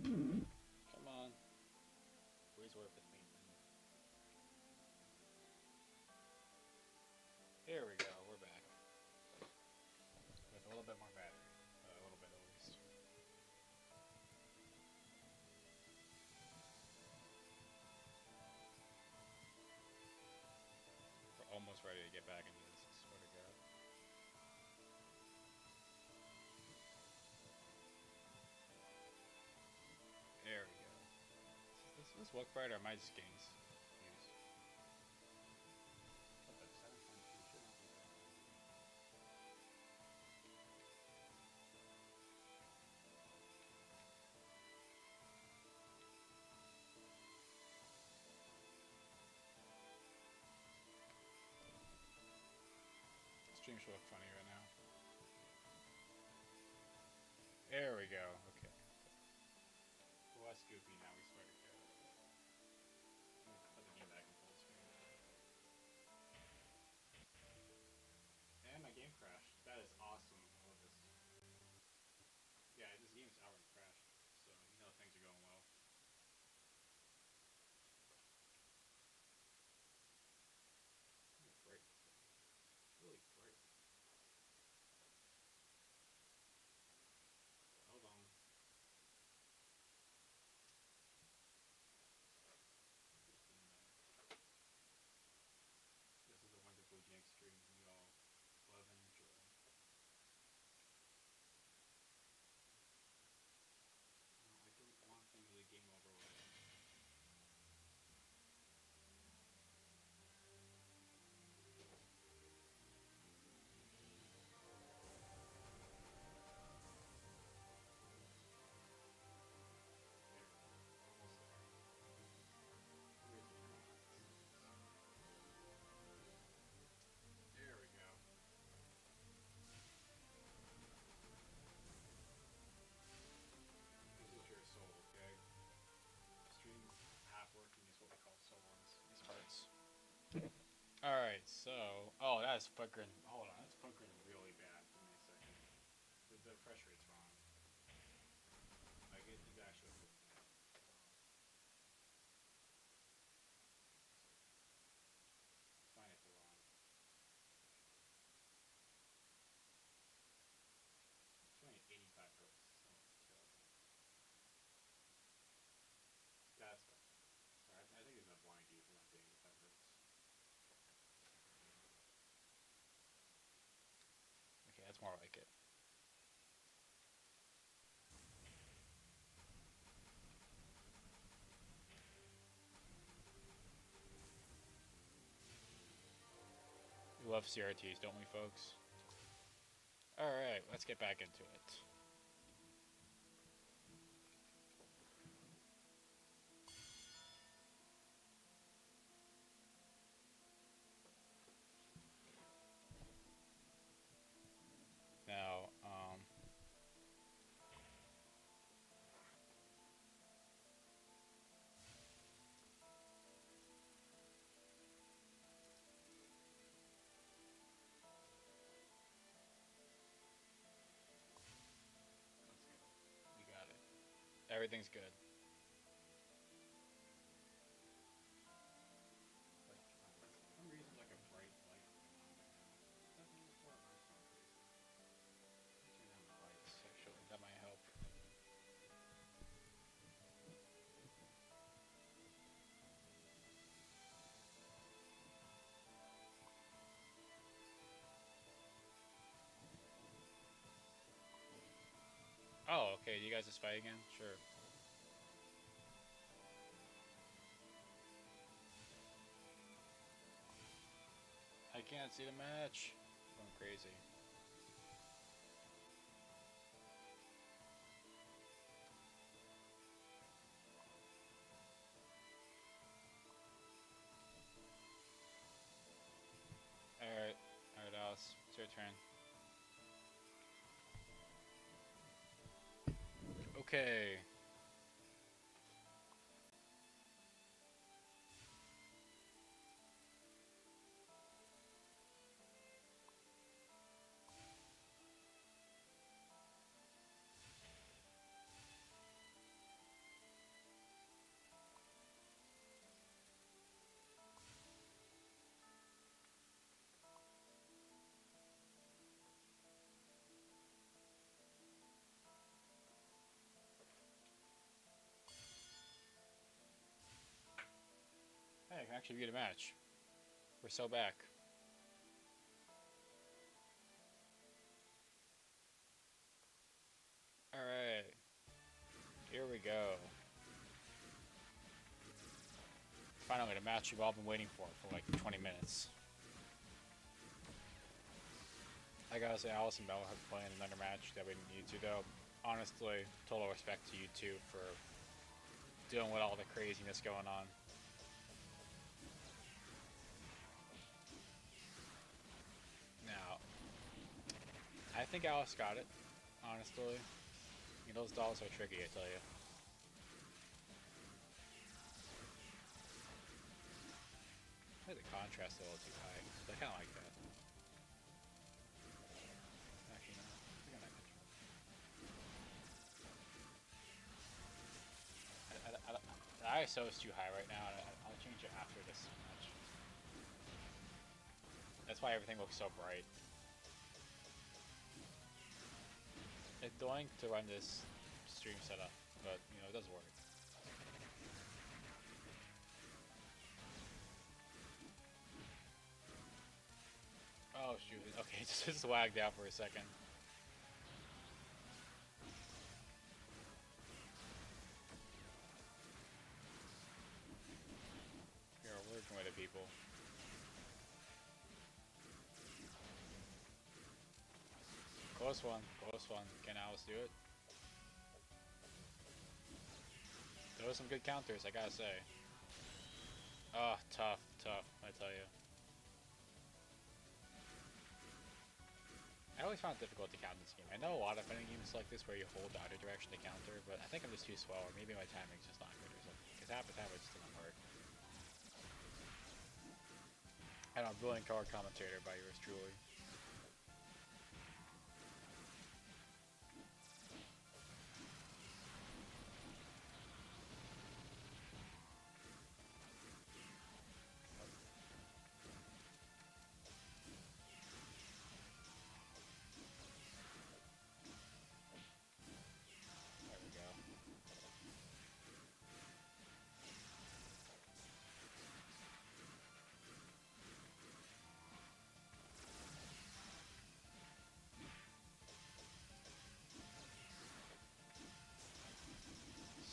Come on. Please work with me, thing. Here we go. We're back. With a little bit more battery. A little bit at least. We're almost ready to get back into this. I swear to God. There we go. Is this look bright or am I just getting confused? What the 7.2 should not be that. Stream should look funny right now. There we go. Okay. Less goofy now, we swear to God. I'm gonna put the game back in full screen. And my game crashed. That is awesome. I love this. Yeah, this game's outright crashed. So, you know things are going well. Really bright. Really bright. Hold on. This is a wonderful jank stream we all love and enjoy. No, I don't want them to game over with. There we go. This is your soul, okay? Stream half working is what we call soul in these parts. Alright, so... Oh, that's flickering. Hold on, that's flickering really bad. Give me a second. The refresh rate's wrong. Like, it's actually really bad. It's fine if they're wrong. It's only 85 hertz. It's not terrible. That's better. Sorry, I think it's a blind you for not being 85 hertz. Okay, that's more like it. We love CRTs, don't we, folks? Alright, let's get back into it. Now, we got it. Everything's good. Like, for some reason, like a bright light going on right now. Is that being before? I'm just going crazy. Turn down the lights, actually. That might help. Oh, okay. Do you guys just fight again? Sure. I can't see the match. Going crazy. It's your turn. Okay. Hey, I can actually get a match. We're so back. Alright. Here we go. Finally, the match we've all been waiting for like 20 minutes. I gotta say, Alice and Bella have playing another match that we didn't need to, though. Honestly, total respect to you two for dealing with all the craziness going on. Now, I think Alice got it, honestly. Those dolls are tricky, I tell you. I think the contrast is a little too high. I kind of like that. Actually, no. I think I might mention it. The ISO is too high right now, and I'll change it after this match. That's why everything looks so bright. It's annoying to run this stream setup, but it does work. Oh shoot! Okay, just wagged out for a second. Here, we're working with the people. Close one, close one. Can Alice do it? Those some good counters, I gotta say. Oh, tough, I tell you. I always found it difficult to count this game. I know a lot of fighting games like this where you hold the other direction to counter, but I think I'm just too slow, or maybe my timing's just not good or something. Because half the time it just doesn't work. And I'm brilliant color commentator by yours truly. There we go.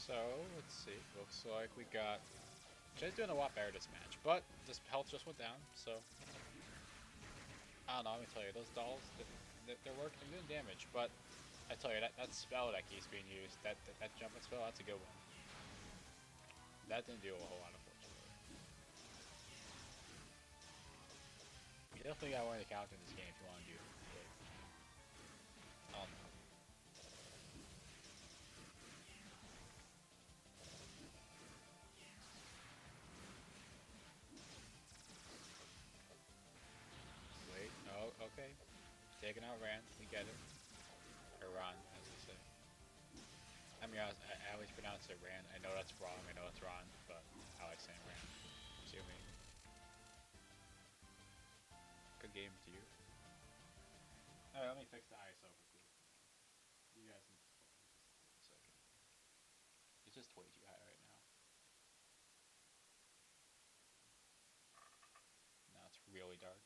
So, let's see. Looks like we got... Jay's doing a lot better this match, but this health just went down, so... I don't know, let me tell you, those dolls, they're working, they're doing damage, but I tell you, that spell that keeps being used, that jumping spell, that's a good one. That didn't do a whole lot, unfortunately. You definitely gotta learn to counter in this game if you want to do it. Oh no. Wait, oh, okay. Taking out Ran, we get it. Or Ron, as we say. I mean, I always pronounce it Ran. I know that's wrong, I know it's Ron, but I like saying Ran. See me. Good game to you. Alright, let me fix the ISO quickly. You guys can just hold a second. It's just way too high right now. Now it's really dark.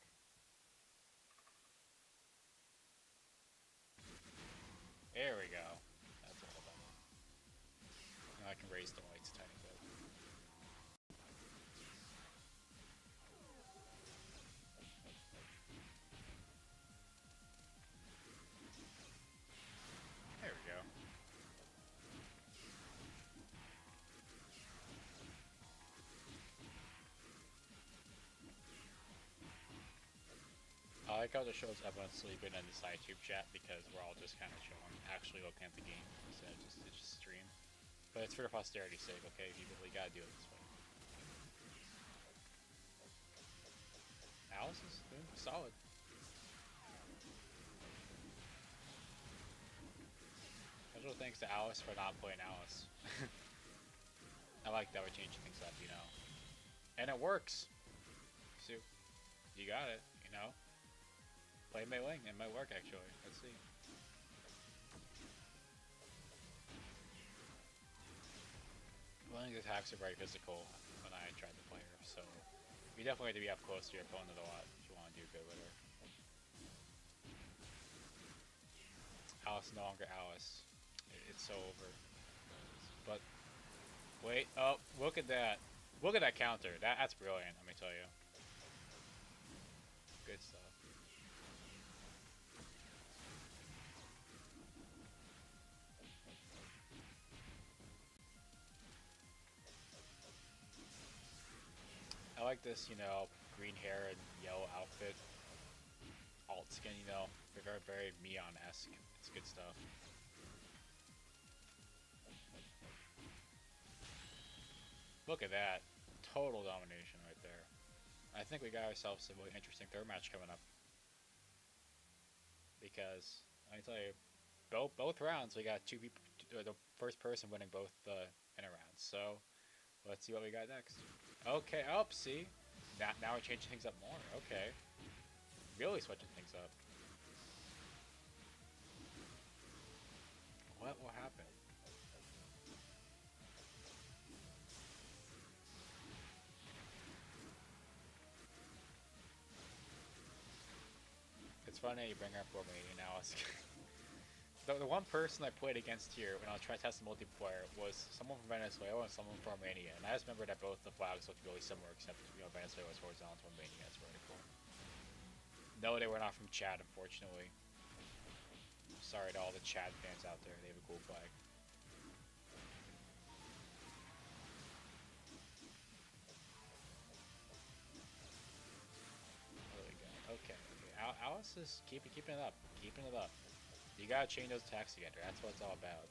There we go. That's a little better. Now I can raise the lights a tiny bit. There we go. like how it shows everyone sleeping in the side tube chat because we're all just kind of chilling, actually looking at the game instead of just stream. But it's for the posterity's sake, okay? You really gotta do it this way. Alice is doing solid. Special thanks to Alice for not playing Alice. I like that we're changing things up, you know. And it works! So, you got it, you know? Play Mei Ling, it might work actually. Let's see. Mei Ling's attacks are very physical when I tried to play her, so you definitely have to be up close to your opponent a lot if you want to do good with her. Alice no longer Alice. It's so over. But wait, oh, look at that. Look at that counter. That's brilliant, let me tell you. Good stuff. I like this, you know, green hair and yellow outfit. Alt skin, you know, very, very Mion-esque. It's good stuff. Look at that. Total domination right there. I think we got ourselves a really interesting third match coming up. Because, let me tell you, both rounds we got two people, the first person winning both inner rounds. So, let's see what we got next. Okay, see? Now we're changing things up more. Okay. Really switching things up. What will happen? It's funny you bring up Romania now. The one person I played against here when I was trying to test the multiplayer was someone from Venezuela and someone from Romania, and I just remember that both the flags looked really similar, except Venezuela was horizontal and Romania is vertical. No, they were not from Chad, unfortunately. Sorry to all the Chad fans out there. They have a cool flag. Really good. Okay. Alice is keeping it up. Keeping it up. You gotta chain those attacks together. That's what it's all about.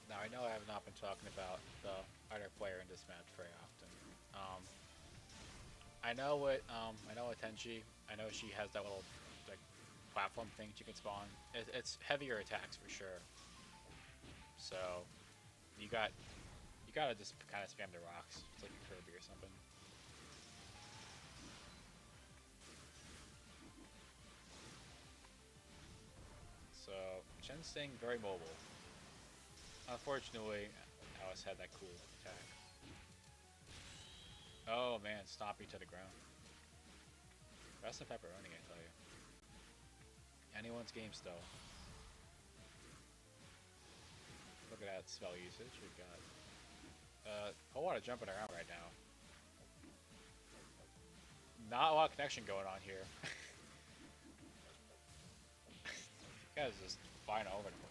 Now, I know I have not been talking about the other player in this match very often. I know what Tenji. I know she has that little like platform thing she can spawn. It's heavier attacks for sure. So you gotta just kind of spam the rocks. It's like a Kirby or something. So Chen's staying very mobile. Unfortunately, Alice had that cool attack. Oh man, stomping to the ground. That's the pepperoni, I tell you. Anyone's game still. Look at that spell usage we've got. A whole lot of jumping around right now. Not a lot of connection going on here. You guys just flying all over the place.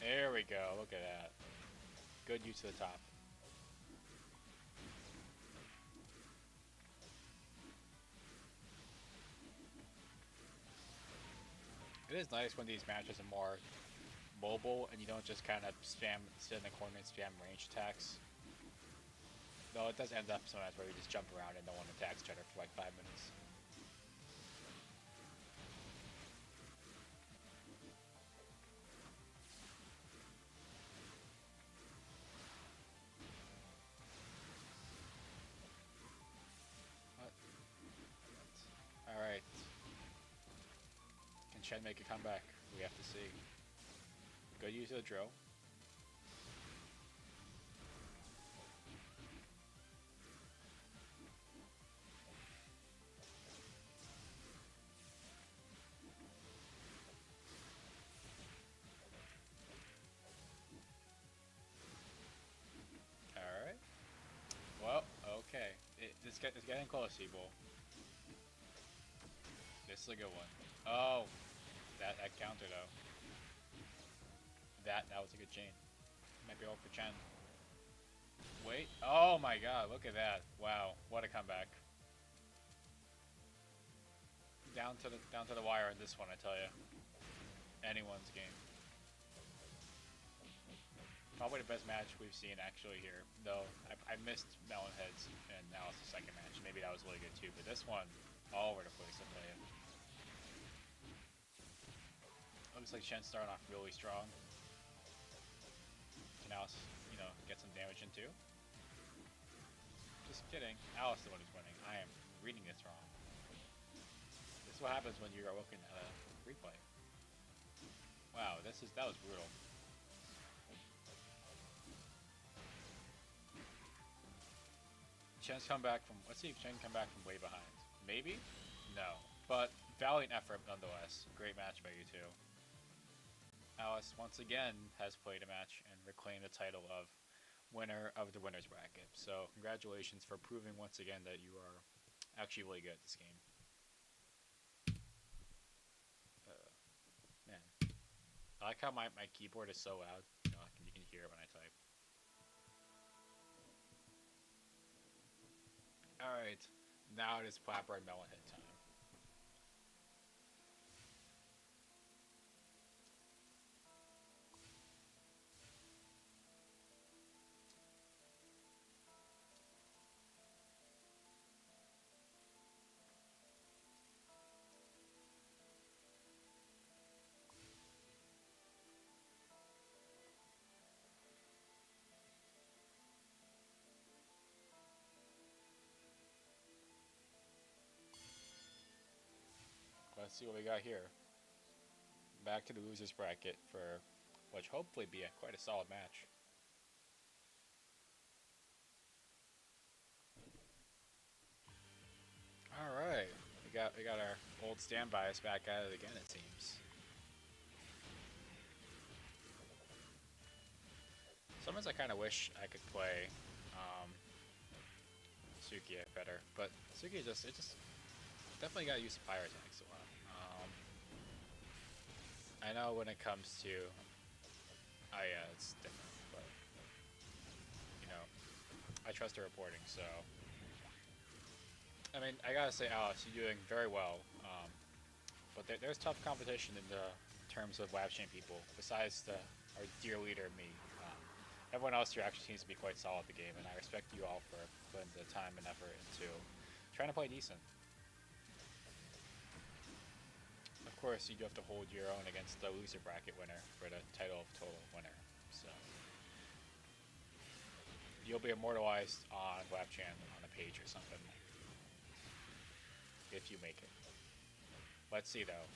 There we go, look at that. Good use of the top. It is nice when these matches are more mobile and you don't just kind of spam, sit in the corner and spam range attacks. Though it does end up sometimes where you just jump around and no one attacks each other for like 5 minutes. Alright. Can Shen make a comeback? We have to see. Good use of the drill. Alright. Well, okay. It's getting close, people. This is a good one. Oh, that counter though. That was a good chain. Might be over for Chen. Wait. Oh my god, look at that. Wow, what a comeback. Down to the wire in this one, I tell you. Anyone's game. Probably the best match we've seen actually here. Though I missed Melonheads and now it's the second match. Maybe that was really good too, but this one all over the place, I tell you. Looks like Shen's starting off really strong. Can Alice, get some damage in too? Just kidding. Alice is the one who's winning. I am reading this wrong. This is what happens when you're looking at a replay. Wow, that was brutal. Chen's come back from. Let's see if Chen can come back from way behind. Maybe? No. But valiant effort nonetheless. Great match by you two. Alice once again has played a match and reclaimed the title of winner of the winner's bracket. So congratulations for proving once again that you are actually really good at this game. Man, I like how my keyboard is so loud. You can hear it when I type. Alright, now it is Flapper and Melonhead time. Let's see what we got here. Back to the losers bracket for which hopefully be quite a solid match. All right, we got our old standbys back at it again. It seems. Sometimes I kind of wish I could play Suki better, but Suki it just definitely got to use fire attacks a lot. I know when it comes to, yeah, it's different, but I trust her reporting, so. I mean, I gotta say, Alice, you're doing very well, but there's tough competition in the terms of Wapchan people, besides our dear leader, me. Everyone else here actually seems to be quite solid at the game, and I respect you all for putting the time and effort into trying to play decent. Of course, you do have to hold your own against the loser bracket winner for the title of total winner, so. You'll be immortalized on Wapchan on a page or something. If you make it. Let's see though.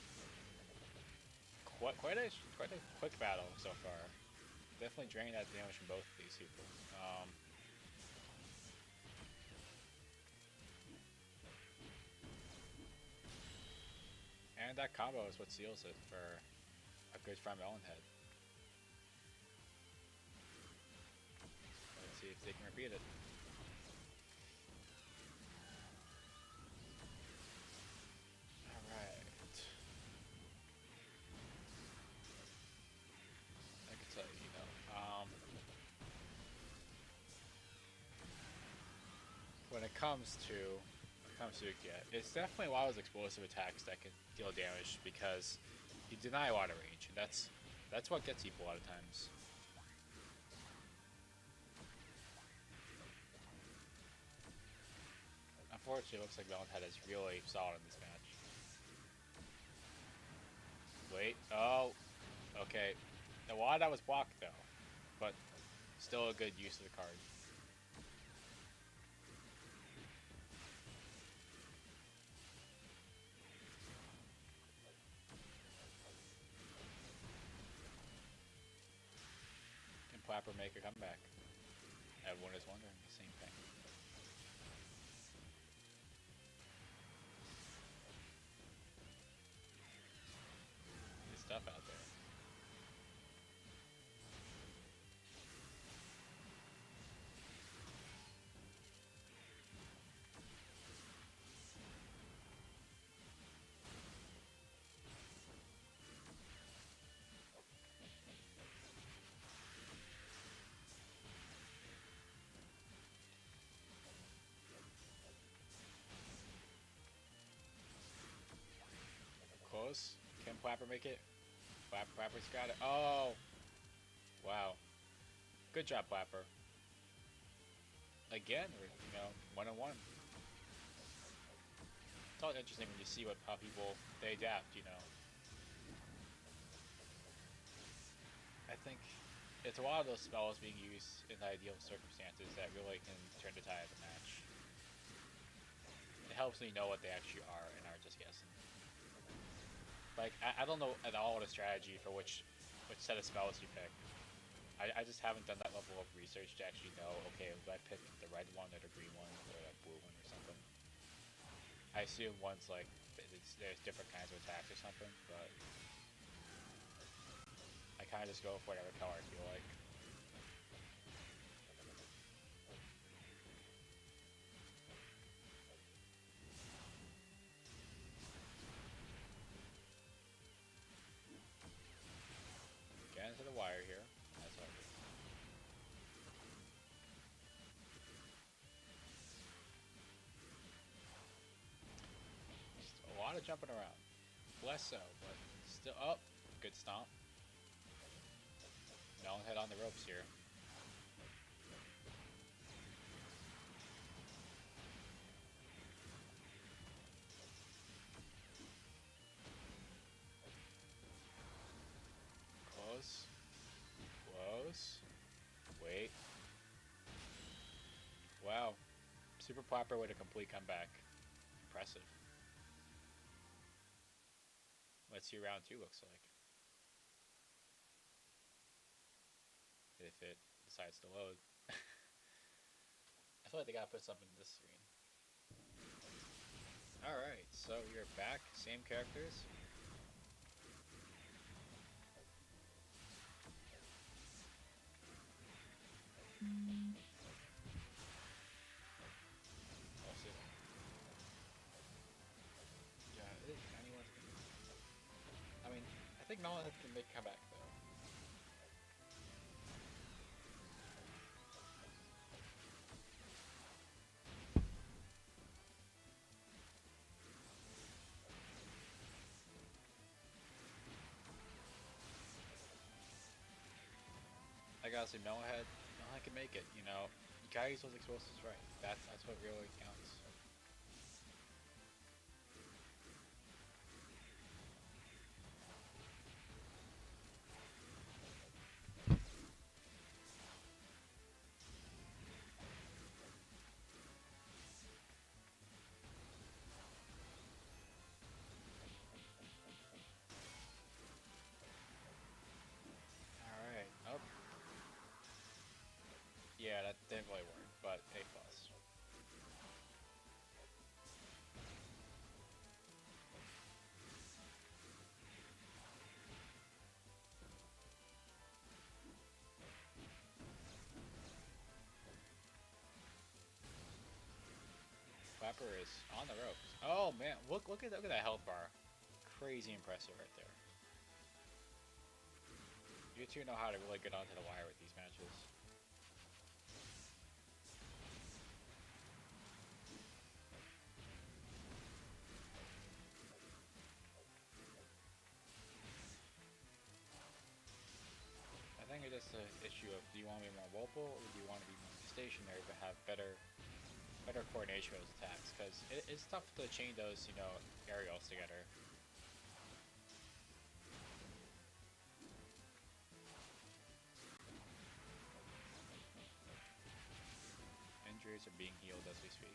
Quite a quick battle so far. Definitely draining that damage from both of these people. And that combo is what seals it for a good friend Melonhead. Let's see if they can repeat it. When it comes to it, yeah, it's definitely a lot of those explosive attacks that can deal damage because you deny a lot of range, and that's what gets people a lot of times. Unfortunately, it looks like Melonhead is really solid in this match. Wait, oh, okay. A lot of that was blocked though, but still a good use of the card. Clapper make a comeback. Everyone is wondering the same thing. Good stuff out there. Close. Can Plapper make it? Plapper's got it. Oh! Wow. Good job, Plapper. Again, we're, you know, 1-1. It's always interesting when you see how people, they adapt, you know. I think it's a lot of those spells being used in ideal circumstances that really can turn the tide of the match. It helps me know what they actually are and aren't just guessing. Like, I don't know at all the strategy for which set of spells you pick. I just haven't done that level of research to actually know, okay, do I pick the red one or the green one or the blue one or something? I assume one's like, there's different kinds of attacks or something, but I kind of just go for whatever color I feel like. Get into the wire here. That's what I do. Just a lot of jumping around. Less so, but still up. Good stomp. No head on the ropes here. Close. Close. Wait. Wow. Super Plapper with a complete comeback. Impressive. Let's see what round 2 looks like. If it decides to load. I feel like they gotta put something in this screen. Alright, so you're back. Same characters. We'll see. Yeah, anyone can. I mean, I think Melon can make a comeback though. I gotta say, Melonhead can make it. You know, you gotta use those explosives right. That's what really counts. Alright. Oh. Yeah, that didn't really work, but A+. Clapper is on the ropes. Oh man, look at that health bar. Crazy impressive right there. You two know how to really get onto the wire with these matches. I think it's just an issue of, do you want to be more mobile or do you want to be more stationary but have better coordination with those attacks? Because it's tough to chain those, you know, aerials together. Injuries are being healed as we speak.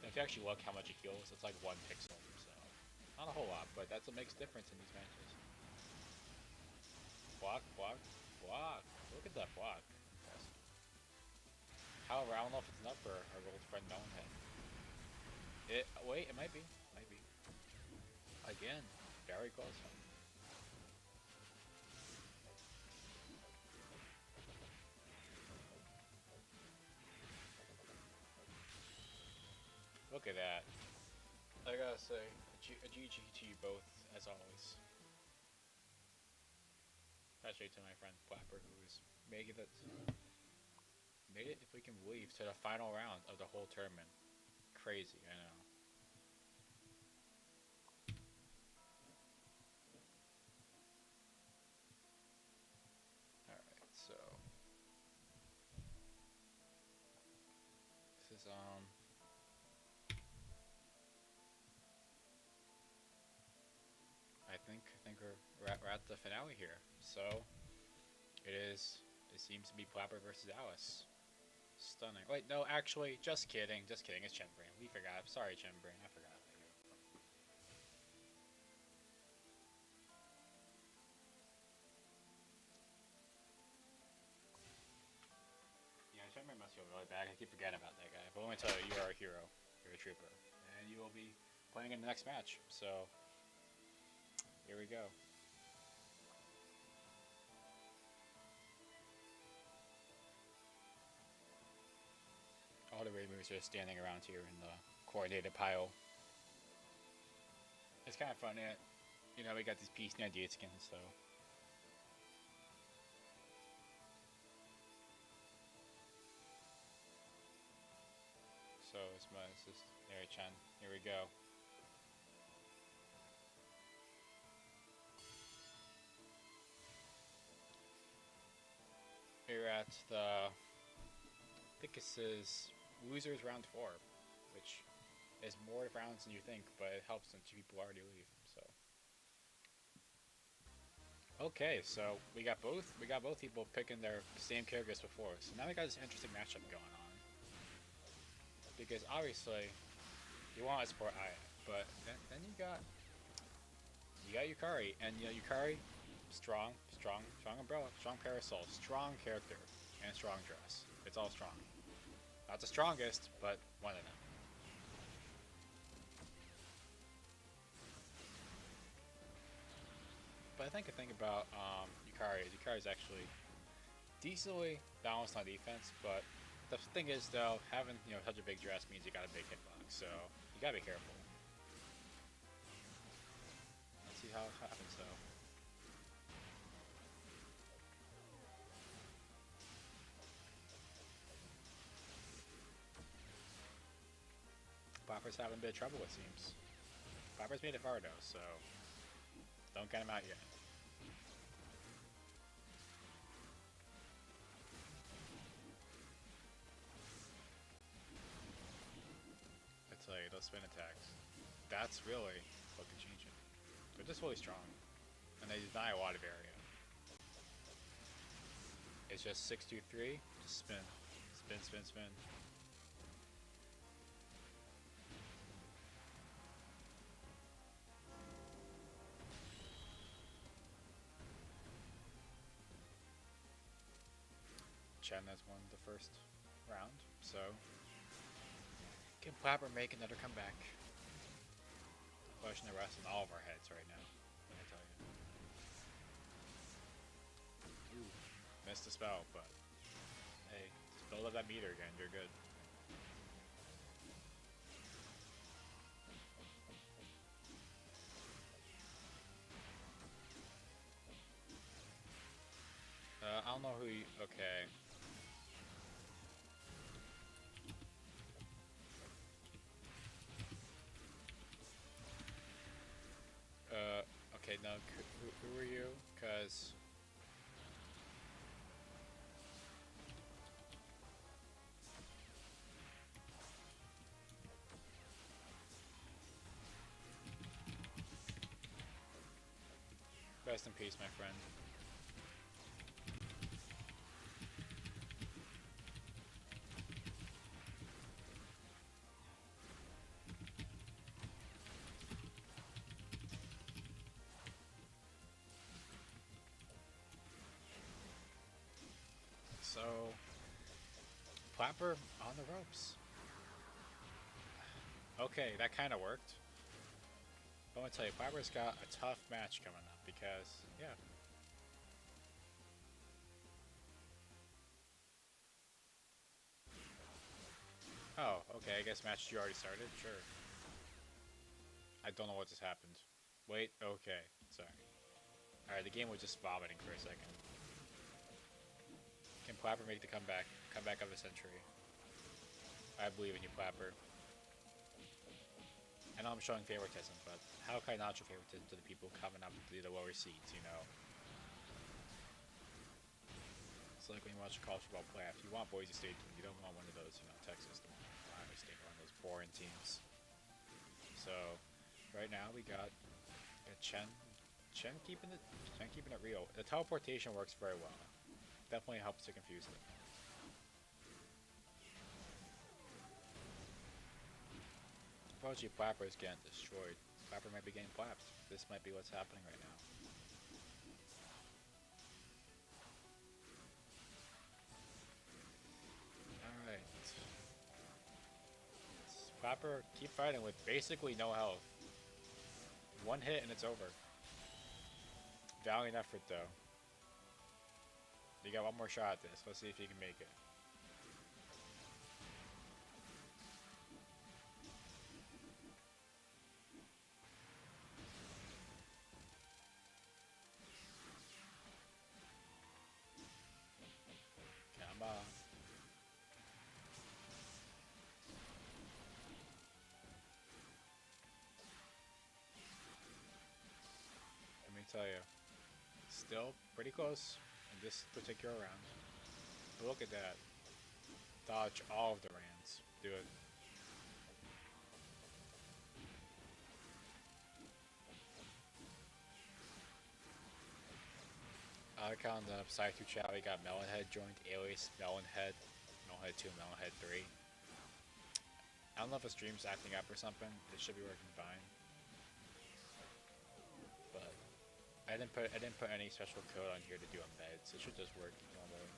And if you actually look how much it heals, it's like 1 pixel, so not a whole lot, but that's what makes difference in these matches. Block, block, block. Look at that block. However, I don't know if it's enough for our old friend Melonhead. Wait, it might be. Might be. Again, very close. Look at that. I gotta say, a GG to you both, as always. Especially to my friend Plapper, who is making it, if we can believe, to the final round of the whole tournament. Crazy, I know. I think we're at the finale here. So it is. It seems to be Plapper versus Alice. Stunning. Wait, no, actually, just kidding. Just kidding. It's Chenbrain. We forgot. Sorry, Chenbrain. I forgot about you. Yeah, Chenbrain must feel really bad. I keep forgetting about that guy. But let me tell you, you are a hero. You're a trooper. And you will be playing in the next match. So, here we go. All the raid moves are standing around here in the coordinated pile. It's kind of fun, you know, we got these Peace and Idea skins, so. So, it's just, there, Chen, here we go. We're at the, I think this is Losers Round 4, which is more rounds than you think, but it helps when 2 people already leave, so. Okay, so we got both people picking their same characters before, so now we got this interesting matchup going on. Because obviously, you want to support Aya, but then you got Yukari, and you know Yukari, strong umbrella, strong parasol, strong character, and strong dress. It's all strong. Not the strongest, but one of them. But I think about Yukari is actually decently balanced on defense, but the thing is though, having such a big dress means you got a big hitbox, so you gotta be careful. Let's see how it happens though. Popper's having a bit of trouble, it seems. Popper's made it far though, so don't get him out yet. I tell you, those spin attacks, that's really what can change it. They're just really strong, and they deny a lot of area. It's just 6-2-3, just spin. Spin, spin, spin. Chen has won the first round, so can Plapper make another comeback? The question that rests in all of our heads right now, let me tell you. Ooh, missed the spell, but hey, just build up that meter again, you're good. I don't know who you, okay. Okay, no, who are you? Cause rest in peace, my friend. So, Plapper on the ropes. Okay, that kind of worked. But I'm gonna tell you, Plapper's got a tough match coming up because, yeah. Oh, okay, I guess match you already started? Sure. I don't know what just happened. Wait, okay, sorry. Alright, the game was just vomiting for a second. Can Plapper make the comeback? Comeback of the century. I believe in you, Plapper. I know I'm showing favoritism, but how can I not show favoritism to the people coming up to the lower seats, you know? It's like when you watch a college football playoff. You want Boise State, you don't want one of those, Texas. So right now we got Chen. Chen keeping it real. The teleportation works very well. Definitely helps to confuse them. Unfortunately, Plapper is getting destroyed. Plapper might be getting plapped. This might be what's happening right now. Alright. Plapper, keep fighting with basically no health. One hit and it's over. Valiant effort though. You got one more shot at this. Let's see if you can make it. Come on. Let me tell you. Still pretty close in this particular round. But look at that. Dodge all of the Rands. Do it. On the side 2 chat, we got Melonhead joined, Alias, Melonhead, Melonhead 2, Melonhead 3. I don't know if the stream's acting up or something. It should be working fine. But I didn't put any special code on here to do a med, so it should just work normally.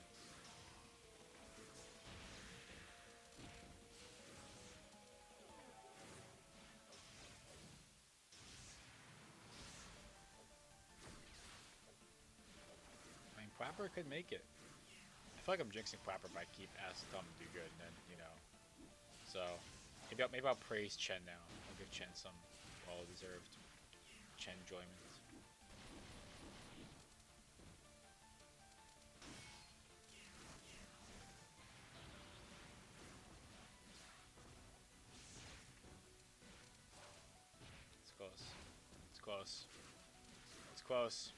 I mean, Plapper could make it. I feel like I'm jinxing Plapper by keep asking them to do good, and then, you know. So, maybe I'll praise Chen now. I'll give Chen some well-deserved Chen enjoyment. It's close. It's close. It's close.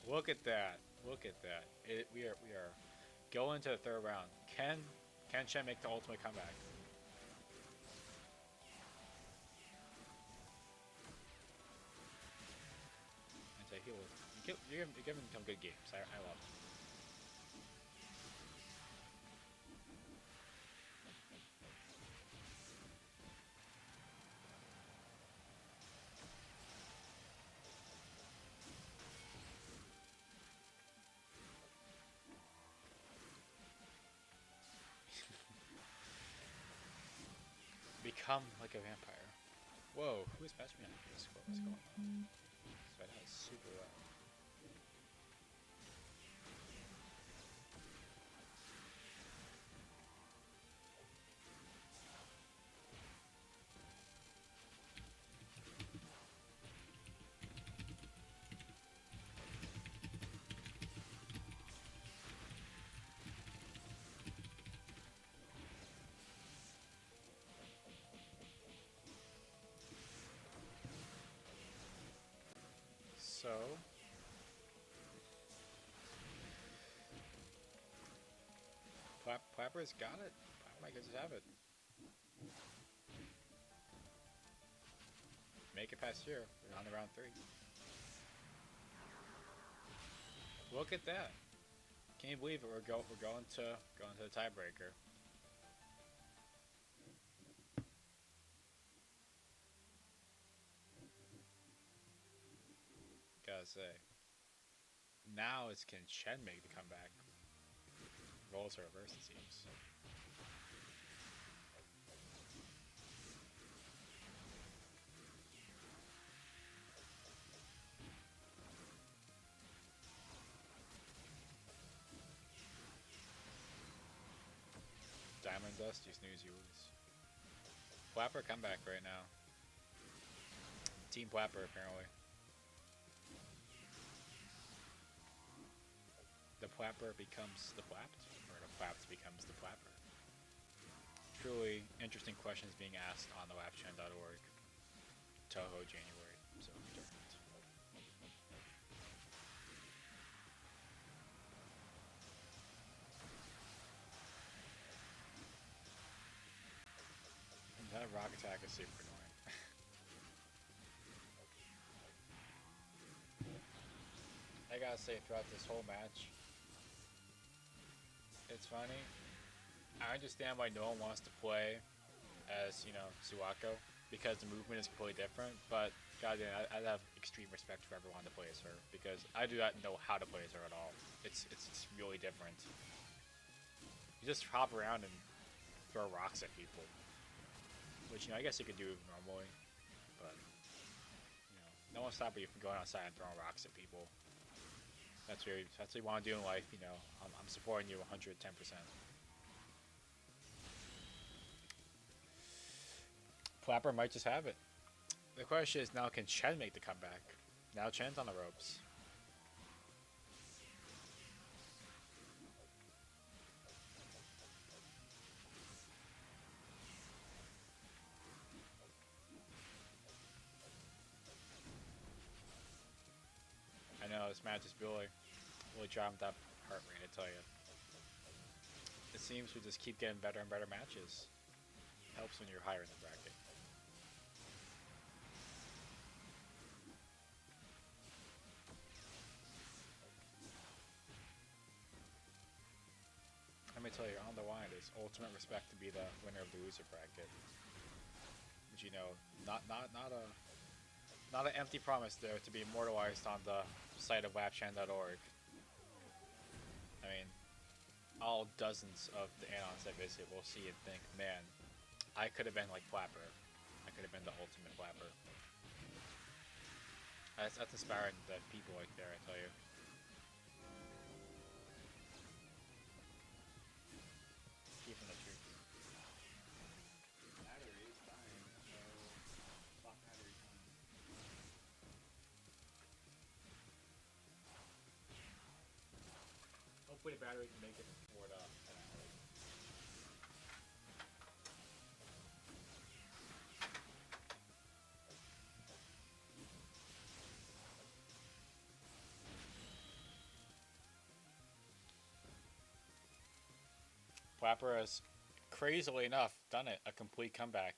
Look at that. Look at that. We are going to the third round. Can Chen make the ultimate comeback? You're giving some good games. I love it. Become like a vampire. Whoa, who's passing me on this? What's going on? So that is super loud. So Plapper's got it. Plapper might just have it. Make it past here. We're on to round 3. Look at that. Can you believe it? We're going to the tiebreaker. Gotta say. Now it's can Chen make the comeback? Roles are reversed, it seems. Diamond Dust, you snooze, you lose. Plapper comeback right now. Team Plapper, apparently. The Plapper becomes the Plapped, or the Plapped becomes the Plapper. Truly interesting questions being asked on the Wapchan.org. Toho, January. So different. attack is super annoying. I gotta say, throughout this whole match, it's funny. I understand why no one wants to play as, you know, Suwako, because the movement is completely different, but goddamn, I have extreme respect for everyone to play as her, because I do not know how to play as her at all. It's really different. You just hop around and throw rocks at people, which, you know, I guess you could do normally, but, you know, no one's stopping you from going outside and throwing rocks at people. That's what you want to do in life, you know. I'm supporting you 110%. Clapper might just have it. The question is now, can Chen make the comeback? Now Chen's on the ropes. I know, this match is really dropped that heart rate, I tell you. It seems we just keep getting better and better matches. Helps when you're higher in the bracket. Let me tell you, on the line, it is ultimate respect to be the winner of the loser bracket. But you know, not an empty promise there to be immortalized on the site of Wapchan.org. I mean, all dozens of the anons I visit will see and think, man, I could have been like Flapper. I could have been the ultimate Flapper. That's inspiring to people like there, I tell you. Keeping the truth. Battery is dying, so swap battery time. Hopefully the battery can make it before the finale. Flapper has, crazily enough, done it. A complete comeback.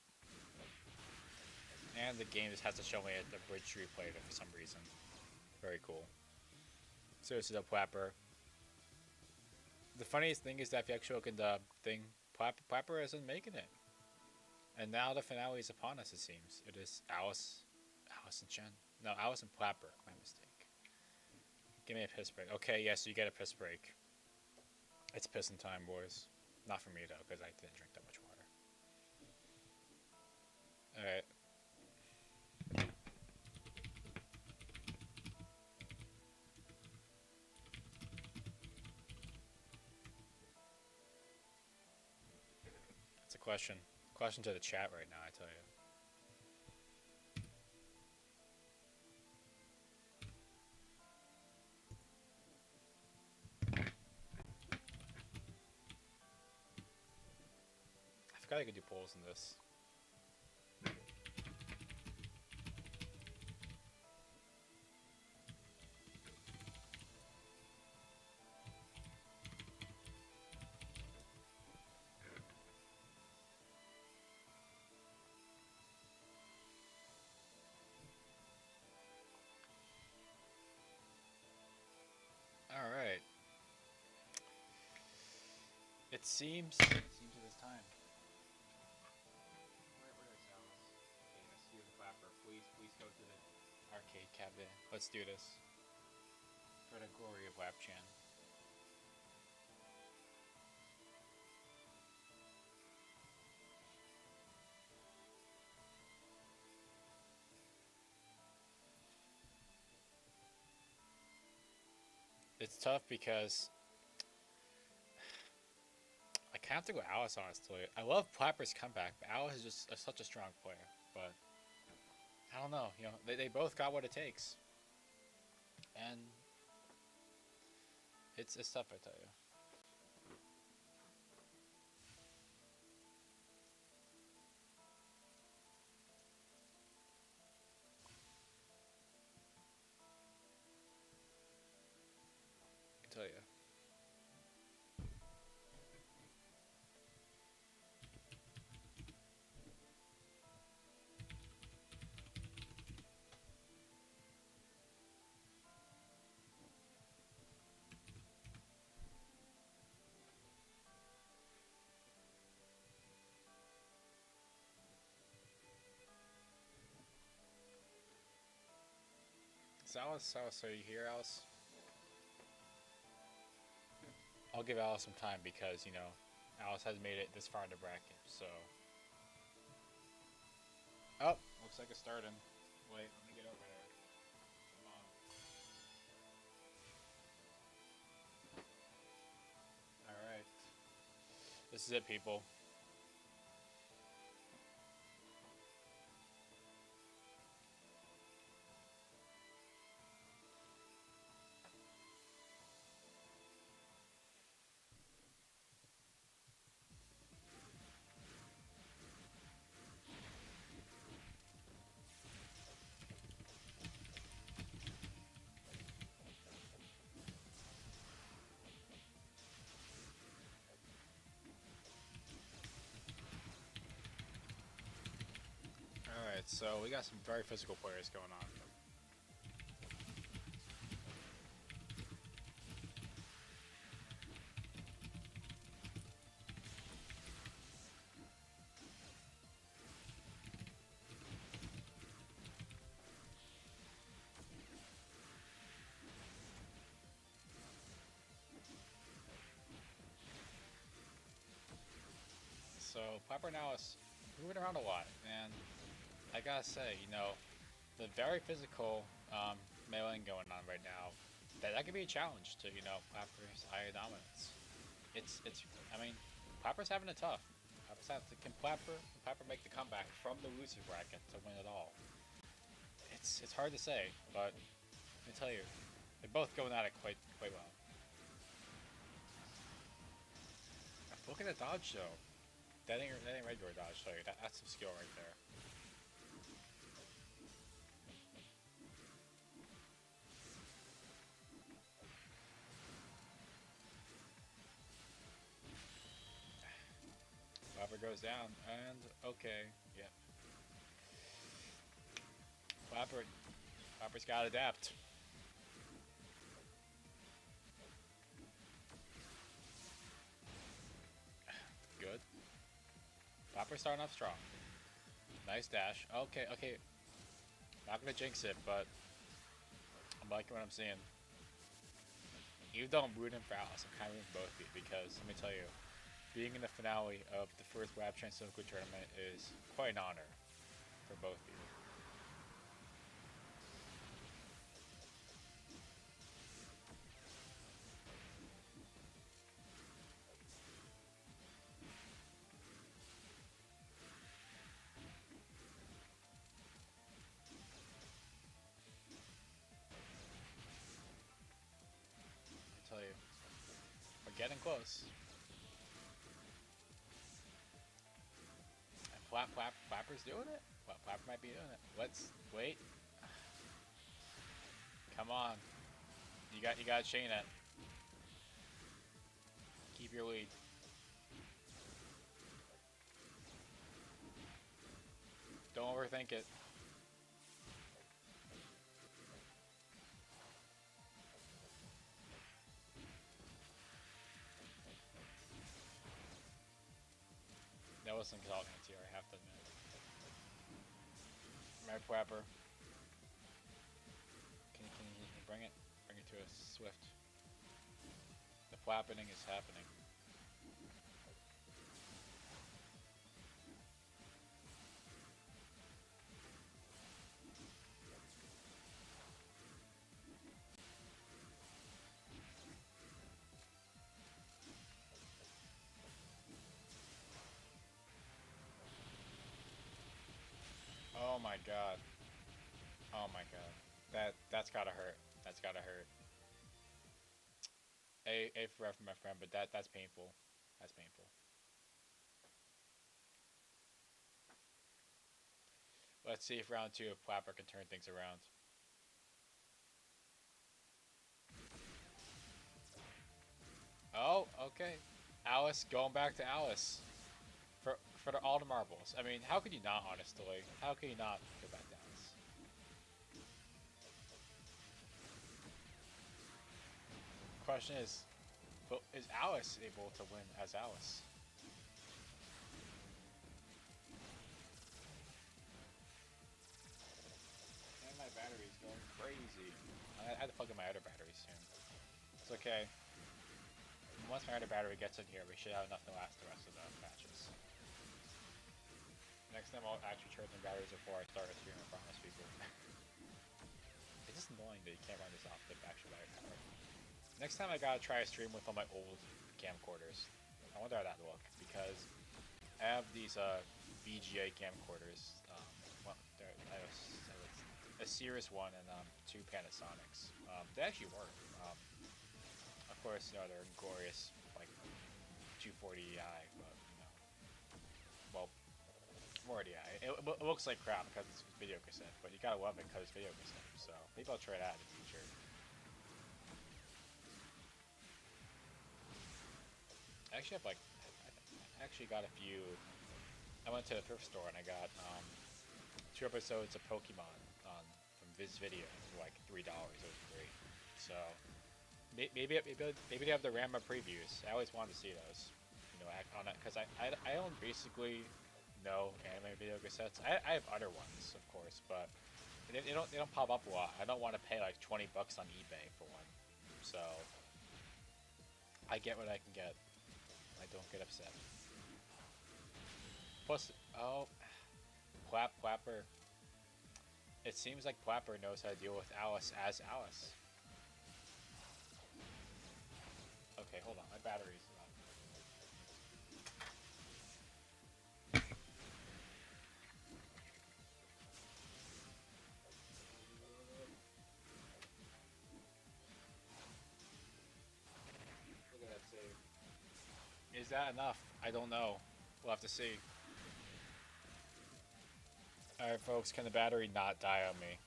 And the game just has to show me the bridge replay for some reason. Very cool. So this is a Flapper. The funniest thing is that if you actually look at the thing, Flapper isn't making it. And now the finale is upon us, it seems. It is Alice and Chen. No, Alice and Flapper. My mistake. Give me a piss break. Okay, yes, you get a piss break. It's pissing time, boys. Not for me, though, because I didn't drink that much water. Alright. It's a question. Question to the chat right now, I tell you. I forgot I could do polls in this. Alright. It seems it is time. Where is Alice? Okay, yes, here's the Flapper. Please go to the arcade cabinet. Let's do this. For the glory of Wapchan. It's tough because I kind of have to go Alice, honestly. I love Flapper's comeback, but Alice is just such a strong player. But I don't know, you know, they both got what it takes, and it's tough, I tell you. I tell you. Alice, are you here, Alice? I'll give Alice some time because, you know, Alice has made it this far in the bracket, so. Oh, looks like it's starting. Wait, let me get over there. Come on. Alright. This is it, people. Alright, so we got some very physical players going on. So, Piper now is moving around a lot, and I gotta say, you know, the very physical meleeing going on right now, that could be a challenge to, you know, Piper's higher dominance. I mean, Piper's having it tough. Can Piper make the comeback from the loser bracket to win it all? It's hard to say, but let me tell you, they're both going at it quite well. Look at the dodge though. That ain't regular dodge. So that's some skill right there. Flapper goes down, and okay, yeah. Flapper's gotta adapt. Good. Flapper's starting off strong. Nice dash. Okay. Not gonna jinx it, but I'm liking what I'm seeing. Even though I'm rooting for Alice, I'm kind of rooting for both of you because let me tell you, being in the finale of the first Wapchan Soku tournament is quite an honor for both of you. I tell you, we're getting close. And Flapper's doing it? Flapper might be doing it. Let's wait. Come on. You got chain it. Keep your lead. Don't overthink it. That was some Calvin here, I have to admit. Right, Flapper. Can you bring it? Bring it to a swift. The flapping is happening. Oh my god. Oh my god. That's gotta hurt. That's gotta hurt. A for F for my friend, but that's painful. That's painful. Let's see if round two of Flapper can turn things around. Oh, okay. Alice going back to Alice. For all the marbles. I mean, how could you not, honestly? How can you not go back to Alice? Question is Alice able to win as Alice? And my battery's going crazy. I had to plug in my other battery soon. It's okay. Once my other battery gets in here, we should have enough to last the rest of the matches. Next time I'll actually charge my batteries before I start a stream, I promise people. It's just annoying that you can't run this off the actual battery power. Next time I gotta try a stream with all my old camcorders. I wonder how that look, because I have these VGA camcorders. Well, a Cirrus one and 2 Panasonics. They actually work. Of course, you know, they're glorious, like 240i, but you know, well, more DI. It looks like crap because it's video cassette, but you gotta love it because it's video cassette. So maybe I'll try that in the future. I actually have like, I actually got a few. I went to the thrift store and I got 2 episodes of Pokemon from Viz Video for like $3. It was great. So maybe they have the Ranma previews. I always wanted to see those. You know, on it because I own basically no anime video cassettes. I have other ones, of course, but they don't pop up a lot. I don't want to pay like $20 on eBay for one. So I get what I can get. I don't get upset. Plus, oh, Plapper. It seems like Plapper knows how to deal with Alice as Alice. Okay, hold on. My battery's not. Look at that save. Is that enough? I don't know. We'll have to see. Alright, folks, can the battery not die on me?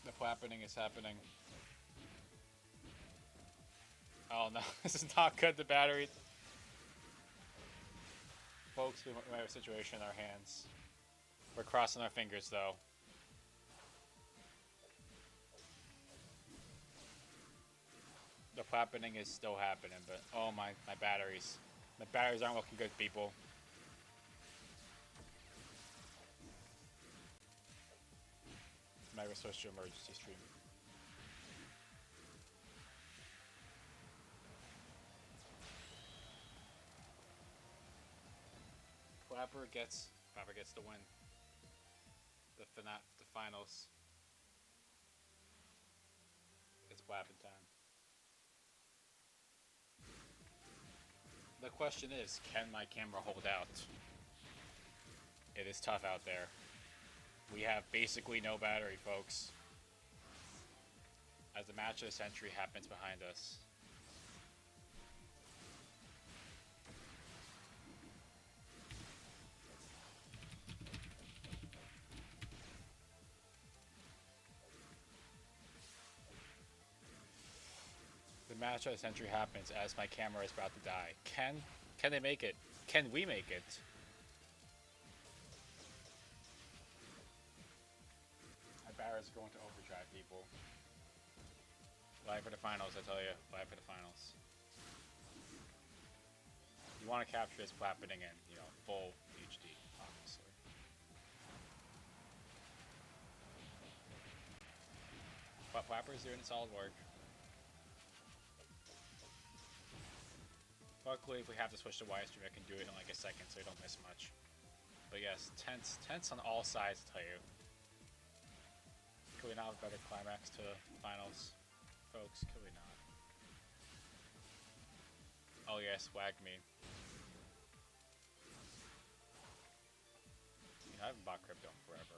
The flapping is happening. Oh no, this is not good, the battery. Folks, we might have a situation in our hands. We're crossing our fingers, though. The flapping is still happening, but oh my batteries. My batteries aren't looking good, people. Might have switched to emergency stream. Flapper gets the win. The finals. It's flapping time. The question is, can my camera hold out? It is tough out there. We have basically no battery, folks. As the match of the century happens behind us. The match of the century happens as my camera is about to die. Can they make it? Can we make it? My battery's going to overdrive, people. Live for the finals, I tell you. Live for the finals. You want to capture this flapping in, you know, full HD, obviously. But Flapper's doing solid work. Luckily, if we have to switch to Ystream, I can do it in like a second so you don't miss much. But yes, tense on all sides, I tell you. Could we not have a better climax to the finals, folks? Could we not? Oh yes, wag me. You know, I haven't bought crypto in forever.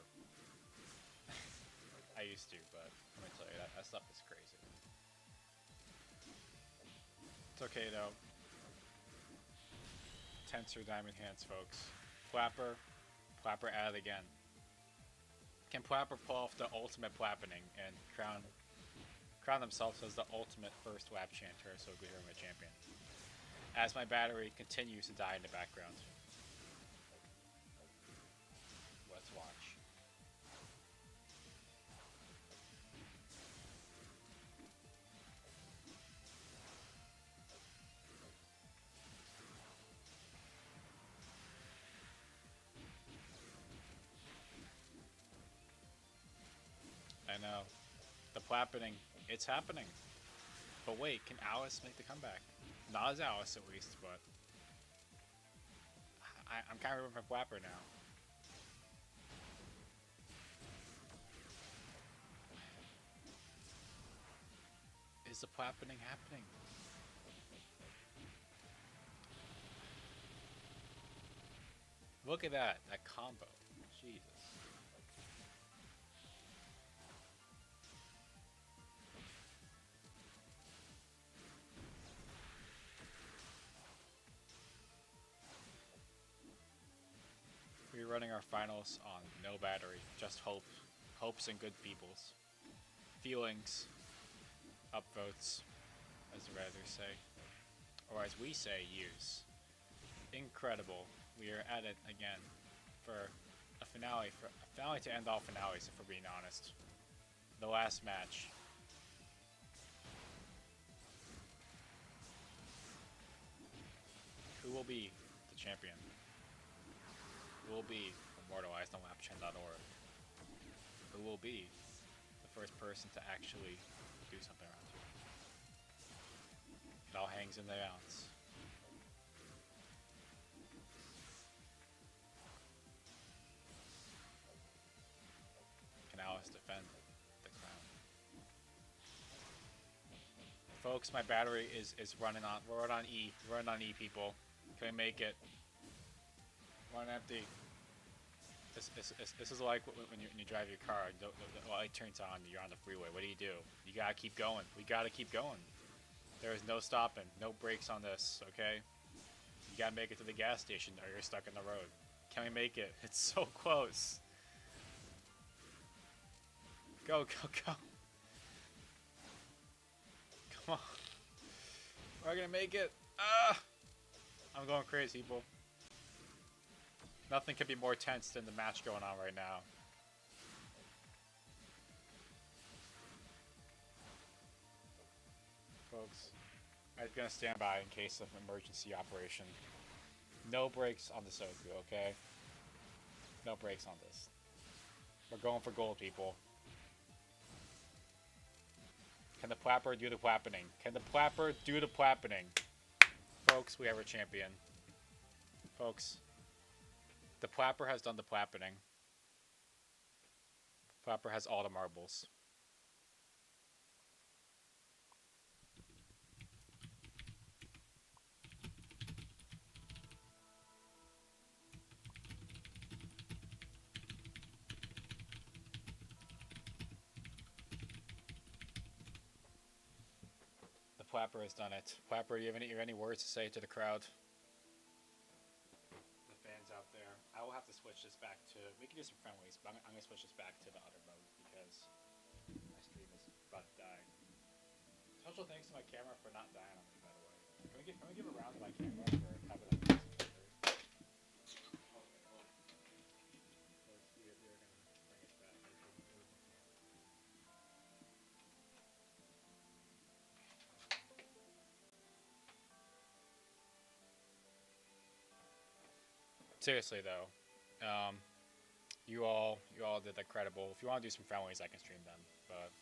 I used to, but let me tell you, that stuff is crazy. It's okay though. Tensor diamond hands, folks. Flapper at it again. Can Flapper pull off the ultimate flappening and crown themselves as the ultimate first Wapchan Soku champion? As my battery continues to die in the background. Let's watch. I know. The plappening, it's happening. But wait, can Alice make the comeback? Not as Alice, at least, but I'm kind of rooting for Flapper now. Is the plappening happening? Look at that combo. Jesus. We're running our finals on no battery, just hopes and good peoples. Feelings, upvotes, as the rather say. Or as we say, use. Incredible. We are at it again for a finale to end all finales, if we're being honest. The last match. Who will be the champion? Who will be immortalized on Wapchan.org? Who will be the first person to actually do something around here? It all hangs in the balance. Can Alice defend the crown? Folks, my battery is running on. We're on E. We're on E, people. Can we make it? Run empty. This is like when you drive your car. The light turns on. You're on the freeway. What do? You gotta keep going. We gotta keep going. There is no stopping. No brakes on this. Okay. You gotta make it to the gas station, or you're stuck in the road. Can we make it? It's so close. Go, go, go. Come on. We're gonna make it. Ah! I'm going crazy, people. Nothing could be more tense than the match going on right now. Folks, I'm gonna stand by in case of emergency operation. No brakes on the Soku, okay? No brakes on this. We're going for gold, people. Can the plapper do the plappening? Can the plapper do the plappening? Folks, we have a champion. Folks, the plapper has done the plappening. Plapper has all the marbles. The plapper has done it. Plapper, do you have any words to say to the crowd? The fans out there. I will have to switch this back to. We can do some friendlies, but I'm gonna switch this back to the other mode because my stream is about to die. Special thanks to my camera for not dying on me, by the way. Can we give a round to my camera for having a decent camera? You're gonna bring it back. Seriously though, you all did incredible. If you want to do some friendlies, I can stream them. But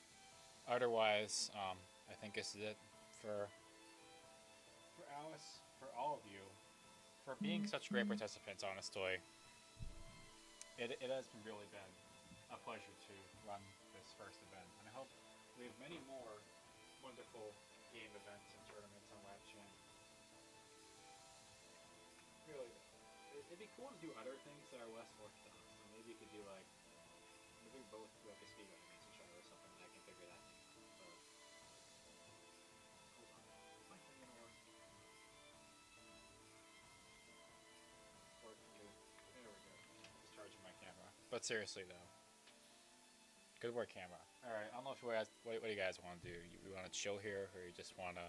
otherwise, I think this is it for Alice, for all of you, for being such great participants. Honestly, it has really been a pleasure to run this first event, and I hope we have many more wonderful game events and tournaments on Wapchan. Really. It'd be cool to do other things that are less orthodox. So maybe you could do like, maybe both do like a speed run against each other or something. I can figure that thing out. But hold on, is my thing gonna work? Work here. There we go. Just charging my camera. But seriously though, good work, camera. All right, I don't know if you guys, what do you guys want to do? You want to chill here, or you just want to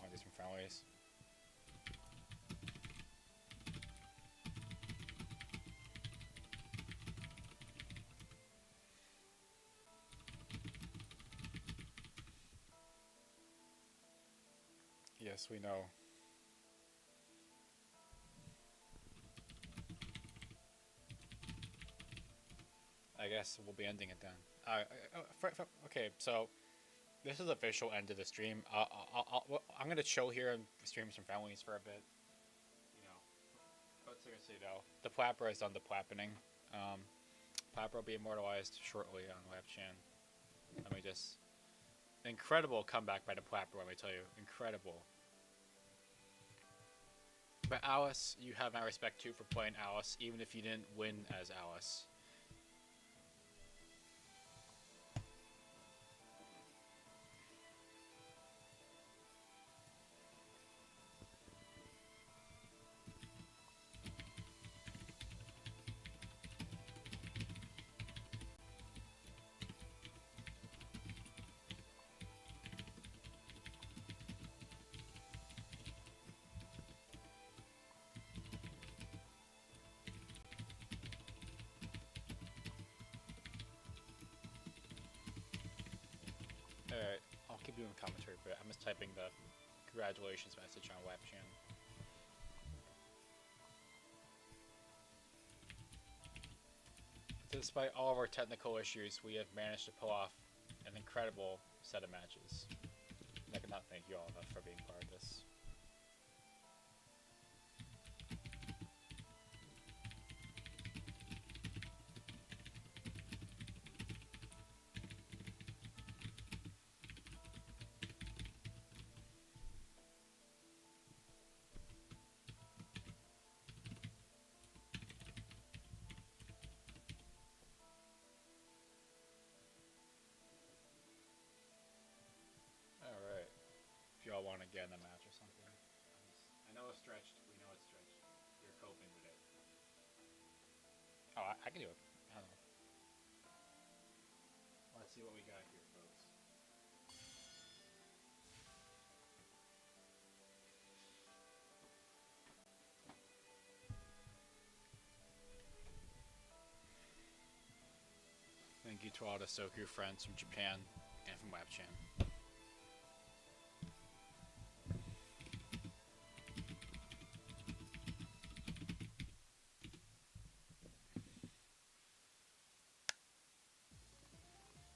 do some friendlies? Yes, we know. I guess we'll be ending it then. Okay, so this is the official end of the stream. I'm gonna chill here and stream some friendlies for a bit. You know, but seriously though, the Plapper is on the Plappening. Plapper will be immortalized shortly on Wapchan. Let me just incredible comeback by the Plapper. Let me tell you, incredible. But Alice, you have my respect too for playing Alice, even if you didn't win as Alice. Alright, I'll keep doing commentary, but I'm just typing the congratulations message on Wapchan. Despite all of our technical issues, we have managed to pull off an incredible set of matches. And I cannot thank you all enough for being part of this. Alright. If y'all want to get in a match or something. I know it's stretched. We know it's stretched. You're coping with it. Oh, I can do it. I don't know. Let's see what we got here, folks. Thank you to all the Soku friends from Japan and from Wapchan.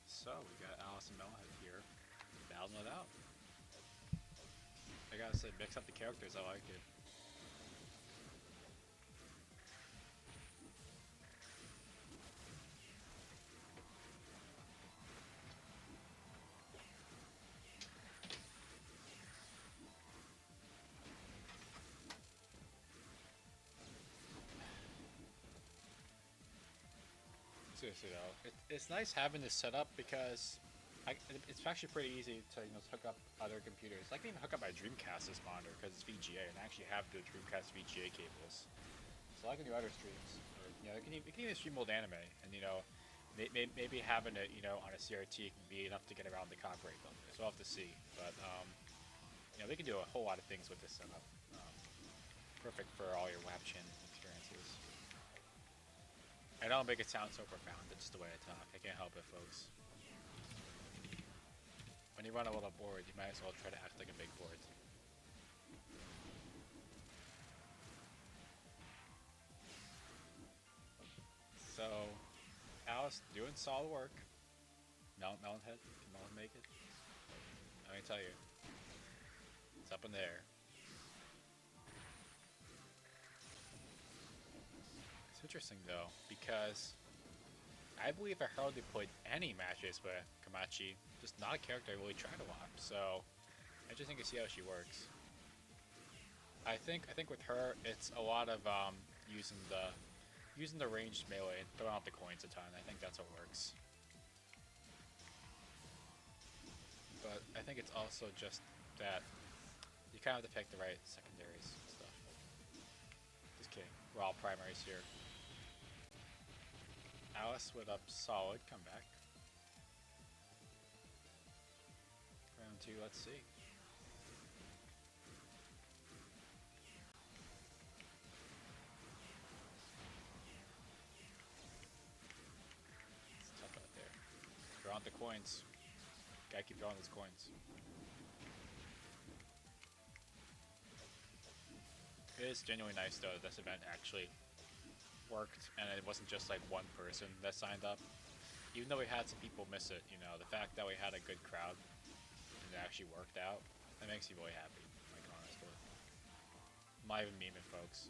So, we got Alice and Melhead here, battling it out. I gotta say, mix up the characters, I like it. Seriously though, it's nice having this set up because it's actually pretty easy to hook up other computers. I can even hook up my Dreamcast's monitor because it's VGA, and I actually have the Dreamcast VGA cables, so I can do other streams. Or, I can even stream old anime, and maybe having it on a CRT can be enough to get around the copyright bill. So we'll have to see, but they can do a whole lot of things with this setup. Perfect for all your Wapchan experiences. I don't make it sound so profound, that's just the way I talk. I can't help it, folks. When you run a little board, you might as well try to act like a big board. So, Alice doing solid work. Melonhead, can Melon make it? Let me tell you. It's up in there. It's interesting though, because I believe I hardly played any matches with Kamachi, just not a character I really tried a lot, so interesting to see how she works. I think with her it's a lot of using the ranged melee and throwing out the coins a ton. I think that's what works. But I think it's also just that you kind of have to pick the right secondaries and stuff. Just kidding, we're all primaries here. Alice with a solid comeback. Round 2, let's see. It's tough out there. Draw out the coins. Gotta keep drawing those coins. It is genuinely nice though that this event actually worked and it wasn't just like one person that signed up. even though we had some people miss it, you know, the fact that we had a good crowd and it actually worked out, that makes me really happy. Like honestly, I'm not even memeing, folks.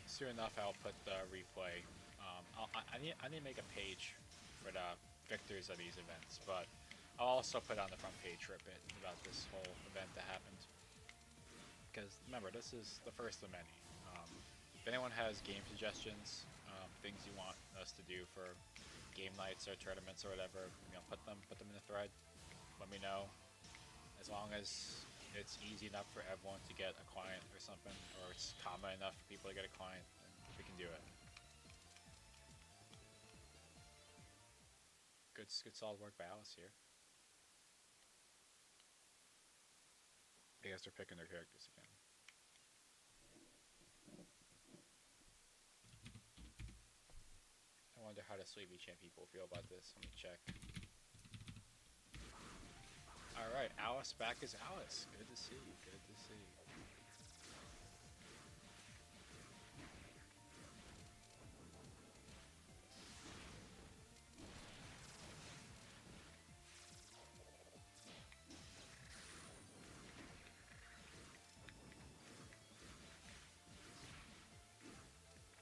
Soon enough, I'll put the replay. I need to make a page for the victors of these events, but I'll also put on the front page for a bit about this whole event that happened. Because remember, this is the first of many. If anyone has game suggestions, things you want us to do for game nights or tournaments or whatever, you know, put them in the thread. Let me know. As long as it's easy enough for everyone to get a client or something, or it's common enough for people to get a client, then we can do it. Good solid work by Alice here. I guess they're picking their characters again. I wonder how the Sleepy Champ people feel about this. Let me check. Alright, Alice back as Alice. Good to see you, good to see you.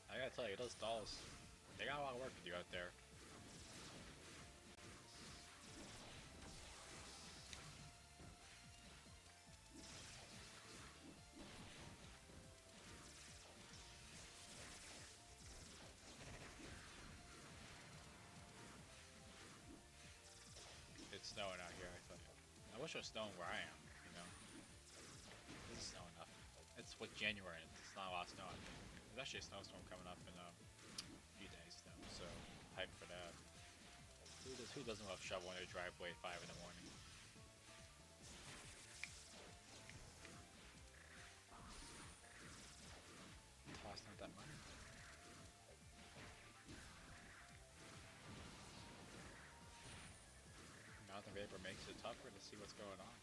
I gotta tell you, those dolls, they got a lot of work to do out there. It's snowing out here, I tell you. I wish it was snowing where I am, you know? It is snowing enough. It's what January, it's not a lot of snow. There's actually a snowstorm coming up in a few days though, so hype for that. Who doesn't love shoveling their driveway at 5 in the morning? Tossing out that money. Mountain vapor makes it tougher to see what's going on.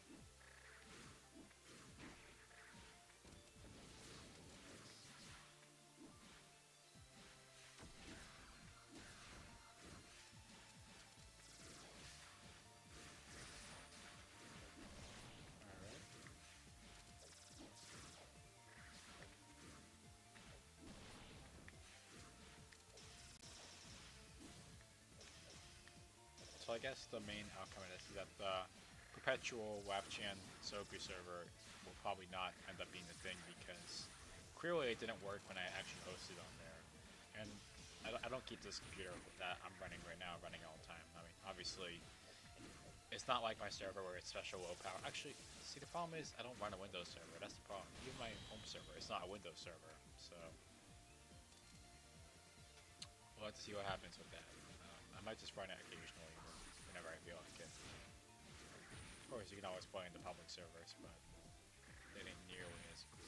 So I guess the main outcome of this is that the perpetual Wapchan Soku server will probably not end up being the thing because clearly it didn't work when I actually hosted on there. And I don't keep this computer that I'm running right now running all the time. I mean, obviously, it's not like my server where it's special low power. Actually, see, the problem is I don't run a Windows server. That's the problem. Even my home server, it's not a Windows server. So we'll have to see what happens with that. I might just run it occasionally whenever I feel like it. Of course, you can always play in the public servers, but it ain't nearly as cool.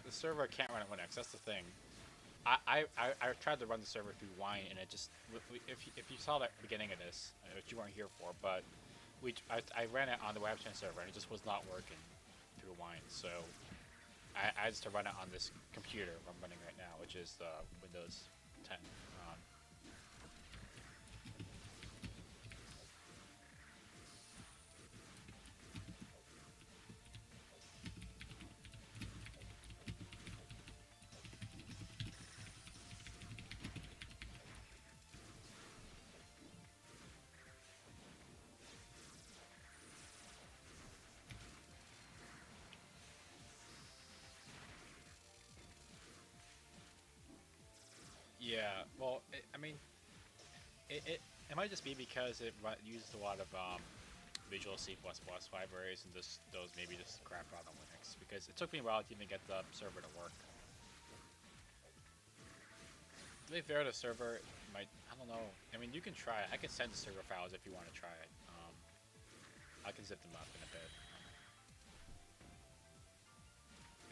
The server can't run at Linux. That's the thing. I tried to run the server through Wine, and it just if you saw that beginning of this, which you weren't here for, but I ran it on the Wapchan server, and it just was not working through Wine. So I had to run it on this computer I'm running right now, which is the Windows 10. Well, I mean, it might just be because it uses a lot of Visual C++ libraries and just those maybe just crap out on Linux because it took me a while to even get the server to work. To be fair, the server might, I don't know. I mean, you can try it. I can send server files if you want to try it. I can zip them up in a bit.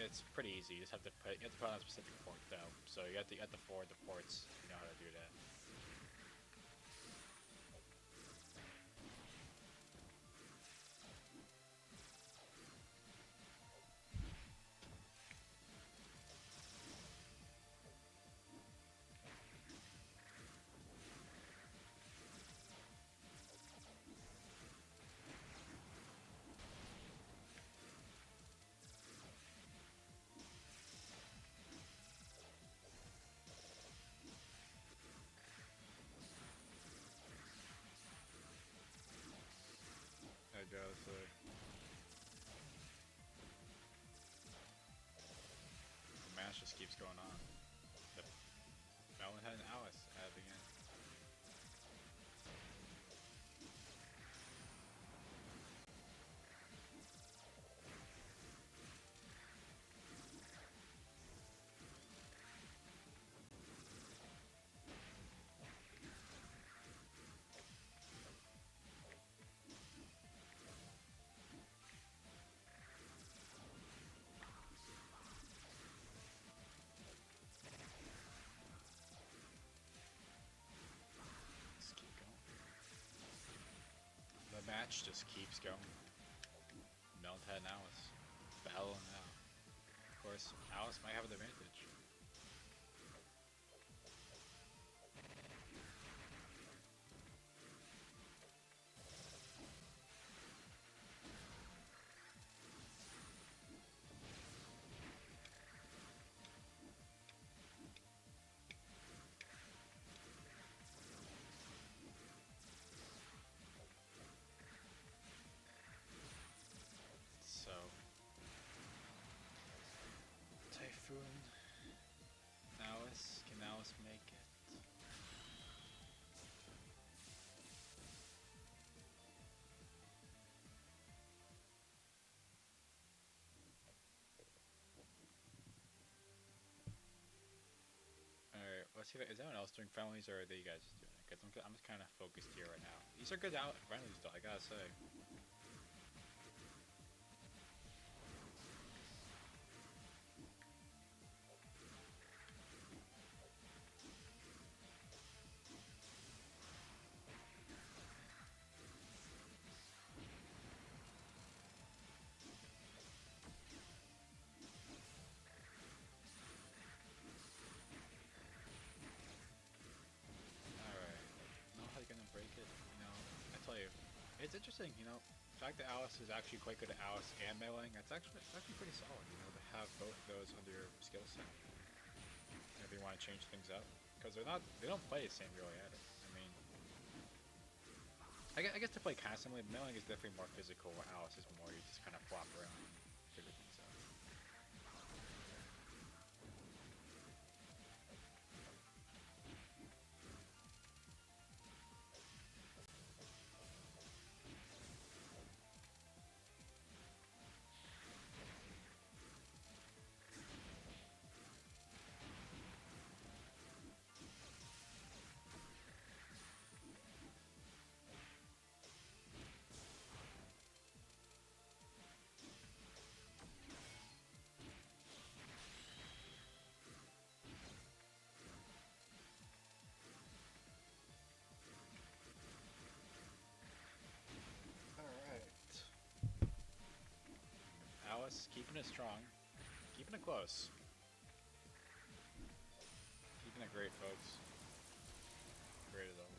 It's pretty easy. You just have to put on a specific port though. So you have to forward the ports. You know how to do that. There it goes. The match just keeps going on. The Valentine and Alice at the end. Let's keep going. The match just keeps going. Valentine and Alice. Battle now. Of course, Alice might have an advantage. So, Typhoon. Alice. Can Alice make it? Alright, let's see. Is anyone else doing friendlies or are you guys just doing it? Because I'm just kind of focused here right now. These are good friendlies though, I gotta say. Alright. Know how you're gonna break it? You know, I tell you, it's interesting, you know, the fact that Alice is actually quite good at Alice and meleeing, it's actually pretty solid, you know, to have both those under your skill set. If you want to change things up. Because they don't play the same really at it. I mean, I guess to play constantly, meleeing is definitely more physical, where Alice is more, you just kind of flop around and figure things out. Alice, keeping it strong. Keeping it close. Keeping it great, folks. Great as always.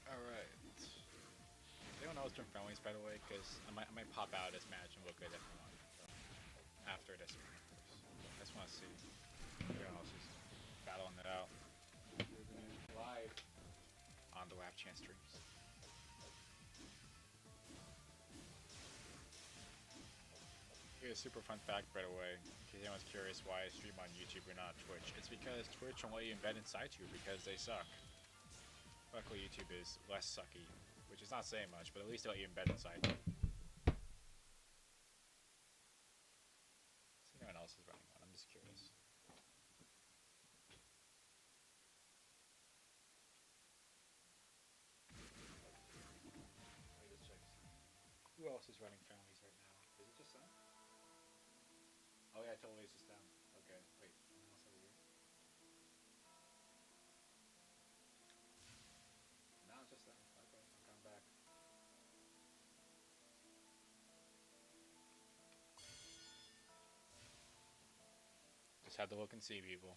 Alright. switch from friendlies, by the way, because I might pop out of this match and look at it for one. So, after this one, of course. I just want to see who else is battling it out. Live on the Wapchan streams. Here's a super fun fact, by the way, in case anyone's curious why I stream on YouTube or not Twitch. It's because Twitch won't let you embed inside you because they suck. Luckily, YouTube is less sucky, which is not saying much, but at least they let you embed inside. See if anyone else is running one. I'm just curious. Let me just check. Who else is running families right now? Is it just them? Oh yeah, totally, it's just them. Okay, wait, anyone else over here? No, it's just them. Okay, I'm coming back. Just had to look and see, people.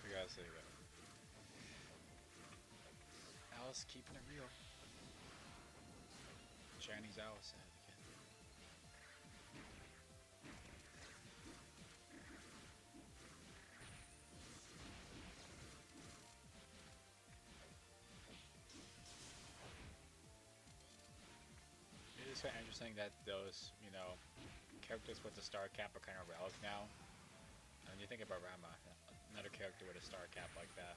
We gotta say that. Alice keeping it real. Chinese Alice advocate. It is kind of interesting that those, characters with the star cap are kind of relic now. And when you think about Rama, another character with a star cap like that,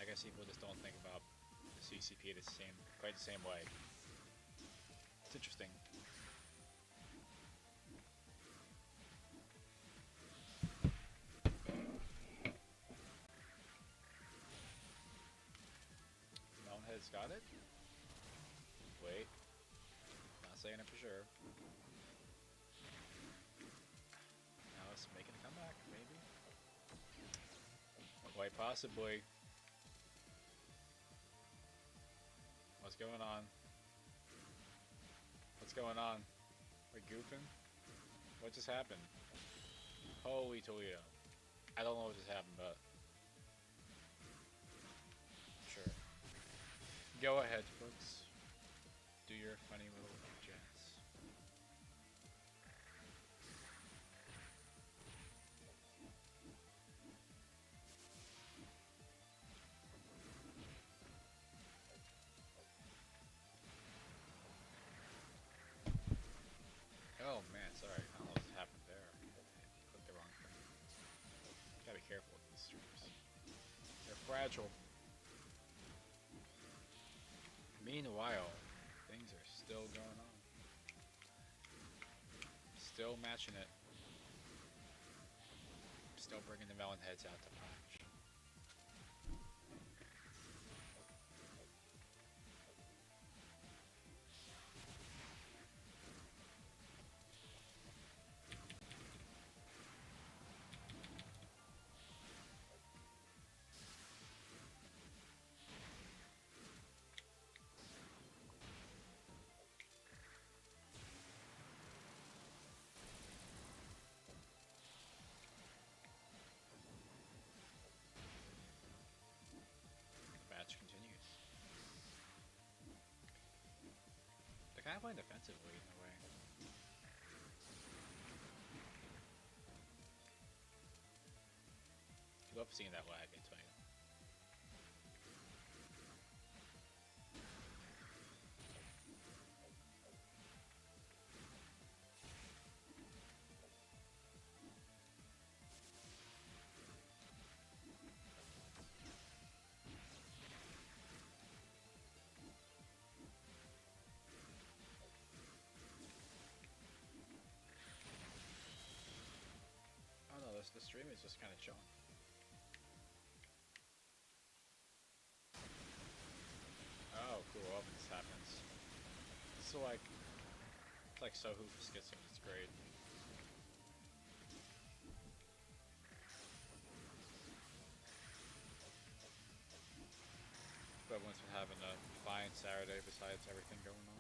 I guess people just don't think about the CCP quite the same way. It's interesting. Melonhead's got it? Wait. Not saying it for sure. Alice making a comeback, maybe? Quite possibly. What's going on? What's going on? We're goofing? What just happened? Holy Toledo. I don't know what just happened, but... sure. Go ahead, folks. Do your funny little jazz. Oh man, sorry. I don't know what happened there. I clicked the wrong thing. Gotta be careful with these streams. They're fragile. Meanwhile, things are still going on. Still matching it. Still bringing the melon heads out to punch. Match continues. They're kind of playing defensively in a way. I love seeing that lag, I tell you. Oh no, the stream is just kind of chilling. Oh, cool. Well, this happens. So like, it's like Soku for Schizo. It's great. equivalence with having a fine Saturday besides everything going on.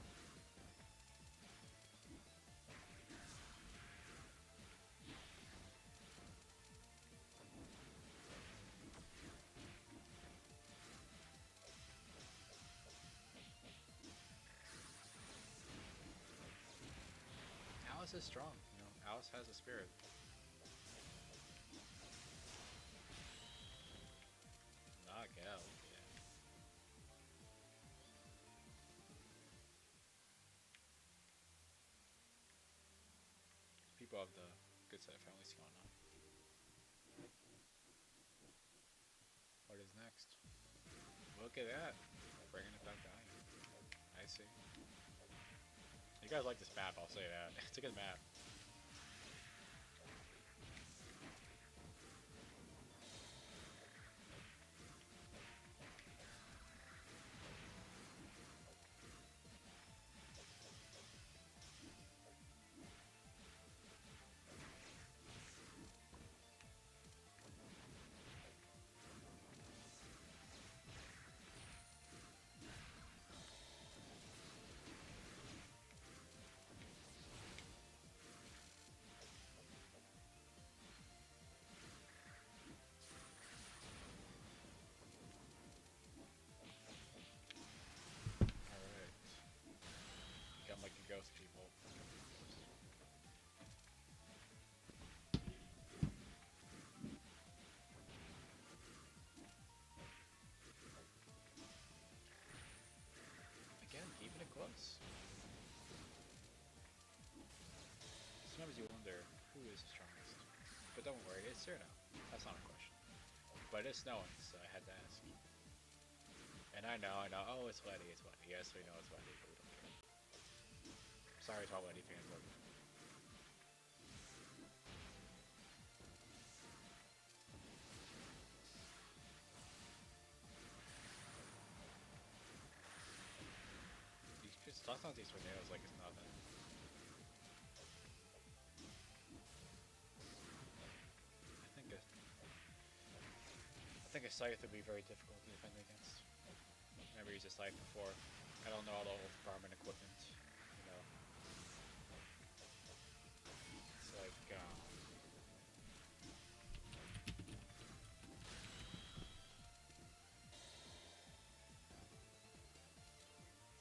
Alice is strong, you know. Alice has a spirit. Knockout, yeah. People have the good set of families going on. What is next? Look at that. Bringing it back down. I see. You guys like this map, I'll say that. It's a good map. Alright. Become like a ghost people. Again, keeping it close. Sometimes you wonder who is the strongest. But don't worry, it's Cyrano. That's not a question. But it's snowing, so I had to ask. And I know. Oh, it's Letty, it's Letty. Yes, we know it's Letty, but we don't care. Sorry to all Letty fans, but these just toss on these tornadoes like it's nothing. I think a scythe would be very difficult to defend against. I've never used a scythe before. I don't know all the old farming equipment, you know. It's like,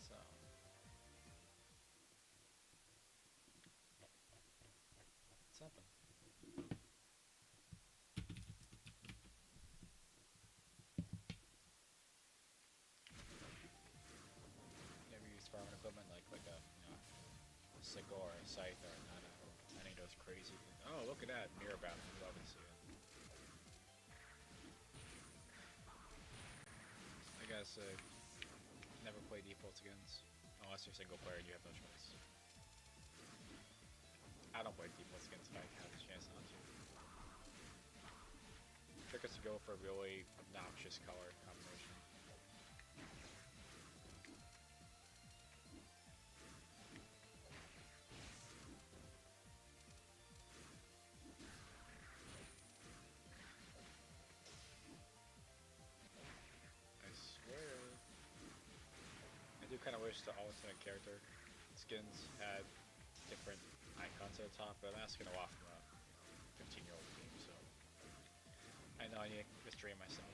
so. Something. Never used farming equipment like a, you know, a sickle or a scythe or not any of those crazy. Oh, look at that mirror battle. Love to see it. I guess never play defaults against unless you're single player and you have no choice. I don't play defaults against if I have a chance not to. Trick is to go for a really obnoxious color combination. I swear. I do kind of wish the alternate character skins had different icons at the top, but I'm asking a lot from a 15-year-old game, so I know I need to restrain myself.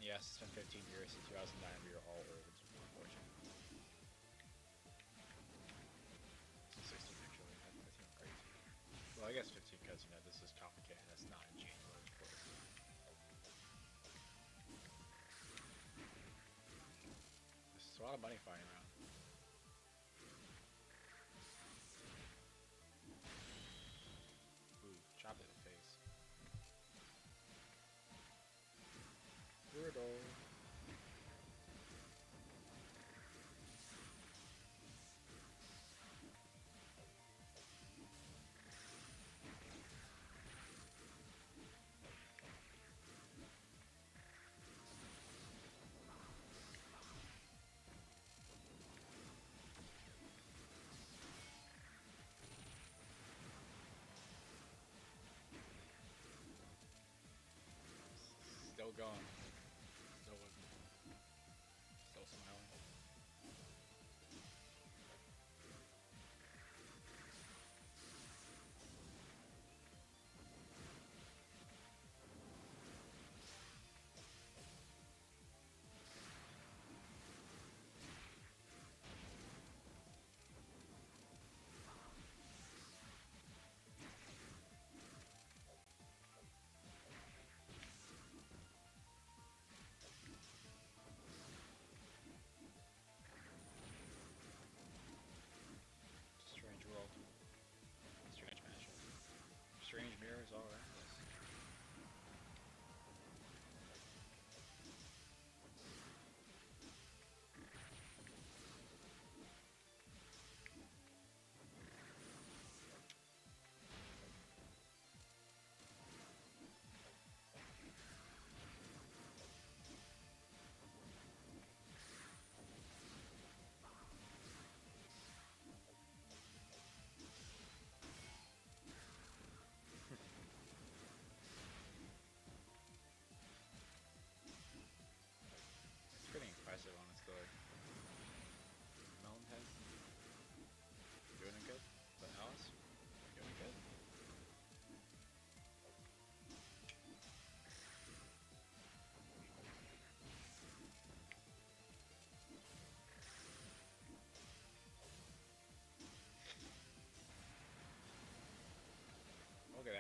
Yes, it's been 15 years since 2009. We are all old, unfortunately. 16 actually. That's even crazy. Well, I guess 15 because you know this is complicated. That's not in January, of course. There's a lot of money flying around. Ooh, chopped it in the face. Weirdo. Still going. Still looking.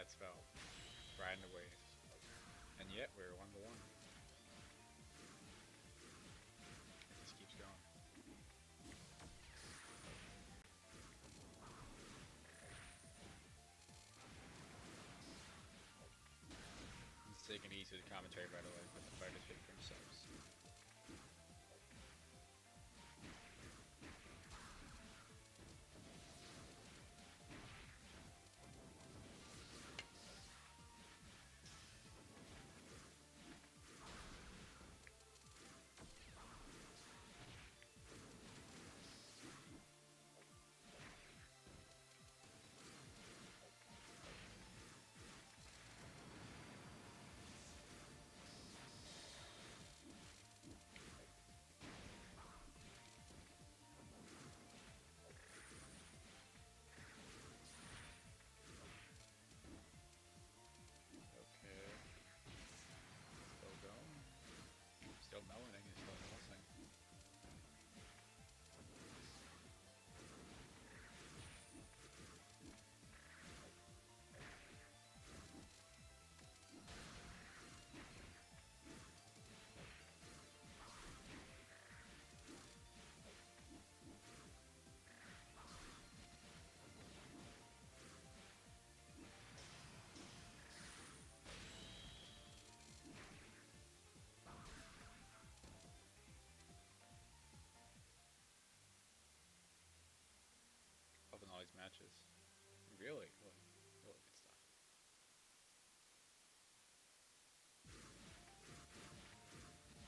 that spell. Right in the waves. And yet we're 1-1. It just keeps going. It's taking easy to commentary right away, but the fighters speak for themselves. Okay. Still going. Still melting. It's still melting. Loving all these matches. Really, really, really good stuff.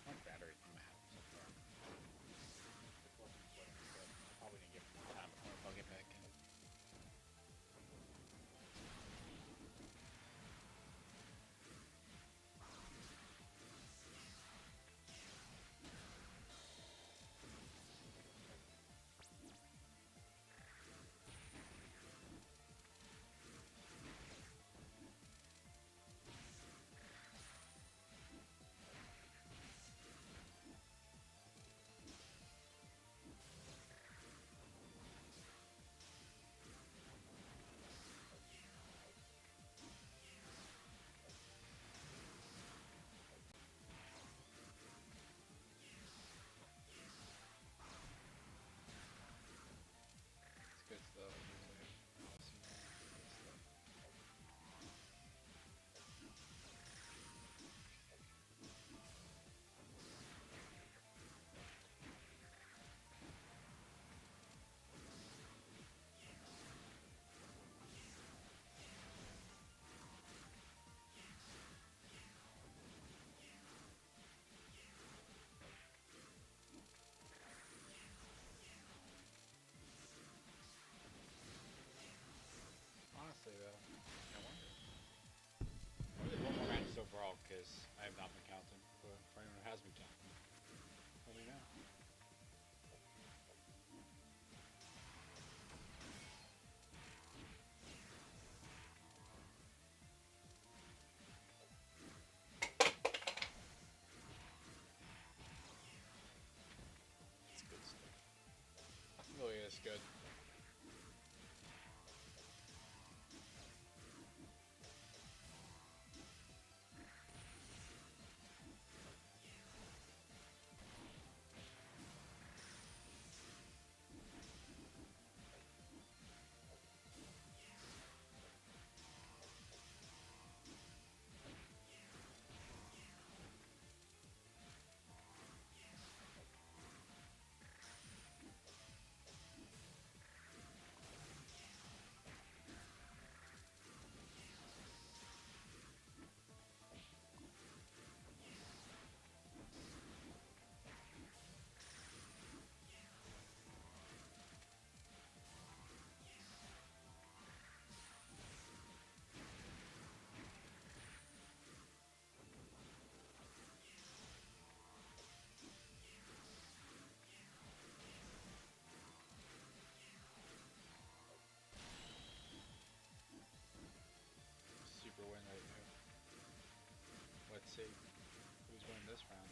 How much battery am I having so far? It's working good. I probably need to give it more time before I plug it back in. It's good stuff. Awesome. Good stuff. Honestly, though, I wonder. There's one more matches overall because I have not been counting. But for anyone who has been counting, let me know. It's good stuff. Really is good. Super win right here. Let's see who's winning this round.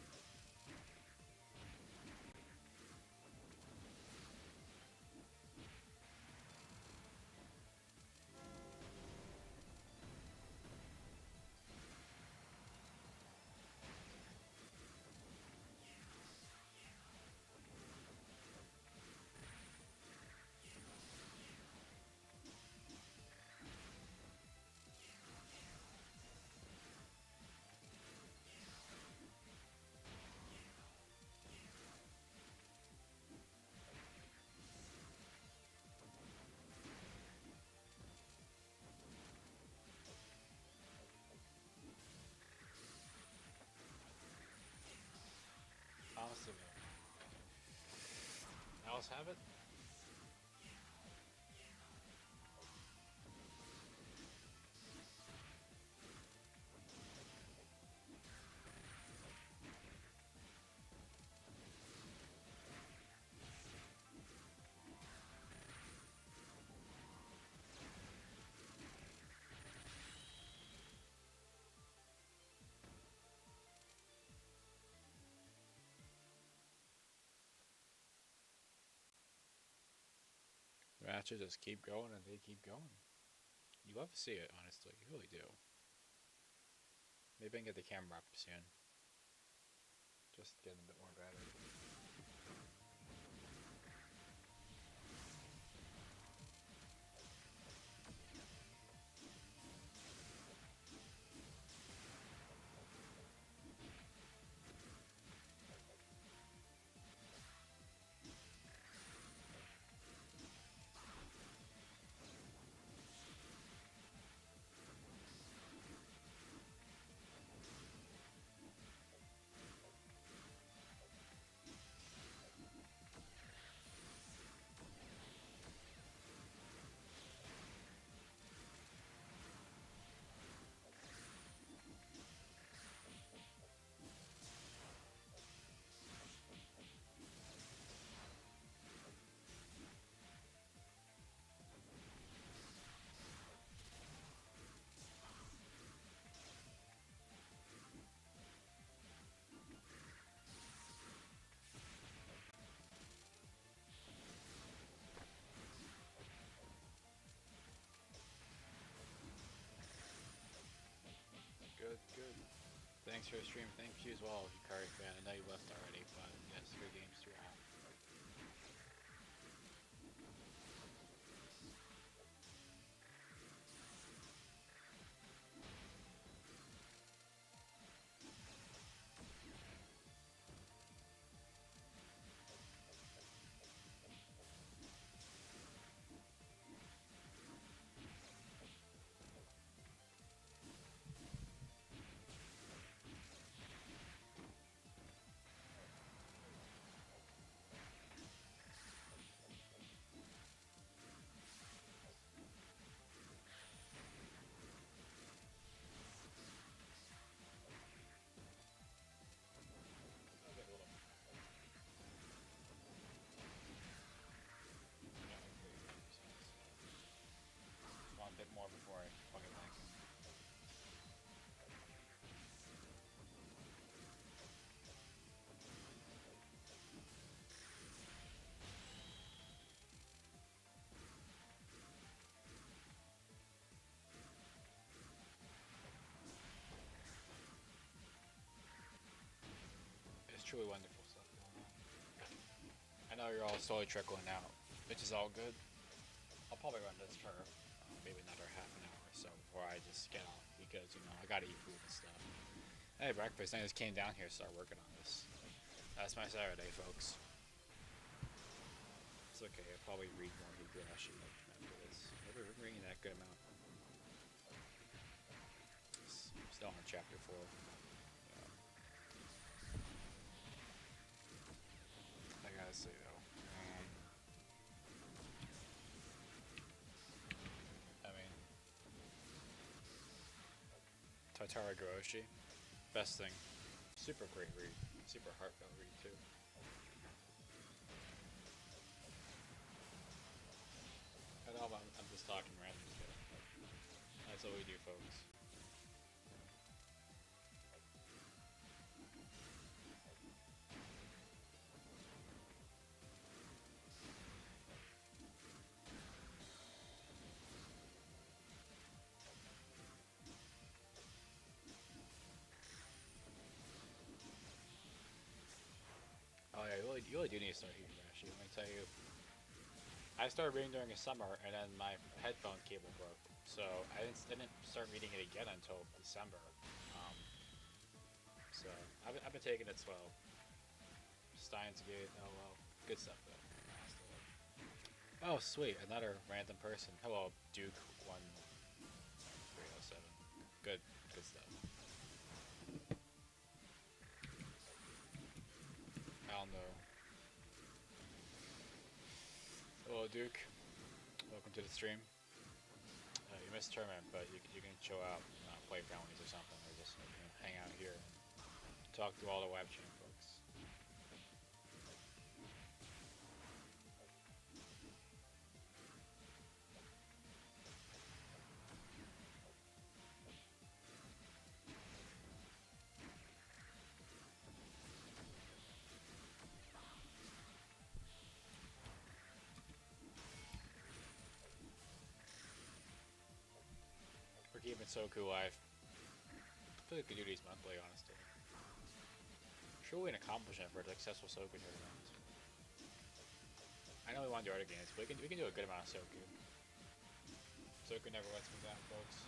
else do we have? Else have it? Matches just keep going and they keep going. You love to see it, honestly. You really do. Maybe I can get the camera up soon. Just getting a bit more battery. Good, good. Thanks for the stream. Thank you as well, Hikari fan. I know you left already, but yes, good games throughout. I'll get a little. Just want a bit more before I plug it back in. It's truly wonderful stuff going on. I know you're all slowly trickling out, which is all good. I'll probably run this for maybe another half an hour or so before I just get off because, you know, I gotta eat food and stuff. Hey, breakfast. I just came down here to start working on this. That's my Saturday, folks. It's okay. I'll probably read more Higurashi after this. Never reading that good amount. Still on chapter 4. Yeah. I gotta say though. I mean, Tatara Goroshi, best thing. Super great read. Super heartfelt read too. I know I'm just talking random stuff. That's what we do, folks. Oh yeah, you really do need to start Higurashi. Let me tell you. I started reading during the summer, and then my headphone cable broke, so I didn't start reading it again until December. Um, so I've been taking it slow. Steins Gate, oh well, good stuff though. Oh sweet, another random person. Hello, Duke 1307. Good stuff. Duke. Welcome to the stream. You missed tournament, but you can chill out, play brownies or something, or just hang out here and talk to all the Wapchan folks. We're keeping Soku alive. I feel like we could do these monthly, honestly. Truly an accomplishment for a successful Soku tournament. I know we want to do other games, but we can do a good amount of Soku. Soku never lets me down, folks.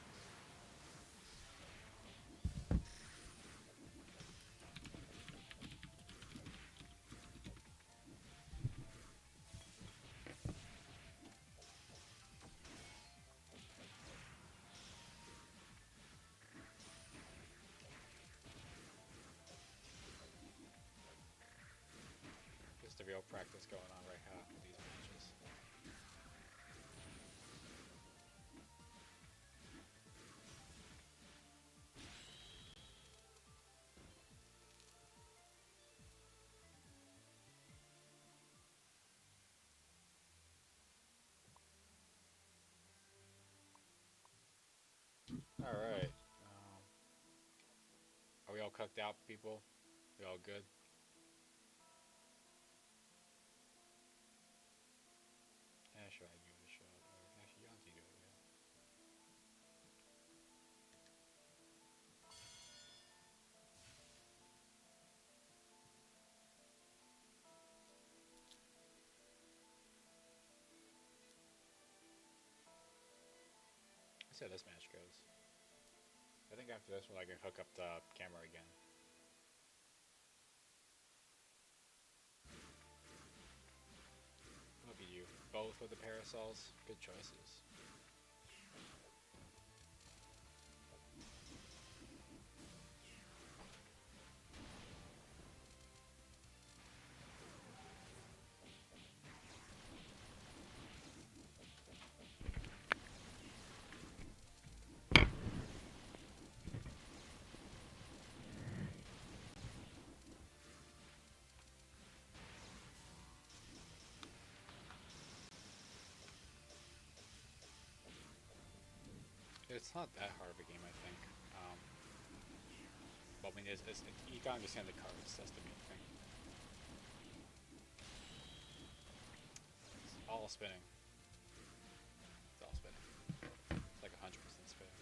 Just the real practice going on right now with these matches. Alright. Are we all cooked out, people? We all good? Yeah, sure, I'd give it a shot. Or, actually, you don't have to do it yet. Let's see how this match goes. I think after this one I can hook up the camera again. Look at you, both with the parasols. Good choices. It's not that hard of a game, I think. But I mean, you gotta understand the cards. That's the main thing. It's all spinning. It's all spinning. It's like 100% spinning.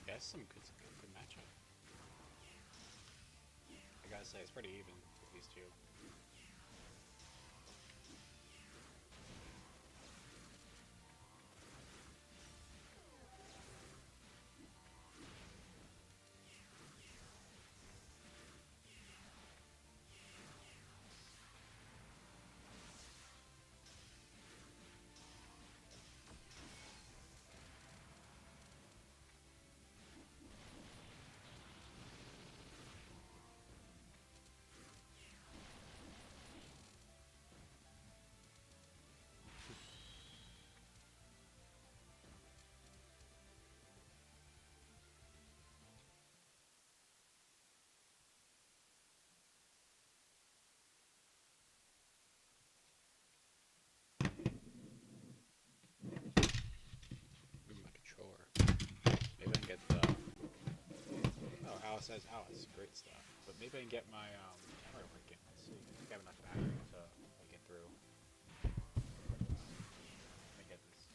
Yeah, it's some good matchup. I gotta say, it's pretty even with these two. My controller. Maybe I can get the... Oh, Alice says Alice. Great stuff. but maybe I can get my camera working. Let's see. I think I have enough battery to make it through. Let me get this.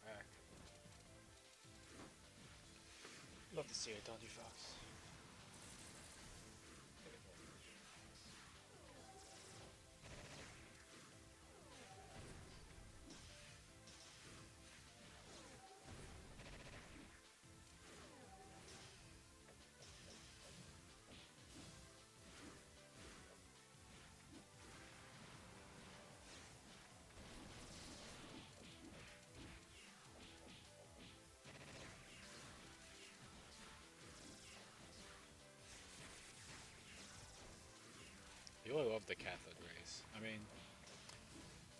Back. Love to see it, don't you, Fox? You really love the Catholic race. I mean,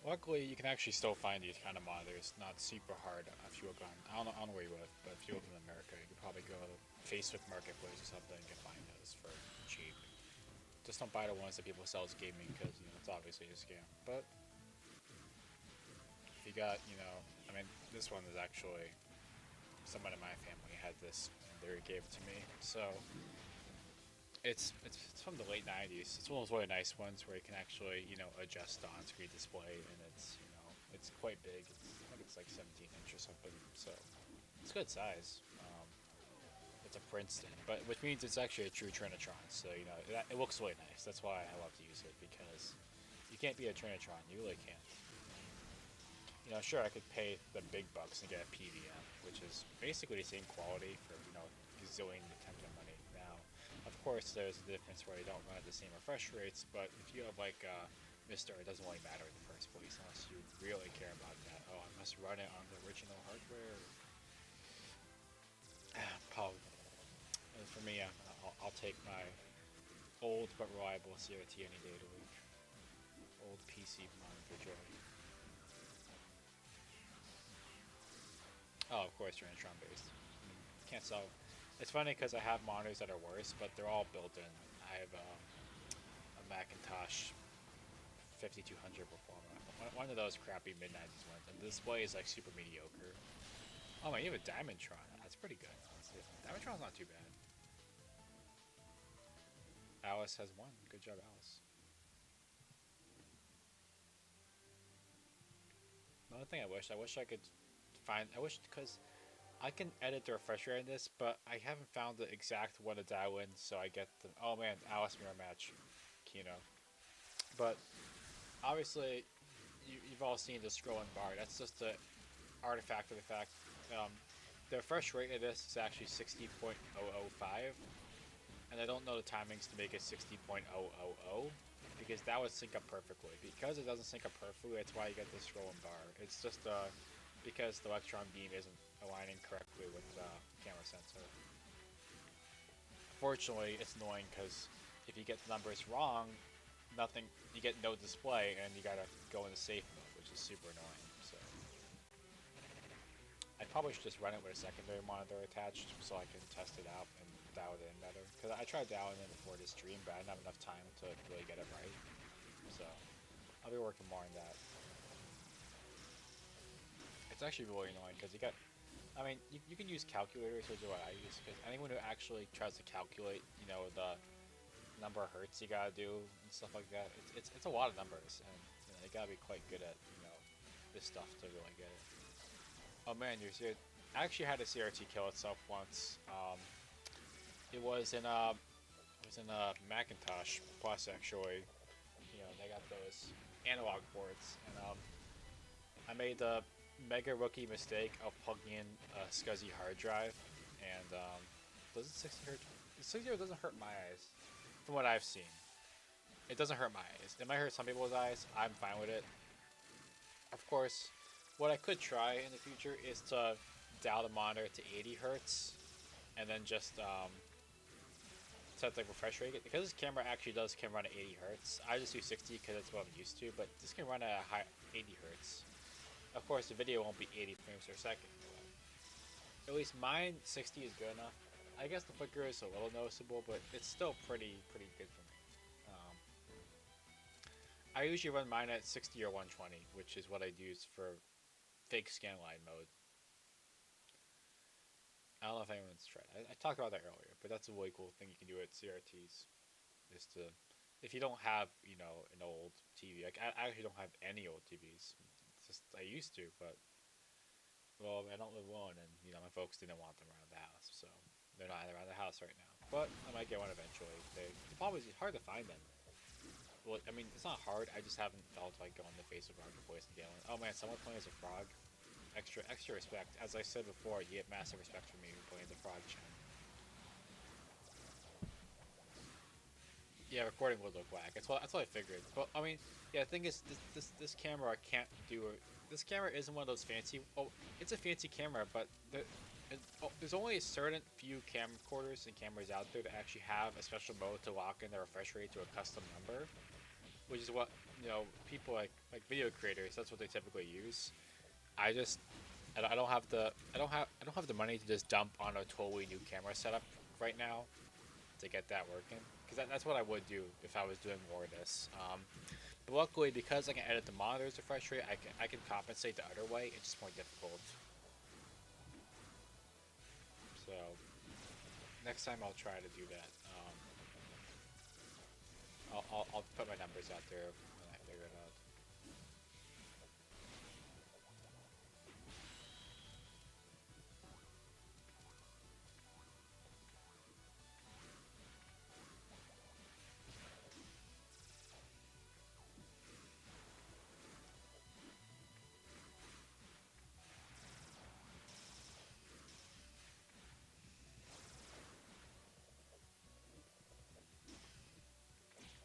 luckily you can actually still find these kind of monitors. Not super hard if you look on. I don't know where you live, but if you live in America, you can probably go to Facebook Marketplace or something and find those for cheap. Just don't buy the ones that people sell as gaming because it's obviously a scam. But if you got, I mean, this one is actually someone in my family had this and they gave it to me. So it's from the late '90s. It's one of those really nice ones where you can actually adjust the on-screen display, and it's quite big. I think it's like 17-inch or something. So it's good size. It's a Princeton, but which means it's actually a true Trinitron. So it looks really nice. That's why I love to use it because you can't be a Trinitron. You really can't. Sure, I could pay the big bucks and get a PVM, which is basically the same quality for gazillion times the money. Now, of course, there's a difference where you don't run at the same refresh rates, but if you have like Mister, it doesn't really matter in the first place unless you really care about that. Oh, I must run it on the original hardware. Probably. And for me, I'll take my old but reliable CRT any day of the week. Old PC monitor joy. Oh, of course, Trinitron based. I mean, can't sell. It's funny because I have monitors that are worse, but they're all built in. I have a Macintosh 5200 Performa. One of those crappy mid 90s ones, and the display is like super mediocre. Oh man, you have a Diamondtron. That's pretty good. Diamondtron's not too bad. Alice has one. Good job, Alice. Another thing I wish I could find. I wish because I can edit the refresh rate in this, but I haven't found the exact one to dial in, so I get the. Oh man, Alice mirror match, Kino. But obviously, you've all seen the scrolling bar. That's just the artifact of the fact. The refresh rate of this is actually 60.005, and I don't know the timings to make it 60.000 because that would sync up perfectly. Because it doesn't sync up perfectly, that's why you get the scrolling bar. It's just because the electron beam isn't aligning correctly with the camera sensor. Fortunately, it's annoying because if you get the numbers wrong, you get no display, and you gotta go into safe mode, which is super annoying. So I probably should just run it with a secondary monitor attached so I can test it out and dial it in better. Because I tried dialing in before this stream, but I didn't have enough time to really get it right. So I'll be working more on that. It's actually really annoying because you got, I mean, you can use calculators, which is what I use. Because anyone who actually tries to calculate, you know, the number of hertz you gotta do and stuff like that, it's a lot of numbers, and you know, you gotta be quite good at, you know, this stuff to really get it. Oh man, you're serious. I actually had a CRT kill itself once. It was in a Macintosh Plus actually. You know, they got those analog ports, and I made the mega rookie mistake of plugging in a SCSI hard drive, and does it 60 hertz? 60 hertz doesn't hurt my eyes, from what I've seen. It doesn't hurt my eyes. It might hurt some people's eyes. I'm fine with it. Of course, what I could try in the future is to dial the monitor to 80 hertz, and then just set the refresh rate. Because this camera actually can run at 80 hertz. I just do 60 because that's what I'm used to, but this can run at a high 80 hertz. Of course, the video won't be 80 frames per second. At least mine, 60 is good enough. I guess the flicker is a little noticeable, but it's still pretty good for me. I usually run mine at 60 or 120, which is what I'd use for fake scanline mode. I don't know if anyone's tried. I talked about that earlier, but that's a really cool thing you can do at CRTs. Is to, if you don't have, you know, an old TV, like I actually don't have any old TVs. It's just I used to, but well, I don't live alone, and you know my folks didn't want them around the house, so they're not around the house right now. But I might get one eventually. The problem is it's hard to find them. Well, I mean, it's not hard. I just haven't felt like going to Facebook Marketplace and getting one. Oh man, someone playing as a frog. Extra respect. As I said before, you get massive respect from me playing the frog chan. Yeah, recording would look whack. That's what I figured. But I mean, yeah, the thing is, this camera can't do it. This camera isn't one of those fancy. Oh, it's a fancy camera, but there's only a certain few camcorders and cameras out there that actually have a special mode to lock in the refresh rate to a custom number, which is what, you know, people like video creators. That's what they typically use. I don't have the money to just dump on a totally new camera setup right now to get that working, because that's what I would do if I was doing more of this. But luckily, because I can edit the monitor's refresh rate, I can compensate the other way. It's just more difficult. So next time I'll try to do that. I'll put my numbers out there when I figure it out.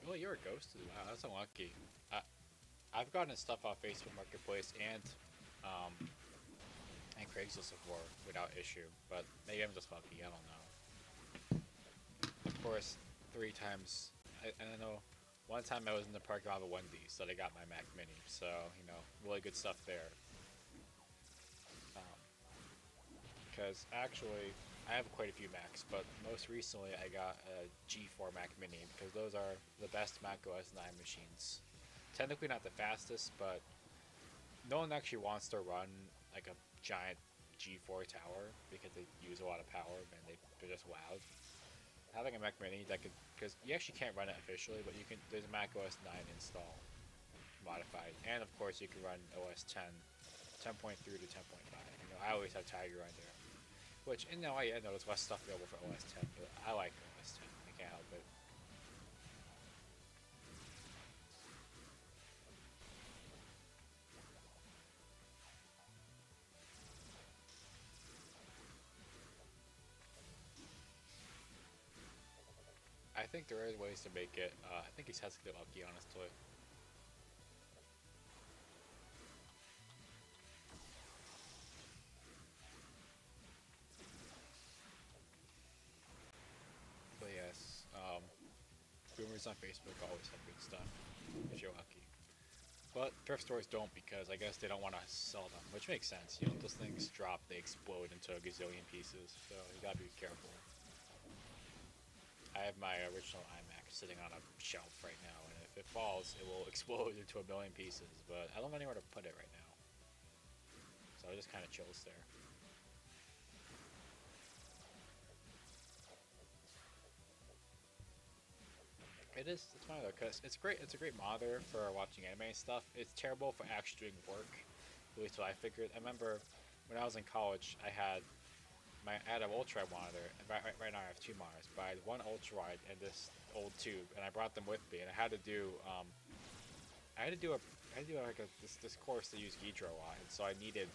Well, you're a ghost. Wow, that's unlucky. I've gotten stuff off Facebook Marketplace um, and Craigslist before without issue, but maybe I'm just lucky. I don't know. Of course, 3 times. I don't know. One time I was in the parking lot of a Wendy's, so they got my Mac Mini. So you know, really good stuff there. Because actually, I have quite a few Macs, but most recently I got a G4 Mac Mini because those are the best Mac OS 9 machines. Technically not the fastest, but no one actually wants to run like a giant G4 tower because they use a lot of power and they're just loud. Having a Mac Mini that could, because you actually can't run it officially, but you can. There's a Mac OS 9 install modified, and of course you can run OS 10, 10.3 to 10.5. You know, I always have Tiger on there. Which, in no, I know there's less stuff available for OS 10, but I like OS 10. I can't help it. I think there are ways to make it. I think he's has to get lucky, honestly. But yes, rumors on Facebook always have good stuff if you're lucky. But thrift stores don't because I guess they don't want to sell them, which makes sense. You know, those things drop, they explode into a gazillion pieces, so you gotta be careful. I have my original iMac sitting on a shelf right now, and if it falls, it will explode into a billion pieces, but I don't have anywhere to put it right now. So it just kind of chills there. It is. It's fine though, cause it's great. It's a great monitor for watching anime and stuff. It's terrible for actually doing work. At least what I figured. I remember when I was in college, I had an ultra monitor. And right now I have two monitors, but I had one ultra wide and this old tube, and I brought them with me. And I had to do like this course to use Ghidra a lot, and so I needed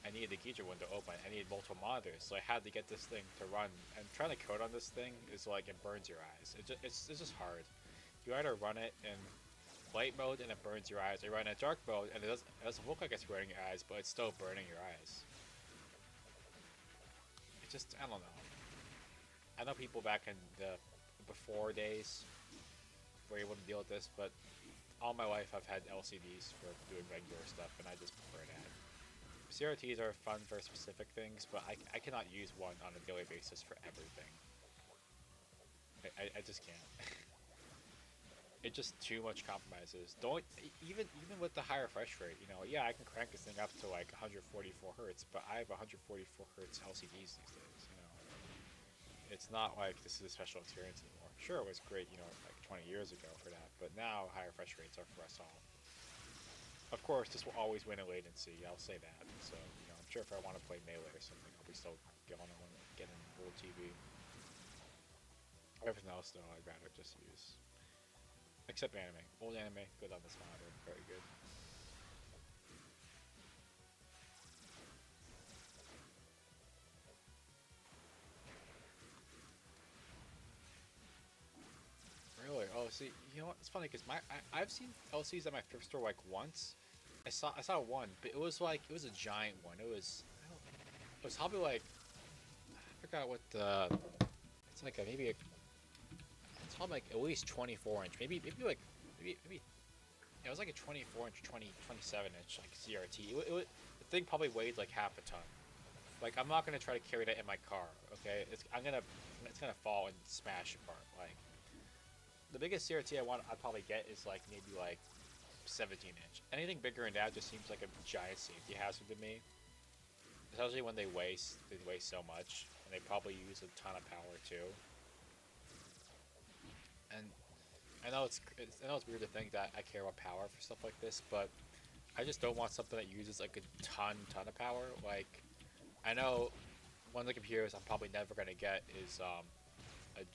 I needed the Ghidra window open. I needed multiple monitors, so I had to get this thing to run. And trying to code on this thing is like it burns your eyes. It's just hard. You either run it in light mode and it burns your eyes, or you run it in dark mode and it doesn't look like it's burning your eyes, but it's still burning your eyes. It's just I don't know. I know people back in the before days were able to deal with this, but all my life I've had LCDs for doing regular stuff, and I just prefer that. CRTs are fun for specific things, but I cannot use one on a daily basis for everything. I just can't. It's just too much compromises. Don't even with the higher refresh rate, yeah, I can crank this thing up to like 144 hertz, but I have 144 hertz LCDs these days. It's not like this is a special experience anymore. Sure, it was great, like 20 years ago for that, but now higher refresh rates are for us all. Of course, this will always win in latency. I'll say that. So, I'm sure if I want to play Melee or something, I'll be still get an old TV. Everything else, though, I'd rather just use. Except anime. Old anime, good on this monitor. Very good. Really? Oh, see, you know what? It's funny because I've seen LCs at my thrift store like once. I saw one, but it was a giant one. It was probably like I forgot what the it's like it's probably like at least 24 inch, maybe yeah, it was like a 24 inch, 27 inch like CRT. The thing probably weighed like half a ton. Like I'm not gonna try to carry that in my car. Okay, it's gonna fall and smash apart. Like the biggest CRT I'd probably get is like maybe like 17 inch. Anything bigger than that just seems like a giant safety hazard to me. Especially when they weigh so much, and they probably use a ton of power too. And I know it's weird to think that I care about power for stuff like this, but I just don't want something that uses like a ton of power. Like I know one of the computers I'm probably never gonna get is a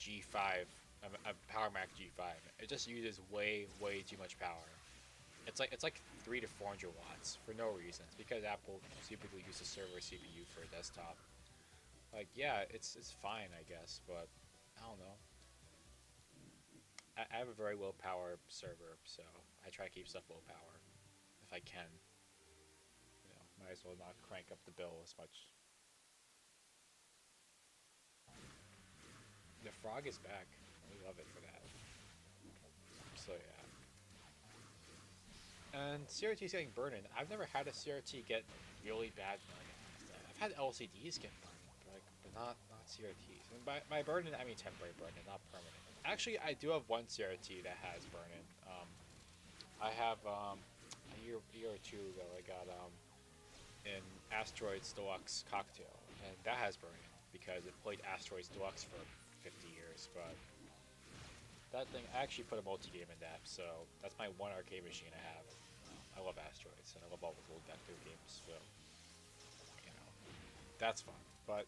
G5, a Power Mac G5. It just uses way too much power. It's like 300 to 400 watts for no reason. It's because Apple typically uses server CPU for a desktop. Like yeah, it's fine I guess, but I don't know. I have a very low power server, so I try to keep stuff low power if I can. Might as well not crank up the bill as much. The frog is back. We love it for that. So yeah. And CRT's getting burning. I've never had a CRT get really bad burning. I've had LCDs get burning, but not CRTs. And by burning, I mean temporary burning, not permanent. Actually, I do have one CRT that has burning. I have a year or two ago. I got an Asteroids Deluxe cocktail, and that has burning because it played Asteroids Deluxe for 50 years. But that thing, I actually put a multi-game in that, so that's my one arcade machine I have. I love Asteroids, and I love all the little vector games, so, that's fun. But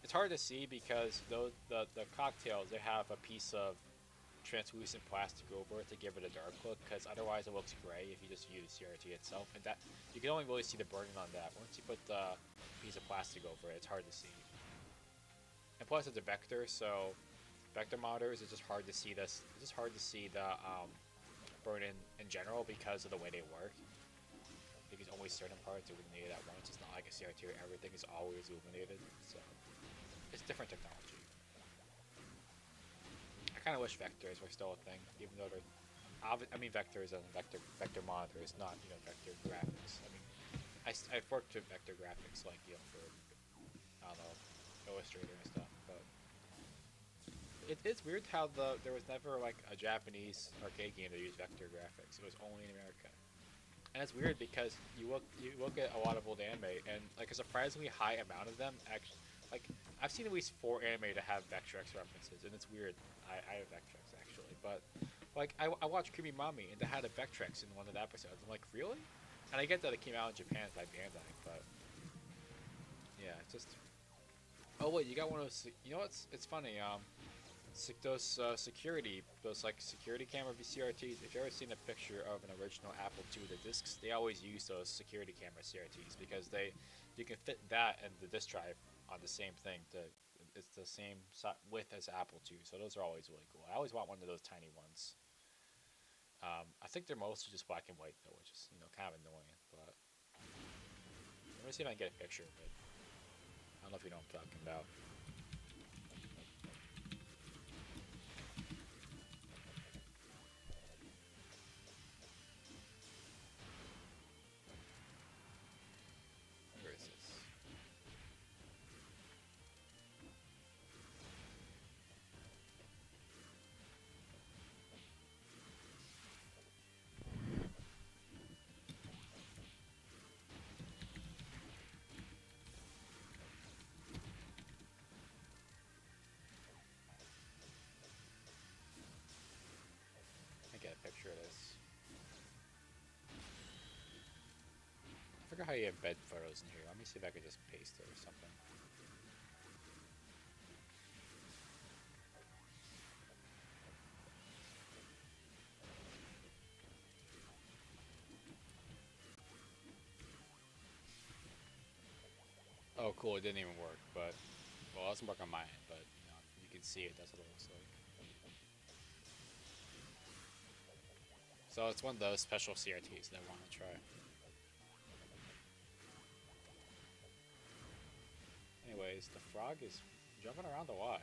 it's hard to see because the cocktails, they have a piece of translucent plastic over it to give it a dark look, because otherwise it looks gray if you just use CRT itself, and that you can only really see the burning on that. Once you put the piece of plastic over it, it's hard to see. And plus it's a vector, so vector monitors, it's just hard to see this. It's just hard to see the burn in general because of the way they work. Because only certain parts are illuminated at once. It's not like a CRT where everything is always illuminated. So it's different technology. I kind of wish vectors were still a thing, even though I mean, vectors and vector monitors, not vector graphics. I mean, I've worked with vector graphics like for I don't know Illustrator and stuff, but it's weird how there was never like a Japanese arcade game that used vector graphics. It was only in America. And it's weird because you look at a lot of old anime and like a surprisingly high amount of them actually like I've seen at least 4 anime to have Vectrex references, and it's weird. I have Vectrex actually, but like I watched Creamy Mommy and they had a Vectrex in one of the episodes. I'm like, really? And I get that it came out in Japan by Bandai, but yeah, it's just. Oh wait, you got one of those. You know what's it's funny. Those those like security camera CRTs. If you ever seen a picture of an original Apple II, the discs, they always use those security camera CRTs because you can fit that and the disk drive on the same thing. It's the same width as Apple II, so those are always really cool. I always want one of those tiny ones. I think they're mostly just black and white though, which is kind of annoying. But let me see if I can get a picture of it. I don't know if you know what I'm talking about. Where is this? I get a picture of this. I forgot how you embed photos in here. Let me see if I could just paste it or something. Oh, cool! It didn't even work, but well, it doesn't work on my end. But you can see it. That's what it looks like. So it's one of those special CRTs that I want to try. Anyways, the frog is jumping around a lot.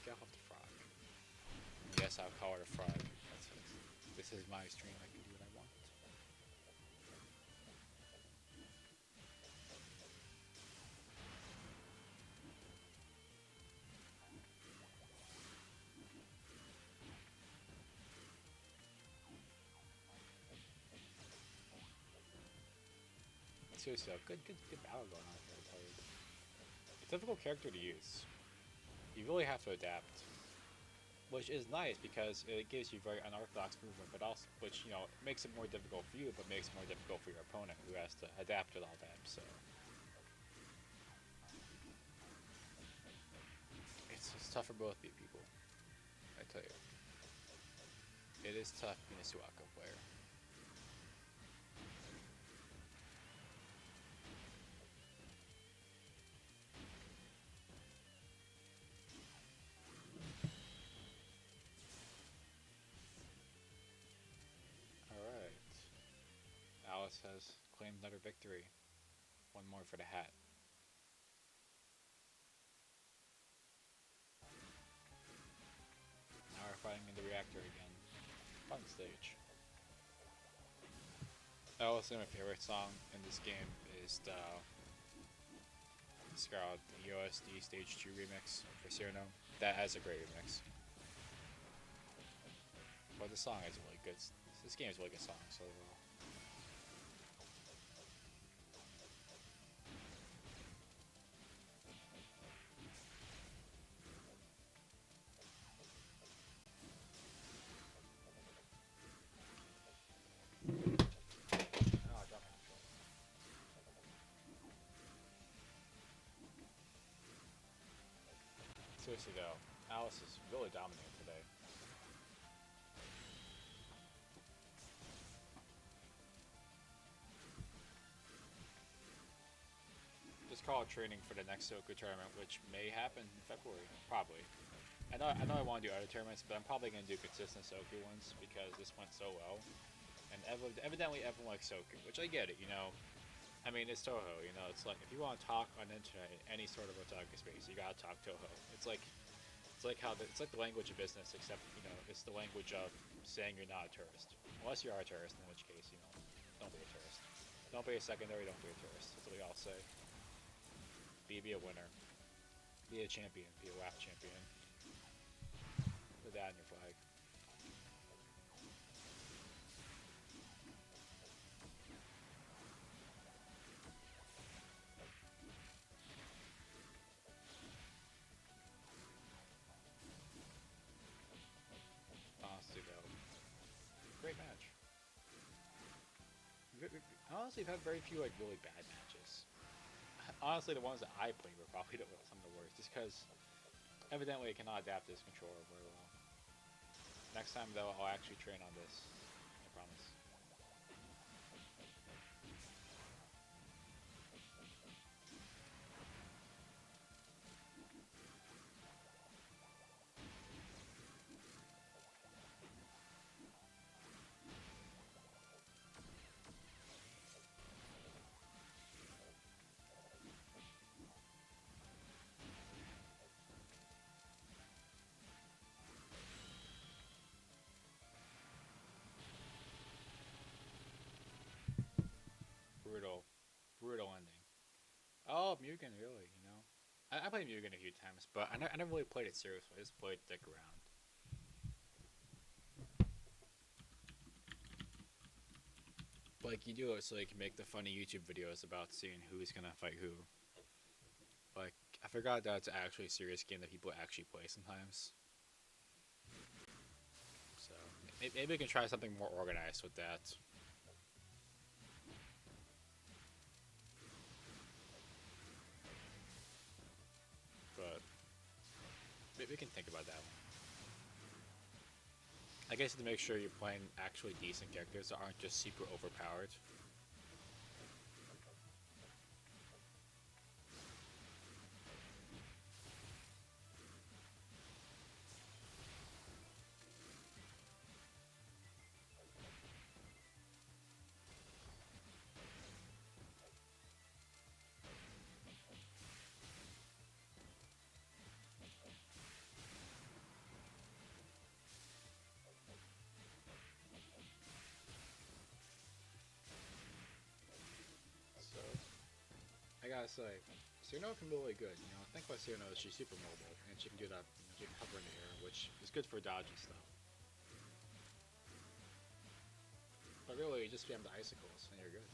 Get off the frog. Yes, I'll call it a frog. This is my stream. I can do what I want. Seriously, good battle going on here. I tell you, it's a difficult character to use. You really have to adapt, which is nice because it gives you very unorthodox movement, but also which makes it more difficult for you, but makes it more difficult for your opponent who has to adapt with all that. So it's tough for both people. I tell you, it is tough being a Suako player. Alright. Alice has claimed another victory. One more for the hat. Now we're fighting in the reactor again. Fun stage. Alice, my favorite song in this game is the OSD Stage 2 remix for Cyrano. That has a great remix. But the song is really good. This game is a really good song, so seriously though, Alice is really dominant today. Just call it training for the next Soku tournament, which may happen in February, probably. I know I want to do other tournaments, but I'm probably going to do consistent Soku ones because this went so well. And evidently everyone likes Soku, which I get it, I mean, it's Toho, it's like, if you want to talk on the internet in any sort of otaku space, you gotta talk Toho. It's like the language of business, except, it's the language of saying you're not a tourist. Unless you are a tourist, in which case, you know, don't be a tourist. Don't be a secondary, don't be a tourist. That's what we all say. Be a winner. Be a champion. Be a WAP champion. Put that on your flag. Honestly, though, great match. Honestly, we've had very few like really bad matches. Honestly, the ones that I played were probably some of the worst, just because evidently it cannot adapt this controller very well. Next time, though, I'll actually train on this. I promise. Brutal. Brutal ending. Oh, Mugen, really, you know? I played Mugen a few times, but I never really played it seriously. I just played Dick around. Like, you do it so you can make the funny YouTube videos about seeing who's gonna fight who. Like, I forgot that it's actually a serious game that people actually play sometimes. So, maybe we can try something more organized with that. But maybe we can think about that one. I guess to make sure you're playing actually decent characters that aren't just super overpowered. So, I gotta say, Suno can be really good. You know, I think about Suno is she's super mobile, and she can do that. You know, she can hover in the air, which is good for dodge and stuff. But really, you just spam the icicles, and you're good.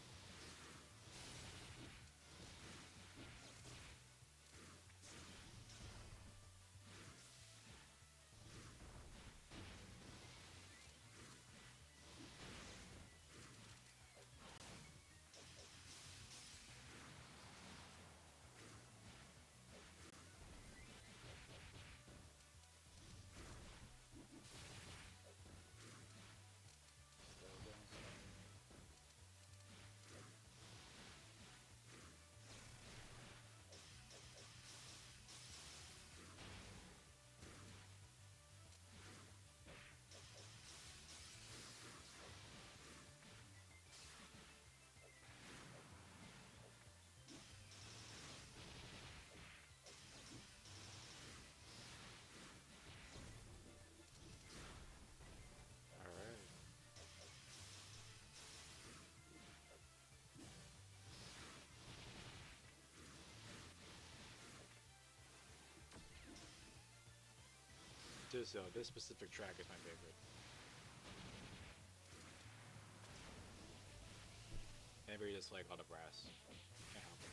All right. This specific track is my favorite. Maybe you just like all the brass. Can't help it.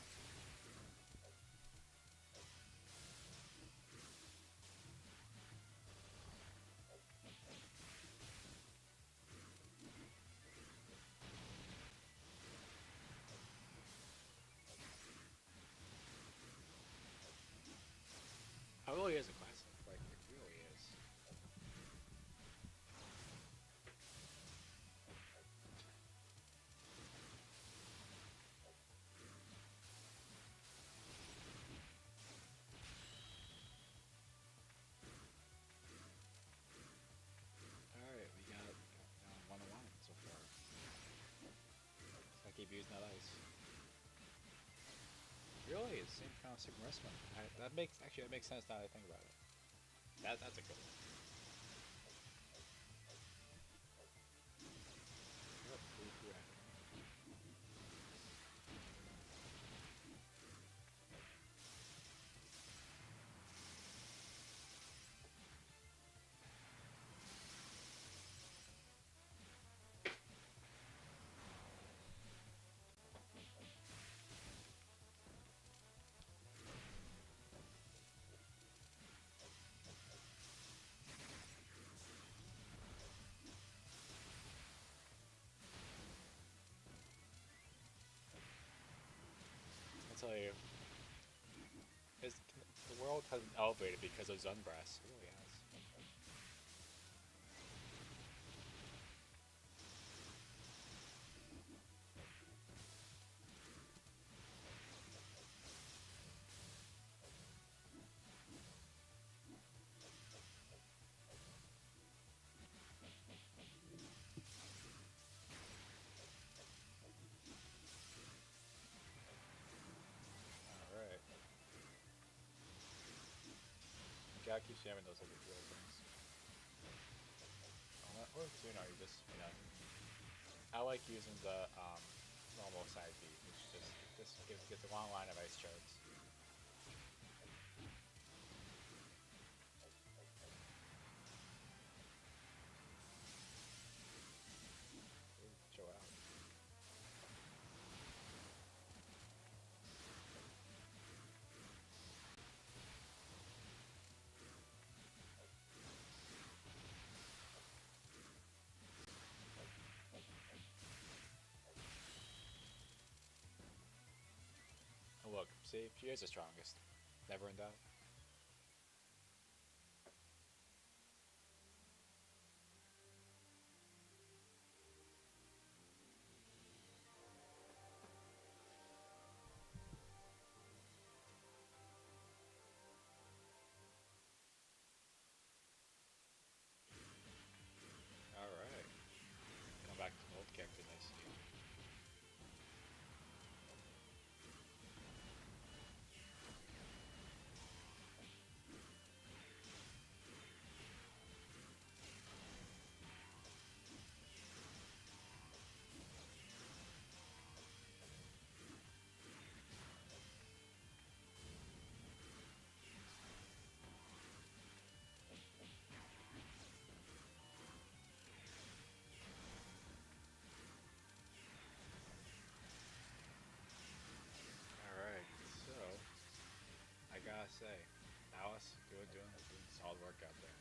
It really is a classic. Like, it really is. Alright, we got 101 so far. So I keep using that ice. Really, it's the same kind of Sigma one. That makes sense now that I think about it. That's a good one. tell you, the world has been elevated because of Zunbrass. It really has. Alright. You gotta keep spamming those little things. Or two, no, you just, I like using the normal side beat, which just gets a long line of ice charts. Ooh, chill out. Oh, look, see, she is the strongest. Never in doubt. Alright. Come back to the old character, I see. Alright, so I gotta say, Alice doing solid work out there.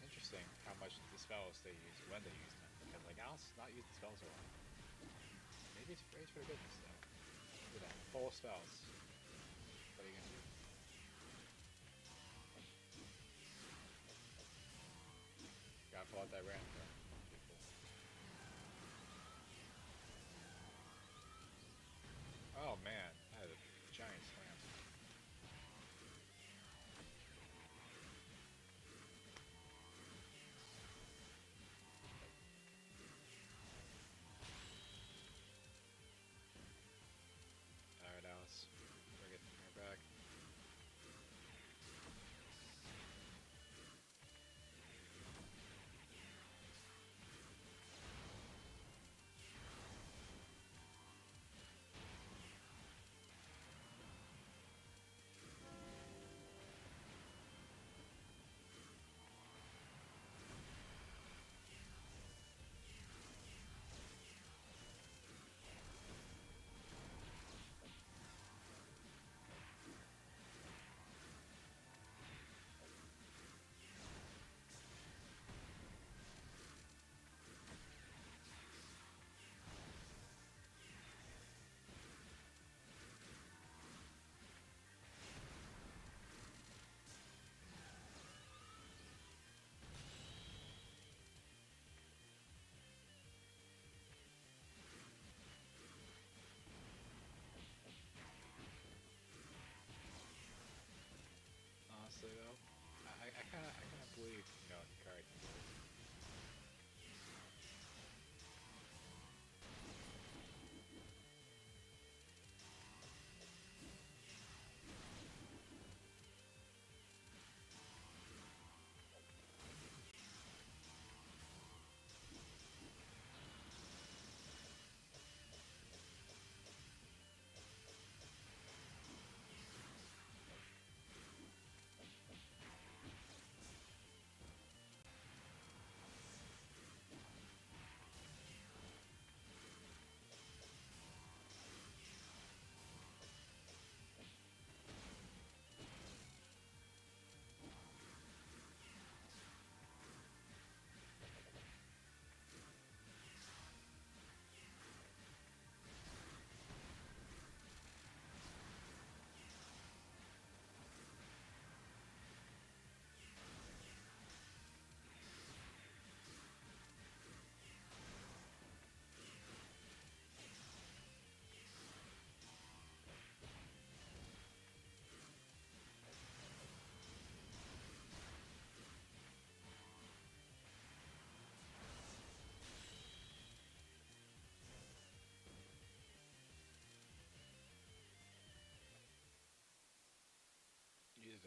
Interesting how much the spells they use when they use them. Because like Alice not using spells a lot. Maybe it's praise for the goodness though. Look at that. Full spells. What are you gonna do? Gotta pull out that random card. People. Oh man, that is a giant slam. Alright, Alice. Bring her back.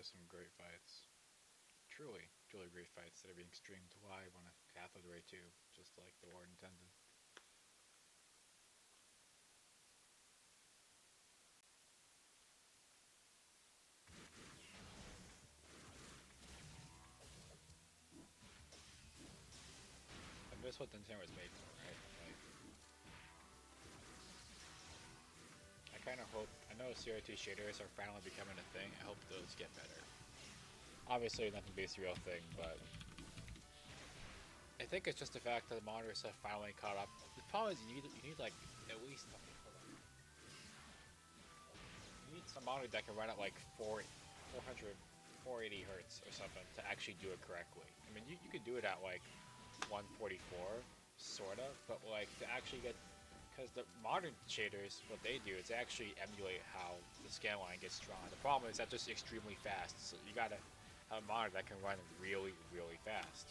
just some great fights. Truly, truly great fights that are being streamed live on a cathode ray tube, just like the Lord intended. And this is what Nintendo was made for, right? Like, I kind of hope. I know CRT shaders are finally becoming a thing. I hope those get better. Obviously, nothing beats the real thing, but I think it's just the fact that the monitors have finally caught up. The problem is you need like at least okay, hold on. You need some monitor that can run at like 400, 480 hertz or something to actually do it correctly. I mean, you could do it at like 144, sort of, but like to actually get, because the modern shaders, what they do is they actually emulate how the scan line gets drawn. The problem is that's just extremely fast, so you gotta have a monitor that can run really, really fast.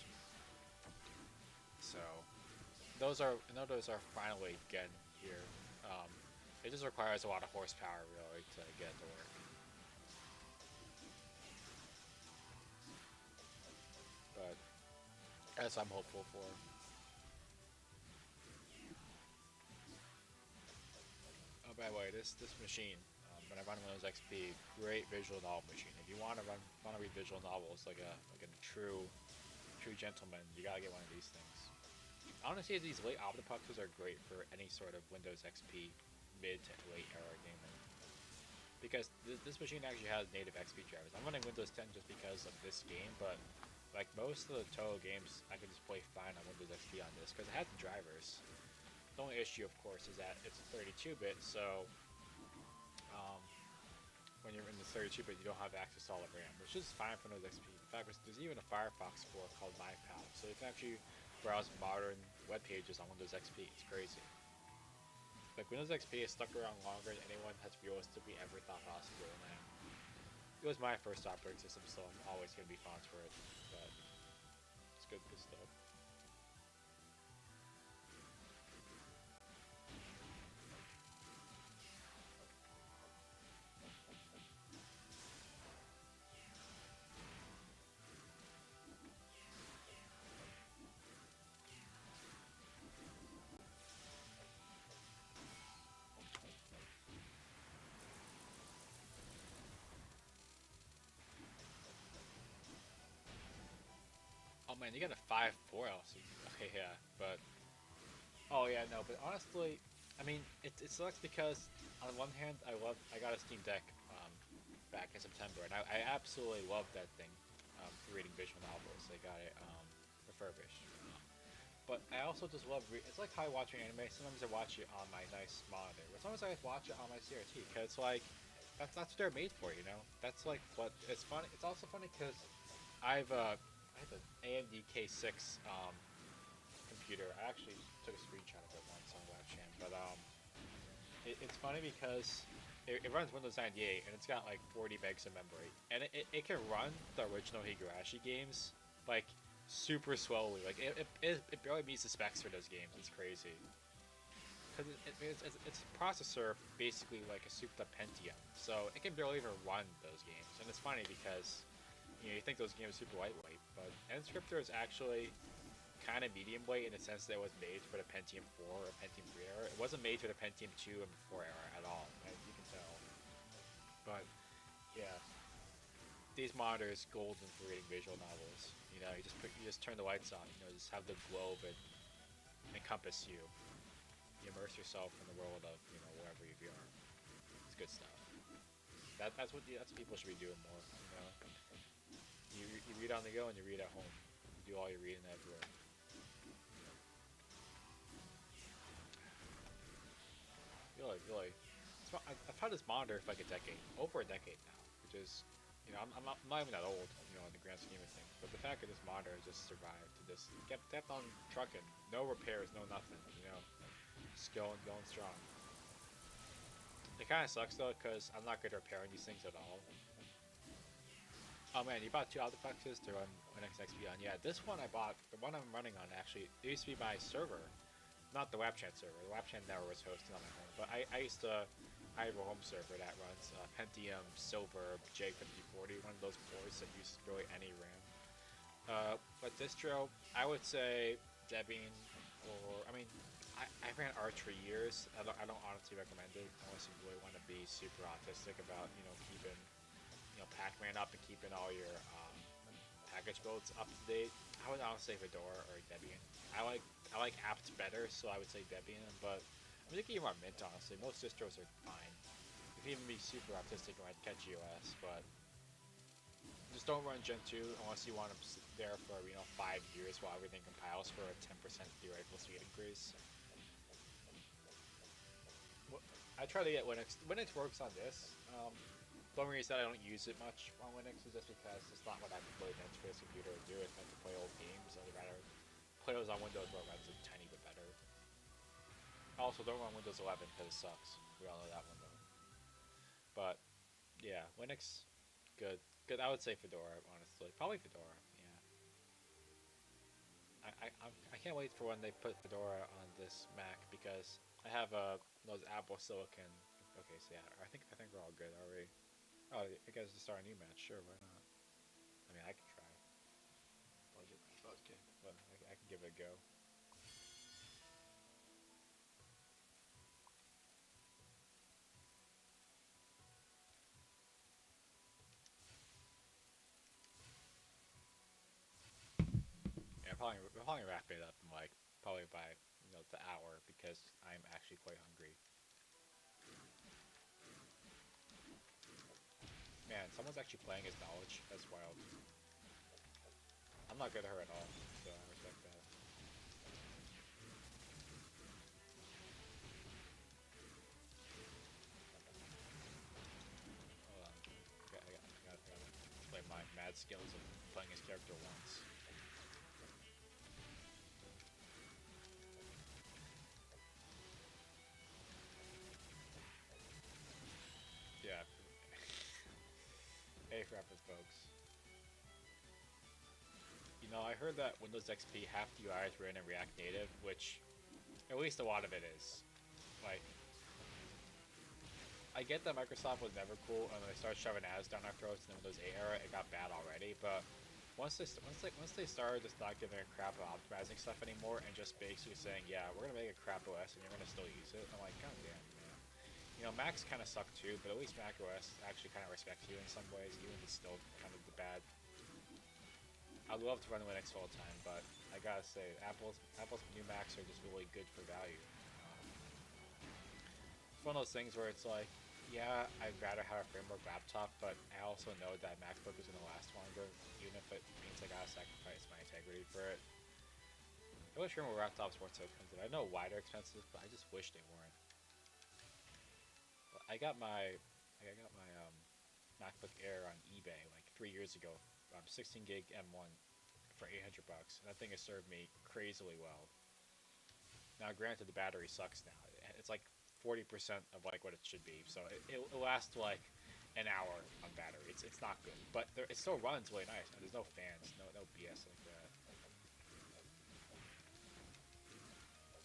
So I know those are finally getting here. Um, it just requires a lot of horsepower really to get it to work. But as I'm hopeful for. Oh, by the way, this machine, when I run Windows XP, great visual novel machine. If you want to read visual novels like a true gentleman, you gotta get one of these things. Honestly, these late Optipuxes are great for any sort of Windows XP mid to late era gaming. Because this machine actually has native XP drivers. I'm running Windows 10 just because of this game, but like most of the Toho games, I can just play fine on Windows XP on this because it has the drivers. The only issue, of course, is that it's a 32-bit, so um, when you're in the 32-bit, you don't have access to all the RAM, which is fine for Windows XP. In fact, there's even a Firefox for called MyPal, so you can actually browse modern web pages on Windows XP. It's crazy. Like Windows XP is stuck around longer than anyone has realistically ever thought possible, and it was my first operating system, so I'm always gonna be fond for it. But it's good stuff. Oh man, you got a 5.4 LCD. Okay, yeah, but oh yeah, no, but honestly, I mean, it sucks because on one hand, I got a Steam Deck back in September, and I absolutely love that thing for reading visual novels. They got it refurbished. But I also just love it's like how I watch an anime. Sometimes I watch it on my nice monitor, but sometimes I watch it on my CRT because it's like that's what they're made for, you know. That's like what it's funny. It's also funny because I have an AMD K6 computer. I actually took a screenshot of it once on Wapchan, but it's funny because it runs Windows 98 and it's got like 40 megs of memory, and it can run the original Higurashi games like super slowly. Like it barely meets the specs for those games. It's crazy because it's a processor basically like a souped up Pentium, so it can barely even run those games. And it's funny because you think those games are super lightweight, but Enscriptor is actually kind of medium weight in the sense that it was made for the Pentium 4 or Pentium 3 era. It wasn't made for the Pentium 2 and before era at all, as you can tell. But yeah, these monitors golden for reading visual novels. You just turn the lights on. Just have the globe and encompass you. You immerse yourself in the world of wherever you are. It's good stuff. That's what people should be doing more. You read on the go and you read at home. You do all your reading everywhere. Really. I've had this monitor for like a decade, over a decade now, which is, I'm not even that old, in the grand scheme of things. But the fact that this monitor has just survived to just kept on trucking, no repairs, no nothing, just going strong. It kind of sucks though, because I'm not good at repairing these things at all. Oh man, you bought two Optiplexes to run Linux XP on. Yeah, this one I bought, the one I'm running on actually, it used to be my server not the Wapchan server. The Wapchan never was hosted on my home, but I have a home server that runs Pentium, Silver, J5040, one of those boards that uses really any RAM. But distro, I would say Debian, or I mean, I ran Arch for years. I don't honestly recommend it unless you really want to be super autistic about keeping Pac-Man up and keeping all your package builds up to date. I would honestly say Fedora or Debian. I like apt better, so I would say Debian. But I'm thinking about Mint honestly. Most distros are fine. You can even be super autistic and like catchy OS, but just don't run Gen 2 unless you want to sit there for 5 years while everything compiles for a 10% theoretical speed increase. Well, I try to get Linux. Linux works on this. The only reason I don't use it much on Linux is just because it's not what I'm really meant for this computer to do. It's meant to play old games. I'd rather play those on Windows where it runs a tiny bit better. Also, don't run Windows 11 because it sucks. We all know that one though. But yeah, Linux, good. Good. I would say Fedora, honestly. Probably Fedora. Yeah. I can't wait for when they put Fedora on this Mac because I have those Apple Silicon. Okay, so yeah, I think we're all good, are we? Oh, you guys just start a new match. Sure, why not? I mean, I can try. Okay, well, I can give it a go. Yeah, we'll probably wrap it up in like probably by the hour because I'm actually quite hungry. Man, someone's actually playing his knowledge. That's wild. I'm not good at her at all, so I respect that. Hold on. I gotta play my mad skills of playing his character once. Yeah. Hey, rappers, folks. I heard that Windows XP half the UI is written in React Native, which at least a lot of it is. Like, I get that Microsoft was never cool and they started shoving ads down our throats in the Windows 8 era, it got bad already, but once they started just not giving a crap about optimizing stuff anymore and just basically saying, yeah, we're gonna make a crap OS and you're gonna still use it, I'm like, god damn, man. Macs kind of suck too, but at least Mac OS actually kind of respects you in some ways, even if it's still kind of the bad. I'd love to run Linux full time, but I gotta say, Apple's new Macs are just really good for value. It's one of those things where it's like, yeah, I'd rather have a framework laptop, but I also know that MacBook is gonna last longer, even if it means I gotta sacrifice my integrity for it. I wish framework laptops weren't so expensive. I know why they're expensive, but I just wish they weren't. But I got my MacBook Air on eBay like 3 years ago, 16 gig M1 for $800, and that thing has served me crazily well. Now, granted, the battery sucks now. It's like 40% of like what it should be, so it lasts like an hour on battery. It's not good, but it still runs really nice. There's no fans, no BS like that.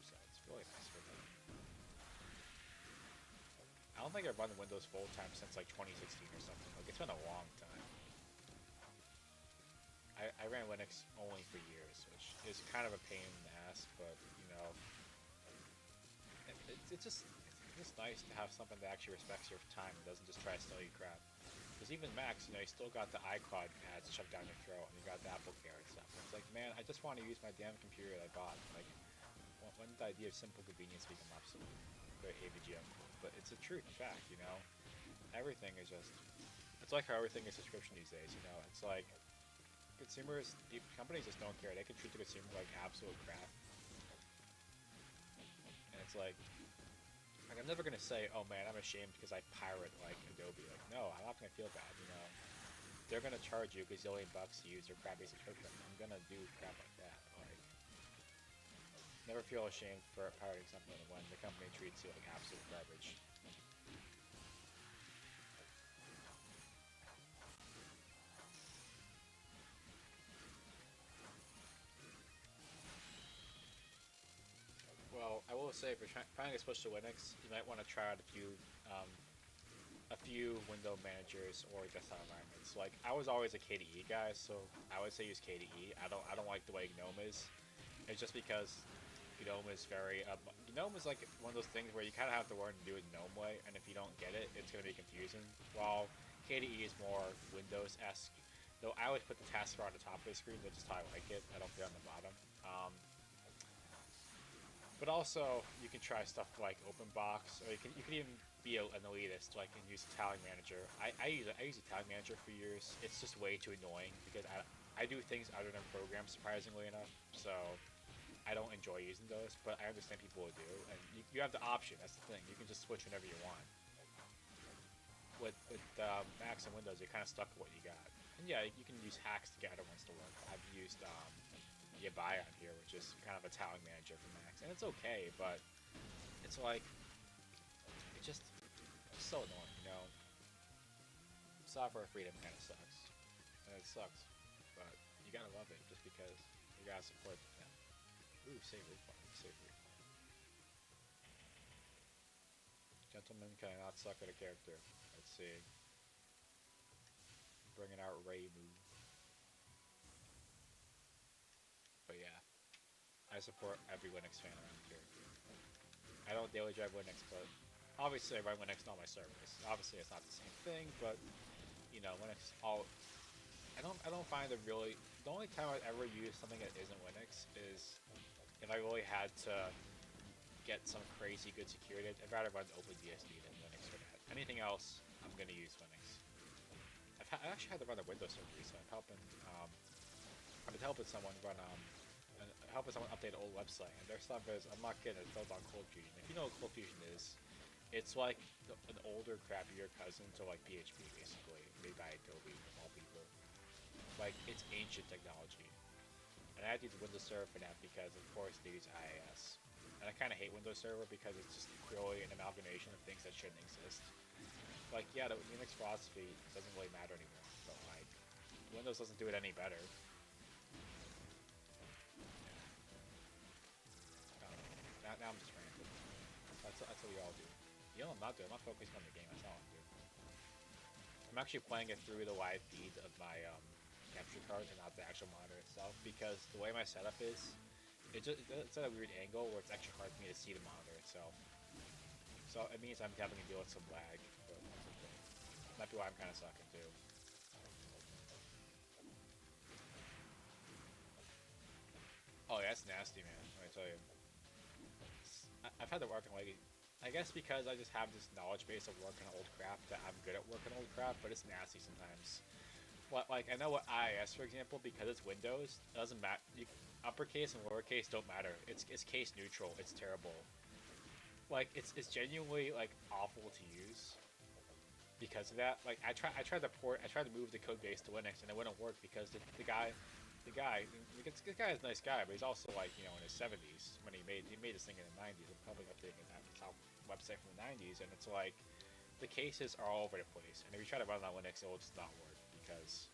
So it's really nice for that. I don't think I've run Windows full time since like 2016 or something. Like it's been a long time. I ran Linux only for years, which is kind of a pain in the ass, but it's just nice to have something that actually respects your time and doesn't just try to sell you crap. Because even Macs, you still got the iCloud ads shoved down your throat, and you got the Apple Care and stuff. And it's like, man, I just want to use my damn computer that I bought. Like, when did the idea of simple convenience become obsolete? Very AVG unquote. But it's a truth fact, Everything is just... It's like how everything is subscription these days, It's like... Companies just don't care. They can treat the consumer like absolute crap. And it's like I'm never gonna say, oh man, I'm ashamed because I pirate like Adobe. Like, no, I'm not gonna feel bad. They're gonna charge you a gazillion bucks to use their crappy subscription. I'm gonna do crap like that. Like, never feel ashamed for pirating something when the company treats you like absolute garbage. Well, will say, if you're trying to switch to Linux, you might want to try out a few window managers or desktop environments. Like I was always a KDE guy, so I would say use KDE. I don't like the way GNOME is. It's just because GNOME is very GNOME is like one of those things where you kind of have to learn to do it GNOME way, and if you don't get it, it's gonna be confusing. While KDE is more Windows-esque. Though I would put the taskbar on the top of the screen, which is how I like it. I don't put it on the bottom. But also, you can try stuff like OpenBox, or you can even be an elitist, like, and use a tagging manager. I use a tagging manager for years. It's just way too annoying because I do things other than programs, surprisingly enough. So I don't enjoy using those, but I understand people will do. And you have the option. That's the thing. You can just switch whenever you want. With Macs and Windows, you're kind of stuck with what you got. And yeah, you can use hacks to get other ones to work. I've used Yabai on here, which is kind of a tagging manager for Macs, and it's okay, but it's like it's so annoying, you know. Software freedom kind of sucks, and it sucks, but you gotta love it just because you gotta support them. Ooh, save refund, save refund. Gentleman cannot suck at a character. Let's see. Bringing out Ray move. But yeah, I support every Linux fan around here. I don't daily drive Linux, but obviously I run Linux on all my servers. Obviously it's not the same thing, but you know, Linux I don't find it really. The only time I've ever used something that isn't Linux is if I really had to get some crazy good security. I'd rather run OpenBSD than Linux for that. Anything else, I'm gonna use Linux. I actually had to run a Windows server recently. I've been helping someone run helping someone update an old website, and their stuff is, I'm not kidding, it's built on Cold Fusion. If you know what Cold Fusion is, it's like an older, crappier cousin to like PHP, basically, made by Adobe of all people. Like it's ancient technology, and I had to use Windows Server for that because, of course, they use IIS. And I kind of hate Windows Server because it's just purely an amalgamation of things that shouldn't exist. Like, yeah, the Unix philosophy doesn't really matter anymore, but like, Windows doesn't do it any better. Now I'm just ranting. That's what we all do. You know what I'm not doing? I'm not focusing on the game. That's all I'm doing. I'm actually playing it through the live feed of my capture cards and not the actual monitor itself because the way my setup is, it's at a weird angle where it's extra hard for me to see the monitor itself. So it means I'm having to deal with some lag, but that's okay. Might be why I'm kind of sucking too. Oh yeah, that's nasty, man. Let me tell you. I've had to work on like, I guess because I just have this knowledge base of working on old crap that I'm good at working on old crap, but it's nasty sometimes. Like I know what IIS, for example, because it's Windows, it doesn't matter. Uppercase and lowercase don't matter. It's case neutral. It's terrible. Like it's genuinely like awful to use because of that. Like I tried to move the code base to Linux and it wouldn't work because this guy is a nice guy, but he's also like, you know, in his 70s when he made this thing in the 90s. I'm probably updating that website from the 90s, and it's like the cases are all over the place. And if you try to run it on Linux, it will just not work because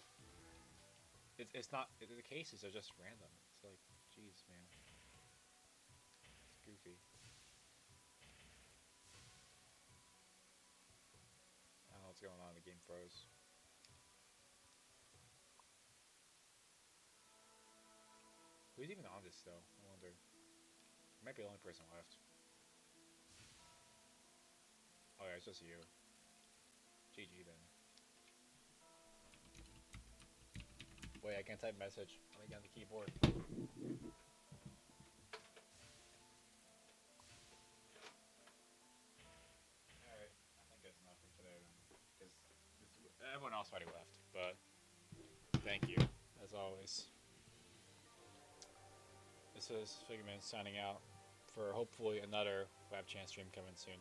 it's not the cases are just random. It's like, jeez, man, it's goofy. I don't know what's going on. The game froze. Who's even on this though? I wonder. I might be the only person left. Oh yeah, it's just you. GG then. Wait, I can't type message. Let me get on the keyboard. Alright, I think that's enough for today then. Because everyone else already left, but thank you, as always. This is Figment signing out for hopefully another Wapchan stream coming soon.